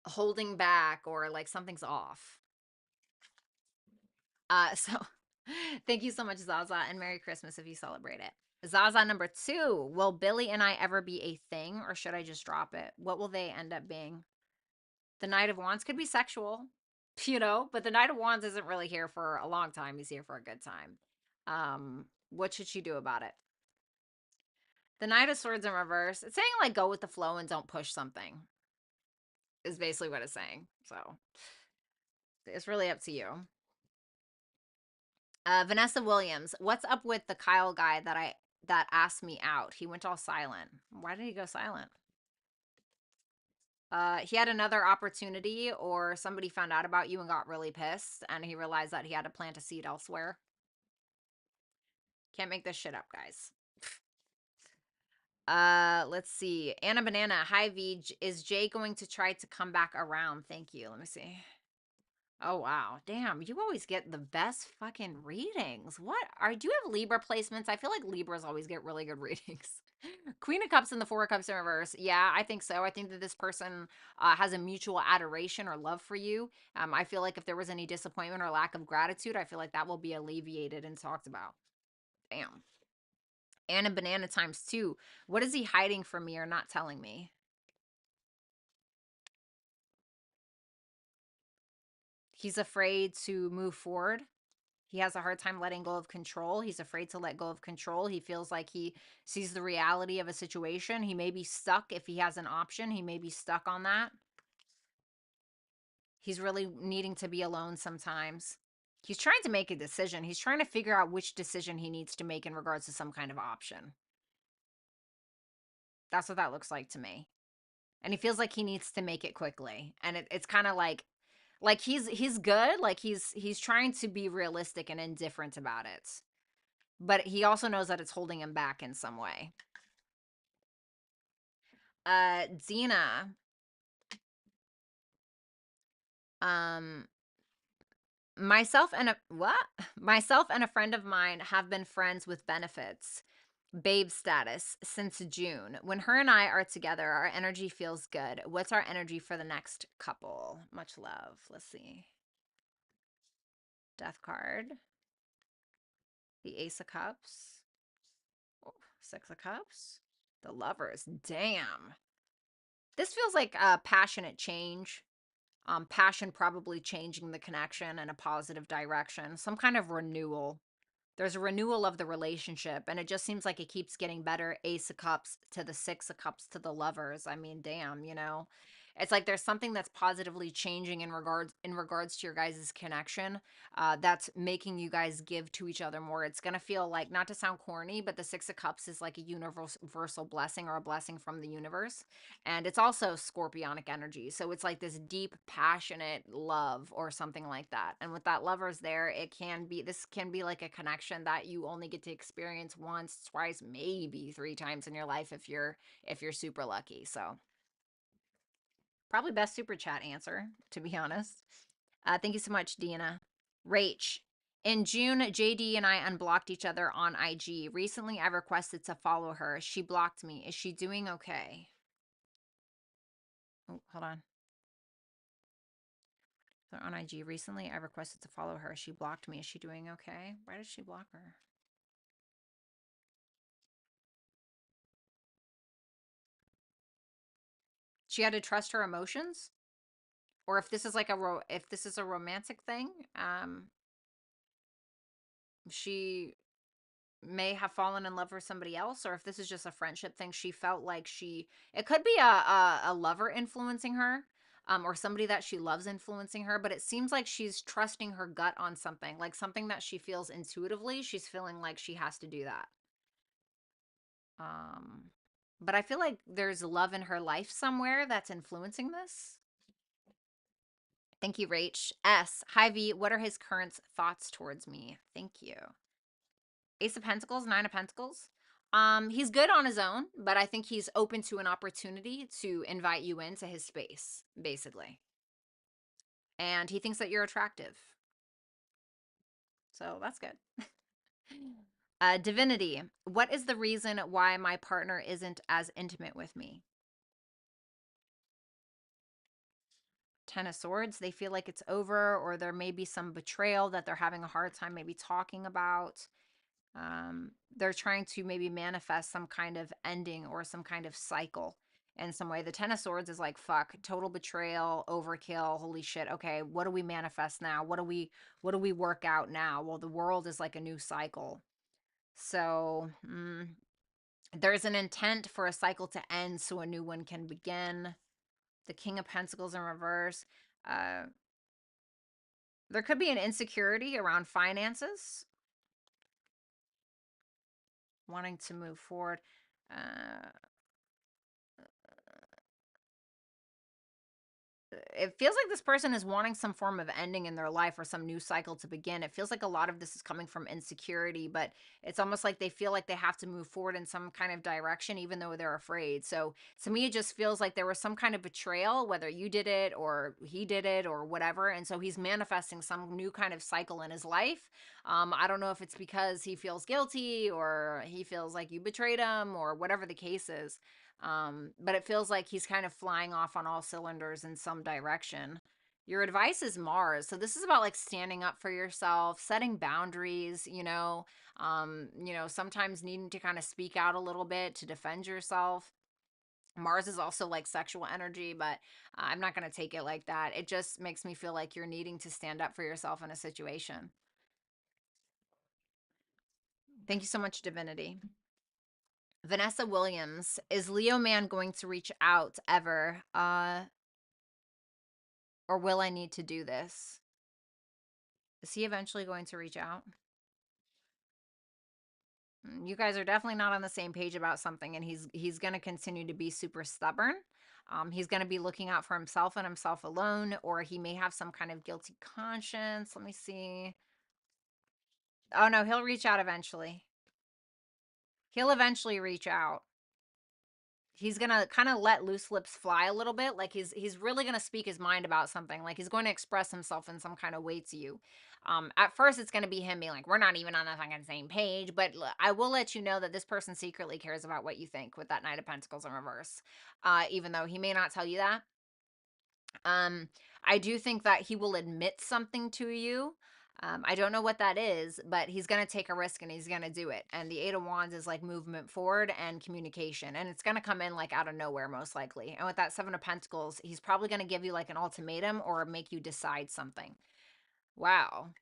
holding back or like something's off. So thank you so much, Zaza, and Merry Christmas if you celebrate it. Zaza number 2, will Billy and I ever be a thing or should I just drop it? What will they end up being? The Knight of Wands could be sexual, but the Knight of Wands isn't really here for a long time. He's here for a good time. What should she do about it? The Knight of Swords in reverse. It's saying like go with the flow and don't push something. Is basically what it's saying. So it's really up to you. Vanessa Williams, what's up with the Kyle guy that asked me out? He went all silent. Why did he go silent? He had another opportunity, or somebody found out about you and got really pissed, and he realized that he had to plant a seed elsewhere. Can't make this shit up, guys. Let's see. Anna Banana, hi V. Is Jay going to try to come back around? Thank you. Let me see. Oh wow. Damn, you always get the best fucking readings. Do you have Libra placements? I feel like Libras always get really good readings. Queen of Cups and the Four of Cups in reverse. Yeah, I think so. I think that this person has a mutual adoration or love for you. I feel like if there was any disappointment or lack of gratitude, I feel like that will be alleviated and talked about. Damn. Anna Banana times 2. What is he hiding from me or not telling me? He's afraid to move forward. He has a hard time letting go of control. He's afraid to let go of control. He feels like he sees the reality of a situation. He may be stuck if he has an option. He may be stuck on that. He's really needing to be alone sometimes. He's trying to make a decision. He's trying to figure out which decision he needs to make in regards to some kind of option. That's what that looks like to me. And he feels like he needs to make it quickly. And it's kind of like he's good. Like he's trying to be realistic and indifferent about it. But he also knows that it's holding him back in some way. Dina. Um, Myself and a friend of mine have been friends with benefits, babe status, since June. When her and I are together, our energy feels good. What's our energy for the next couple? Much love. Let's see. Death card. The Ace of Cups. Oh, Six of Cups. The Lovers. Damn. This feels like a passionate change. Passion probably changing the connection in a positive direction. Some kind of renewal. There's a renewal of the relationship, and it just seems like it keeps getting better. Ace of Cups to the Six of Cups to the Lovers. I mean, damn, It's like there's something that's positively changing in regards to your guys' connection, that's making you guys give to each other more. It's gonna feel like, not to sound corny, but the Six of Cups is like a universal blessing, or a blessing from the universe. And it's also scorpionic energy. So it's like this deep, passionate love or something like that. And with that lovers there, this can be like a connection that you only get to experience once, twice, maybe three times in your life if you're super lucky. So probably best super chat answer, to be honest. Thank you so much, Deanna. Rach. In June, JD and I unblocked each other on IG. Recently, I requested to follow her. She blocked me. Is she doing okay? Oh, hold on. They're on IG. Recently, I requested to follow her. She blocked me. Is she doing okay? Why did she block her? She had to trust her emotions? Or if this is like if this is a romantic thing, she may have fallen in love with somebody else, or if this is just a friendship thing, she felt like it could be a lover influencing her, or somebody that she loves influencing her, but it seems like she's trusting her gut on something, like something that she feels intuitively. She's feeling like she has to do that. Um, but I feel like there's love in her life somewhere that's influencing this. Thank you, Rach. S. Hi, V. What are his current thoughts towards me? Thank you. Ace of Pentacles, Nine of Pentacles. He's good on his own, but I think he's open to an opportunity to invite you into his space, basically. And he thinks that you're attractive. So that's good. Divinity. What is the reason why my partner isn't as intimate with me? Ten of Swords. They feel like it's over, or there may be some betrayal that they're having a hard time maybe talking about. They're trying to maybe manifest some kind of ending or some kind of cycle in some way. The Ten of Swords is like, fuck, total betrayal, overkill, holy shit. Okay, what do we manifest now? What do we work out now? Well, the world is like a new cycle. So there's an intent for a cycle to end so a new one can begin. The King of Pentacles in reverse. Uh, there could be an insecurity around finances, wanting to move forward. Uh, it feels like this person is wanting some form of ending in their life or some new cycle to begin. It feels like a lot of this is coming from insecurity, but it's almost like they feel like they have to move forward in some kind of direction, even though they're afraid. So to me, it just feels like there was some kind of betrayal, whether you did it or he did it or whatever. And so he's manifesting some new kind of cycle in his life. I don't know if it's because he feels guilty or he feels like you betrayed him or whatever the case is. But it feels like he's kind of flying off on all cylinders in some direction. Your advice is Mars. So this is about like standing up for yourself, setting boundaries, sometimes needing to kind of speak out a little bit to defend yourself. Mars is also like sexual energy, but I'm not going to take it like that. It just makes me feel like you're needing to stand up for yourself in a situation. Thank you so much, Divinity. Vanessa Williams, is Leo Man going to reach out ever? Or will I need to do this? Is he eventually going to reach out? You guys are definitely not on the same page about something, and he's going to continue to be super stubborn. He's going to be looking out for himself and himself alone, or he may have some kind of guilty conscience. Let me see. Oh no, he'll reach out eventually. He'll eventually reach out. He's gonna kind of let loose lips fly a little bit. Like he's really gonna speak his mind about something. Like he's going to express himself in some kind of way to you. At first it's gonna be him being like, we're not even on the fucking same page. But I will let you know that this person secretly cares about what you think with that Knight of Pentacles in reverse. Even though he may not tell you that. Um, I do think that he will admit something to you. I don't know what that is, but he's going to take a risk and he's going to do it. And the Eight of Wands is like movement forward and communication. And it's going to come in like out of nowhere, most likely. And with that Seven of Pentacles, he's probably going to give you like an ultimatum or make you decide something. Wow.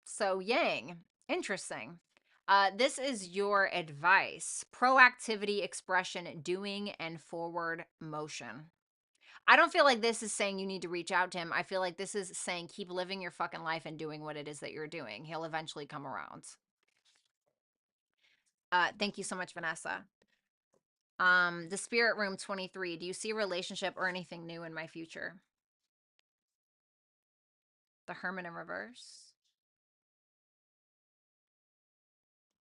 So, Yang, interesting. This is your advice: proactivity, expression, doing, and forward motion. I don't feel like this is saying you need to reach out to him. I feel like this is saying keep living your fucking life and doing what it is that you're doing. He'll eventually come around. Thank you so much, Vanessa. The Spirit Room 23. Do you see a relationship or anything new in my future? The Hermit in reverse.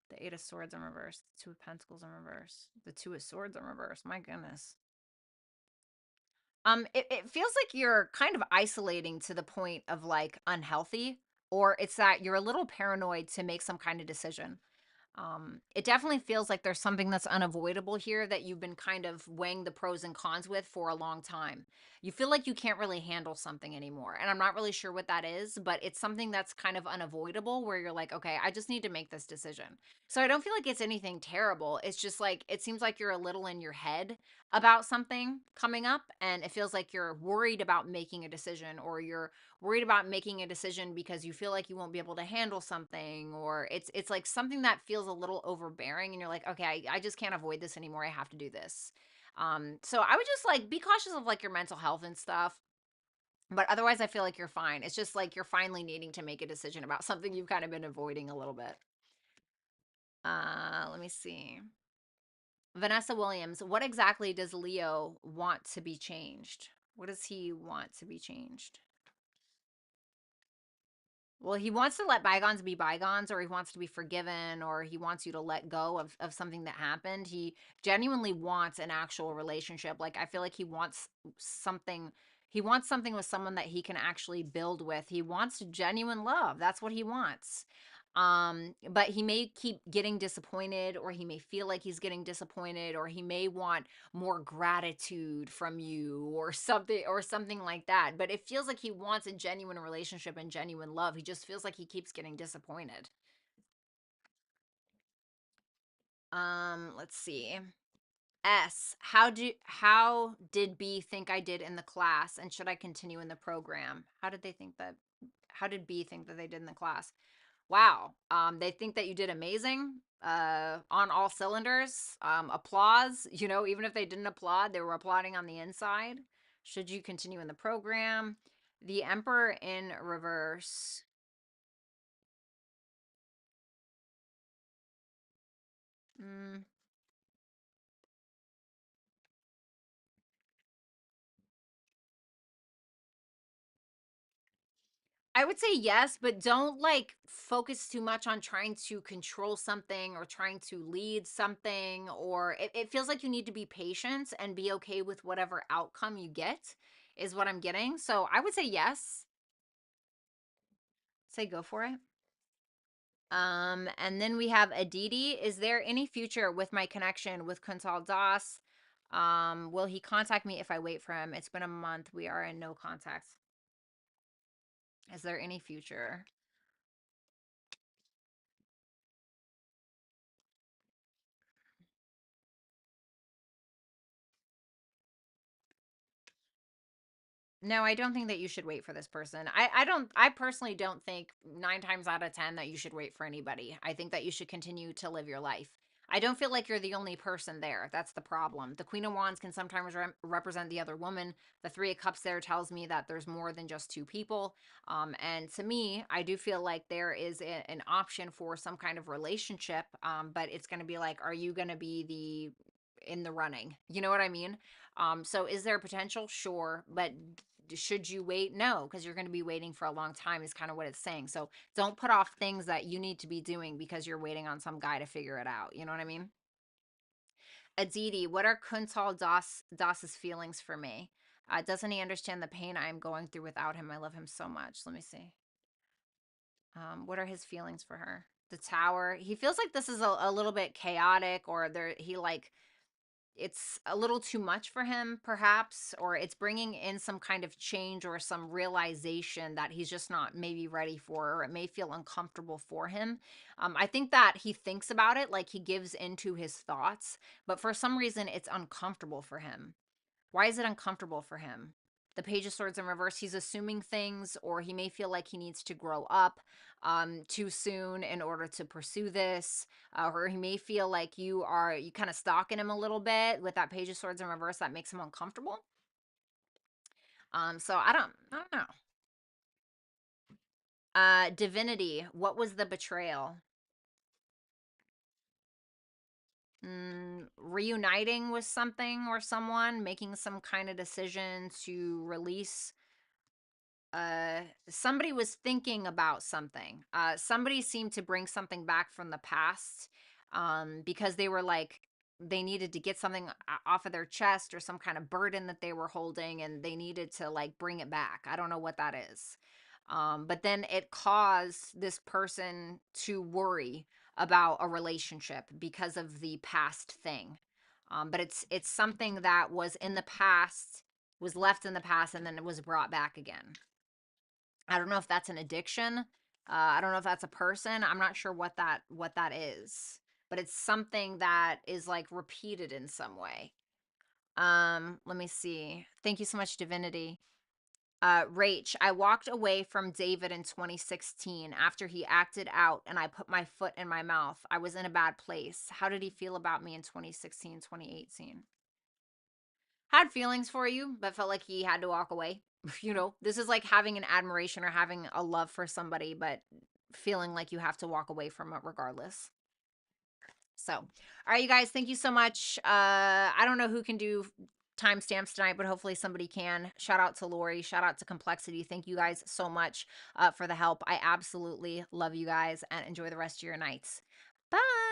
The Eight of Swords in reverse. The Two of Pentacles in reverse. The Two of Swords in reverse. My goodness. It feels like you're kind of isolating to the point of like unhealthy, or it's that you're a little paranoid to make some kind of decision. It definitely feels like there's something that's unavoidable here that you've been kind of weighing the pros and cons with for a long time. You feel like you can't really handle something anymore. And I'm not really sure what that is, but it's something that's kind of unavoidable where you're like, okay, I just need to make this decision. So I don't feel like it's anything terrible. It's just like, it seems like you're a little in your head about something coming up. And it feels like you're worried about making a decision, or you're worried about making a decision because you feel like you won't be able to handle something, or it's like something that feels a little overbearing and you're like, okay, I just can't avoid this anymore, I have to do this. So I would just like be cautious of like your mental health and stuff, but otherwise I feel like you're fine. It's just like you're finally needing to make a decision about something you've kind of been avoiding a little bit. Let me see. Vanessa Williams, what exactly does Leo want to be changed? What does he want to be changed? Well, he wants to let bygones be bygones, or he wants to be forgiven, or he wants you to let go of something that happened. He genuinely wants an actual relationship. Like, I feel like something, he wants something with someone that he can actually build with. He wants genuine love. That's what he wants. But he may keep getting disappointed, or he may feel like he's getting disappointed, or he may want more gratitude from you, or something like that. But it feels like he wants a genuine relationship and genuine love. He just feels like he keeps getting disappointed. Let's see. How did B think I did in the class, and should I continue in the program? How did B think that they did in the class? Wow. They think that you did amazing, on all cylinders. Applause. Even if they didn't applaud, they were applauding on the inside. Should you continue in the program? The Emperor in reverse. Mm, I would say yes, but don't like focus too much on trying to control something or trying to lead something, or it feels like you need to be patient and be okay with whatever outcome you get, is what I'm getting. So I would say yes. Say go for it. And then we have Aditi. Is there any future with my connection with Kuntal Das? Will he contact me if I wait for him? It's been a month. We are in no contact. Is there any future? No, I don't think that you should wait for this person. I personally don't think 9 times out of 10 that you should wait for anybody. I think that you should continue to live your life. I don't feel like you're the only person there. That's the problem. The Queen of Wands can sometimes represent the other woman. The Three of Cups there tells me that there's more than just two people. And to me, I do feel like there is an option for some kind of relationship. But it's going to be like, are you going to be in the running? You know what I mean? So is there potential? Sure, but should you wait? No, because you're going to be waiting for a long time, is kind of what it's saying. So don't put off things that you need to be doing because you're waiting on some guy to figure it out. You know what I mean? Aditi, what are Kuntal Das's feelings for me? Doesn't he understand the pain I am going through without him? I love him so much. Let me see. What are his feelings for her? The Tower. He feels like this is a little bit chaotic, or he like it's a little too much for him, perhaps, or it's bringing in some kind of change or some realization that he's just not maybe ready for, or it may feel uncomfortable for him. I think that he thinks about it, like he gives into his thoughts, but for some reason it's uncomfortable for him. Why is it uncomfortable for him? The Page of Swords in reverse, he's assuming things, or he may feel like he needs to grow up too soon in order to pursue this, or he may feel like you kind of stalking him a little bit with that Page of Swords in reverse. That makes him uncomfortable. So I don't know. Divinity, what was the betrayal? Reuniting with something or someone, making some kind of decision to release. Somebody was thinking about something. Somebody seemed to bring something back from the past, because they were like, they needed to get something off of their chest, or some kind of burden that they were holding, and they needed to like bring it back. I don't know what that is. But then it caused this person to worry about a relationship because of the past thing. But it's something that was in the past, was left in the past, and then it was brought back again. I don't know if that's an addiction. I don't know if that's a person. I'm not sure what that is, but it's something that is like repeated in some way. Let me see. Thank you so much, Divinity. Rach, I walked away from David in 2016 after he acted out and I put my foot in my mouth. I was in a bad place. How did he feel about me in 2016, 2018? Had feelings for you, but felt like he had to walk away. This is like having an admiration or having a love for somebody, but feeling like you have to walk away from it regardless. So, all right, you guys, thank you so much. I don't know who can do timestamps tonight, but hopefully somebody can. Shout out to Lori. Shout out to Complexity. Thank you guys so much for the help. I absolutely love you guys and enjoy the rest of your nights. Bye.